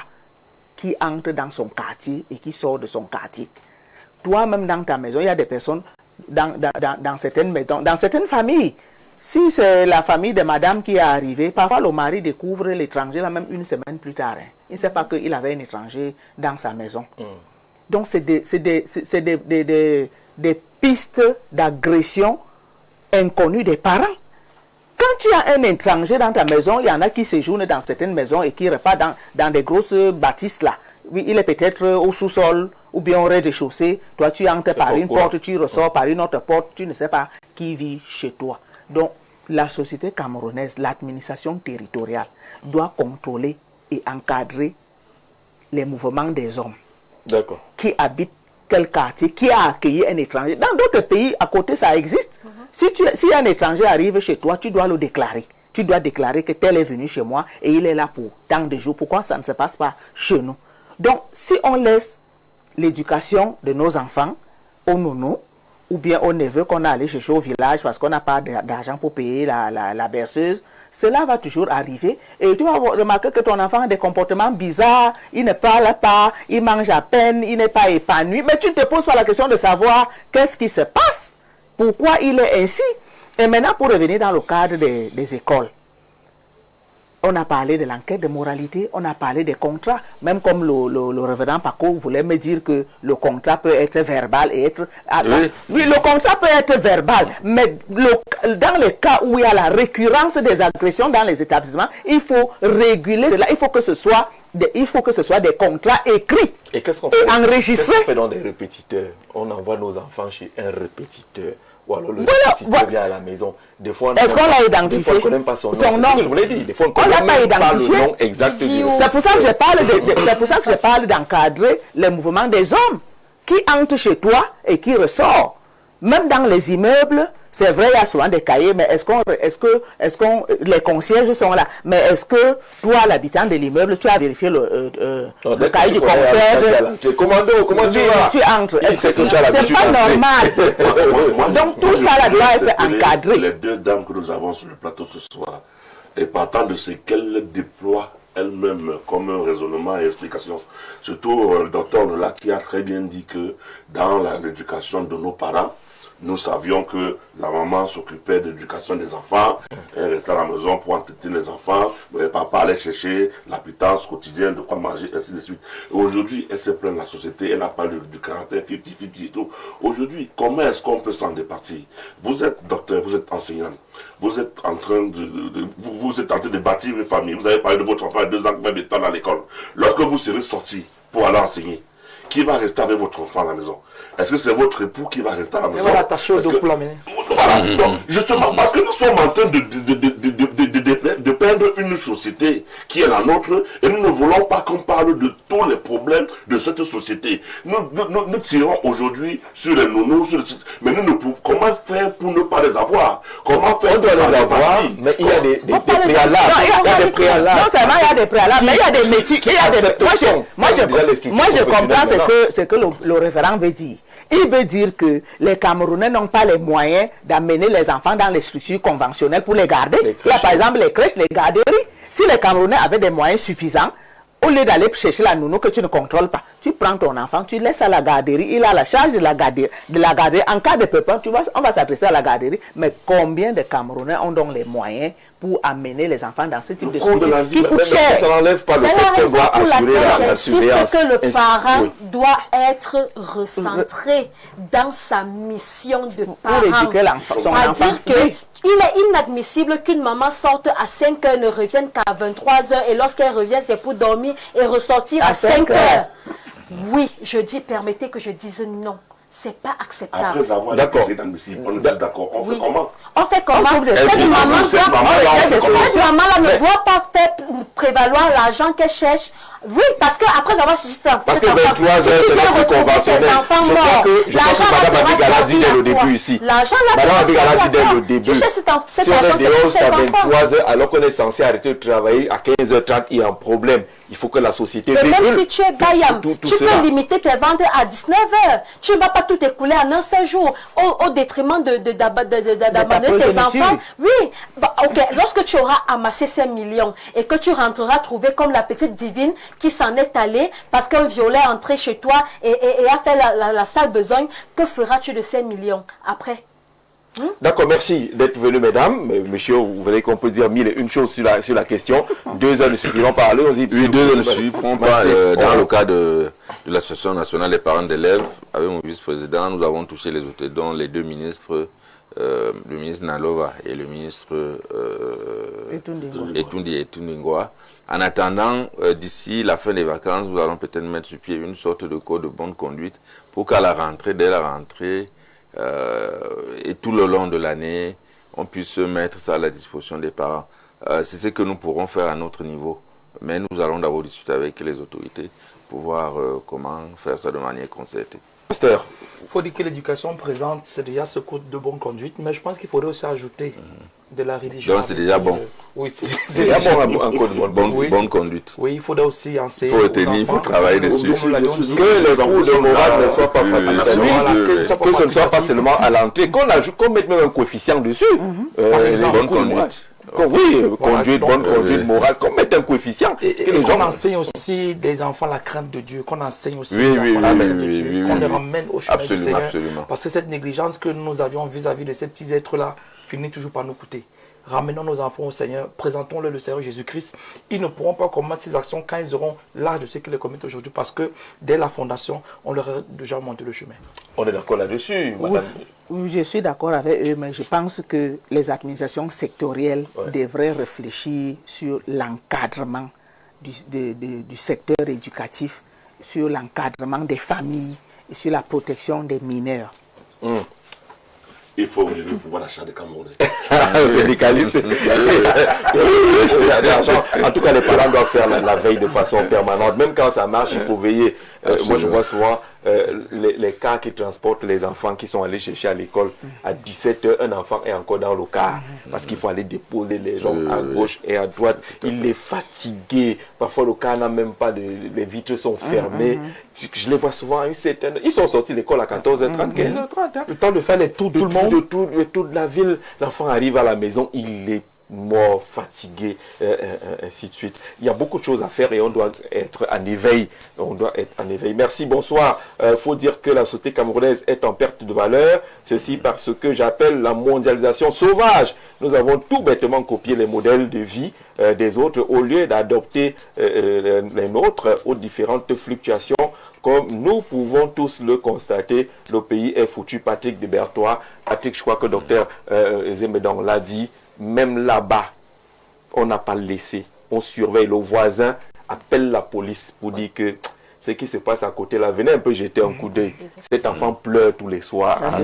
qui entre dans son quartier et qui sort de son quartier. Toi-même dans ta maison, il y a des personnes dans certaines maisons, dans certaines familles. Si c'est la famille de madame qui est arrivée, parfois le mari découvre l'étranger même une semaine plus tard. Il ne sait pas qu'il avait un étranger dans sa maison. Donc c'est des pistes d'agression inconnues des parents. Quand tu as un étranger dans ta maison, il y en a qui séjournent dans certaines maisons et qui repartent dans des grosses bâtisses là. Oui, il est peut-être au sous-sol ou bien au rez-de-chaussée. Toi, tu entres par une porte, tu ressors par une autre porte. Tu ne sais pas qui vit chez toi. Donc, la société camerounaise, l'administration territoriale doit contrôler et encadrer les mouvements des hommes qui habitent quel quartier, qui a accueilli un étranger. Dans d'autres pays, à côté, ça existe. Si un étranger arrive chez toi, tu dois le déclarer. Tu dois déclarer que tel est venu chez moi et il est là pour tant de jours. Pourquoi ça ne se passe pas chez nous? Donc, si on laisse l'éducation de nos enfants aux nounous, ou bien au neveu qu'on a allé chercher au village parce qu'on n'a pas d'argent pour payer la berceuse, cela va toujours arriver. Et tu vas remarquer que ton enfant a des comportements bizarres, il ne parle pas, il mange à peine, il n'est pas épanoui. Mais tu ne te poses pas la question de savoir qu'est-ce qui se passe, pourquoi il est ainsi. Et maintenant, pour revenir dans le cadre des écoles, on a parlé de l'enquête de moralité, on a parlé des contrats, même comme le révérend Paco voulait me dire que le contrat peut être verbal et être... Oui, le contrat peut être verbal, mais dans les cas où il y a la récurrence des agressions dans les établissements, il faut réguler cela, il faut que ce soit des contrats écrits et qu'est-ce qu'on fait, enregistrés. Qu'est-ce qu'on fait dans des répétiteurs? On envoie nos enfants chez un répétiteur. Ou alors le répétiteur vient à la maison. Des fois, est-ce qu'on l'a identifié? Des fois, on ne connaît pas son nom. Son nom. Je vous l'ai dit. Des fois, on ne l'a pas identifié. C'est pour ça que je parle d'encadrer les mouvements des hommes qui entrent chez toi et qui ressortent. Même dans les immeubles, c'est vrai, il y a souvent des cahiers, mais est-ce que les concierges sont là? Mais est-ce que toi, l'habitant de l'immeuble, tu as vérifié le cahier du concierge? Comment tu entres? C'est pas normal. Donc tout ça là doit être encadré. Les deux dames que nous avons sur le plateau ce soir, et partant de ce qu'elles déploient elle-même comme un raisonnement et explication. Surtout le docteur Nola qui a très bien dit que dans l'éducation de nos parents, nous savions que la maman s'occupait de l'éducation des enfants, elle restait à la maison pour entretenir les enfants, mais papa allait chercher l'appétence quotidienne, de quoi manger, ainsi de suite. Aujourd'hui, elle se plaint de la société, elle a parlé du caractère 50-50 et tout. Aujourd'hui, comment est-ce qu'on peut s'en départir? Vous êtes docteur, vous êtes enseignant, vous êtes en train de bâtir une famille, vous avez parlé de votre enfant à 2 ans qui va être à l'école. Lorsque vous serez sorti pour aller enseigner, qui va rester avec votre enfant à la maison? Est-ce que c'est votre époux qui va rester à la maison? Il va l'attacher au dos pour l'amener. Voilà, donc, justement, parce que nous sommes en train de peindre une société qui est la nôtre et nous ne voulons pas qu'on parle de tous les problèmes de cette société. Nous tirons aujourd'hui sur les nounous, mais nous ne pouvons, comment faire pour ne pas les avoir? Comment faire pour les avoir? Mais il y a des préalables. Il y a des préalables. Non seulement il y a des préalables, mais il y a des métiers. Moi, je comprends ce que le référent veut dire. Il veut dire que les Camerounais n'ont pas les moyens d'amener les enfants dans les structures conventionnelles pour les garder. Il y a par exemple les crèches, les garderies. Si les Camerounais avaient des moyens suffisants, au lieu d'aller chercher la nounou que tu ne contrôles pas, tu prends ton enfant, tu laisses à la garderie, il a la charge de la garderie. En cas de pépin, on va s'adresser à la garderie. Mais combien de Camerounais ont donc les moyens pour amener les enfants dans ce type de structure qui coûte cher? Ça n'enlève pas le fait qu'on doit assurer la surveillance. J'insiste que le parent doit être recentré dans sa mission de parent. Pour éduquer son enfant. C'est-à-dire qu'il est inadmissible qu'une maman sorte à 5 heures, ne revienne qu'à 23 heures, et lorsqu'elle revient, c'est pour dormir et ressortir à 5 heures. Oui, je dis, permettez que je dise non. C'est pas acceptable. Après avoir d'accord. On est d'accord. On fait comment? On fait comment? Cette maman-là ne doit pas faire prévaloir l'argent qu'elle cherche. Oui, parce qu'après avoir cherché cet enfant, parce que 23 heures, c'est notre conventionnel. Je pense que Madame Abigala a dit dès le début ici. Madame Abigala a dit dès le début. Si on est dehors jusqu'à 23 heures, alors qu'on est censé arrêter de travailler à 15h30, il y a un problème. Il faut que la société régule. Et même si tu es Bayam, tu peux limiter tes ventes à 19h. Tu ne vas pas tout écouler en un seul jour au détriment d'abandonner tes enfants. Oui, ok. Lorsque tu auras amassé ces millions et que tu rentreras trouver comme la petite divine qui s'en est allée parce qu'un violet est entré chez toi et a fait la sale besogne, que feras-tu de ces millions après? D'accord, merci d'être venu, mesdames. Monsieur, vous voyez qu'on peut dire 1001 choses sur la question. 2 heures ne suffiront pas. Allez-y. Oui, 2 heures ne suffiront pas. Dans le cas de l'Association nationale des parents d'élèves, avec mon vice-président, nous avons touché les autres, dont les 2 ministres, le ministre Nalova et le ministre Etundingwa. En attendant, d'ici la fin des vacances, nous allons peut-être mettre sur pied une sorte de code de bonne conduite pour qu'à la rentrée, dès la rentrée, et tout le long de l'année, on puisse mettre ça à la disposition des parents. C'est ce que nous pourrons faire à notre niveau. Mais nous allons d'abord discuter avec les autorités pour voir comment faire ça de manière concertée. Pasteur, il faut dire que l'éducation présente, c'est déjà ce code de bonne conduite, mais je pense qu'il faudrait aussi ajouter de la religion. Donc c'est déjà bon. Oui, c'est déjà bon un code de bonne conduite. Oui, il faudrait aussi enseigner. Il faut retenir, il faut travailler dessus. Que les cours de morale ne soient pas facultatifs, que ce ne soit pas seulement à l'entrée, qu'on mette même un coefficient dessus. Par exemple, bonne conduite. Oui, conduite, bonne conduite morale, qu'on mette un coefficient. Et qu'on enseigne aussi des enfants la crainte de Dieu, qu'on enseigne aussi des enfants la crainte de Dieu, qu'on les ramène au chemin du Seigneur. Absolument. Parce que cette négligence que nous avions vis-à-vis de ces petits êtres-là finit toujours par nous coûter. Ramenons nos enfants au Seigneur, présentons-leur le Seigneur Jésus-Christ. Ils ne pourront pas commettre ces actions quand ils auront l'âge de ce qu'ils les commettent aujourd'hui, parce que dès la fondation, on leur a déjà monté le chemin. On est d'accord là-dessus, madame. Oui, je suis d'accord avec eux, mais je pense que les administrations sectorielles devraient réfléchir sur l'encadrement du secteur éducatif, sur l'encadrement des familles et sur la protection des mineurs. Il faut ouvrir le pouvoir d'achat des Camerounais. Syndicaliste. En tout cas, les parents doivent faire la veille de façon permanente. Même quand ça marche, il faut veiller. Moi, je vois souvent les cars qui transportent les enfants qui sont allés chercher à l'école à 17h. Un enfant est encore dans le car parce qu'il faut aller déposer les gens à gauche et à droite. Il est fatigué. Parfois, le car n'a même pas les vitres sont fermées. Je les vois souvent à une certaine... Ils sont sortis de l'école à 14h30, 15h30. Le temps de faire les tours, tout le monde. De toute la ville. L'enfant arrive à la maison, il est morts, fatigués, ainsi de suite. Il y a beaucoup de choses à faire et on doit être en éveil. On doit être en éveil. Merci, bonsoir. Faut dire que la société camerounaise est en perte de valeur. Ceci parce que j'appelle la mondialisation sauvage. Nous avons tout bêtement copié les modèles de vie des autres au lieu d'adopter les nôtres aux différentes fluctuations. Comme nous pouvons tous le constater, le pays est foutu. Patrick de Bertois, Patrick, je crois que docteur Zemedong l'a dit, même là-bas, on n'a pas laissé. On surveille, le voisin appelle la police pour dire que ce qui se passe à côté là, venez un peu jeter un coup d'œil. Cet enfant pleure tous les soirs à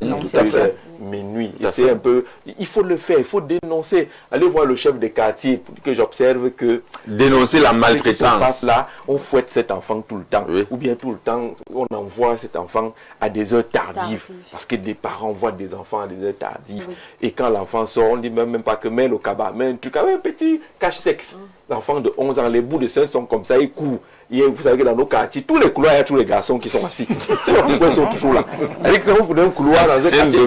minuit. Et c'est un peu, il faut le faire, il faut dénoncer. Allez voir le chef de quartier pour que j'observe que dénoncer la maltraitance. Là, on fouette cet enfant tout le temps. Oui. Ou bien tout le temps, on envoie cet enfant à des heures tardives. Parce que des parents envoient des enfants à des heures tardives. Oui. Et quand l'enfant sort, on ne dit même pas que mets le cabas, mais un truc, un petit cache-sexe. L'enfant de 11 ans, les bouts de seins sont comme ça, ils courent. Et vous savez que dans nos quartiers, tous les couloirs, il y a tous les garçons qui sont assis. C'est pourquoi ils sont toujours là. Avec quand vous prenez un couloir dans un quartier,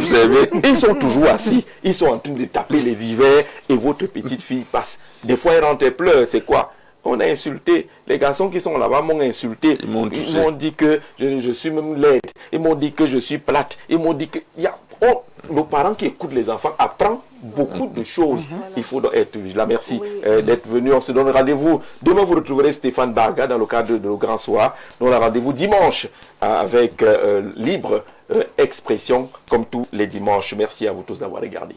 ils sont toujours assis. Ils sont en train de taper les divers et votre petite fille passe. Des fois, elle rentre et pleure. C'est quoi? On a insulté. Les garçons qui sont là-bas m'ont insulté. Ils m'ont dit que je suis même laide. Ils m'ont dit que je suis plate. Ils m'ont dit que... nos parents qui écoutent les enfants apprennent beaucoup de choses. Il faut être vigilant. Merci d'être venu. On se donne rendez-vous. Demain, vous retrouverez Stéphane Barga dans le cadre de Grand Soir. Nous avons rendez-vous dimanche avec Libre Expression, comme tous les dimanches. Merci à vous tous d'avoir regardé.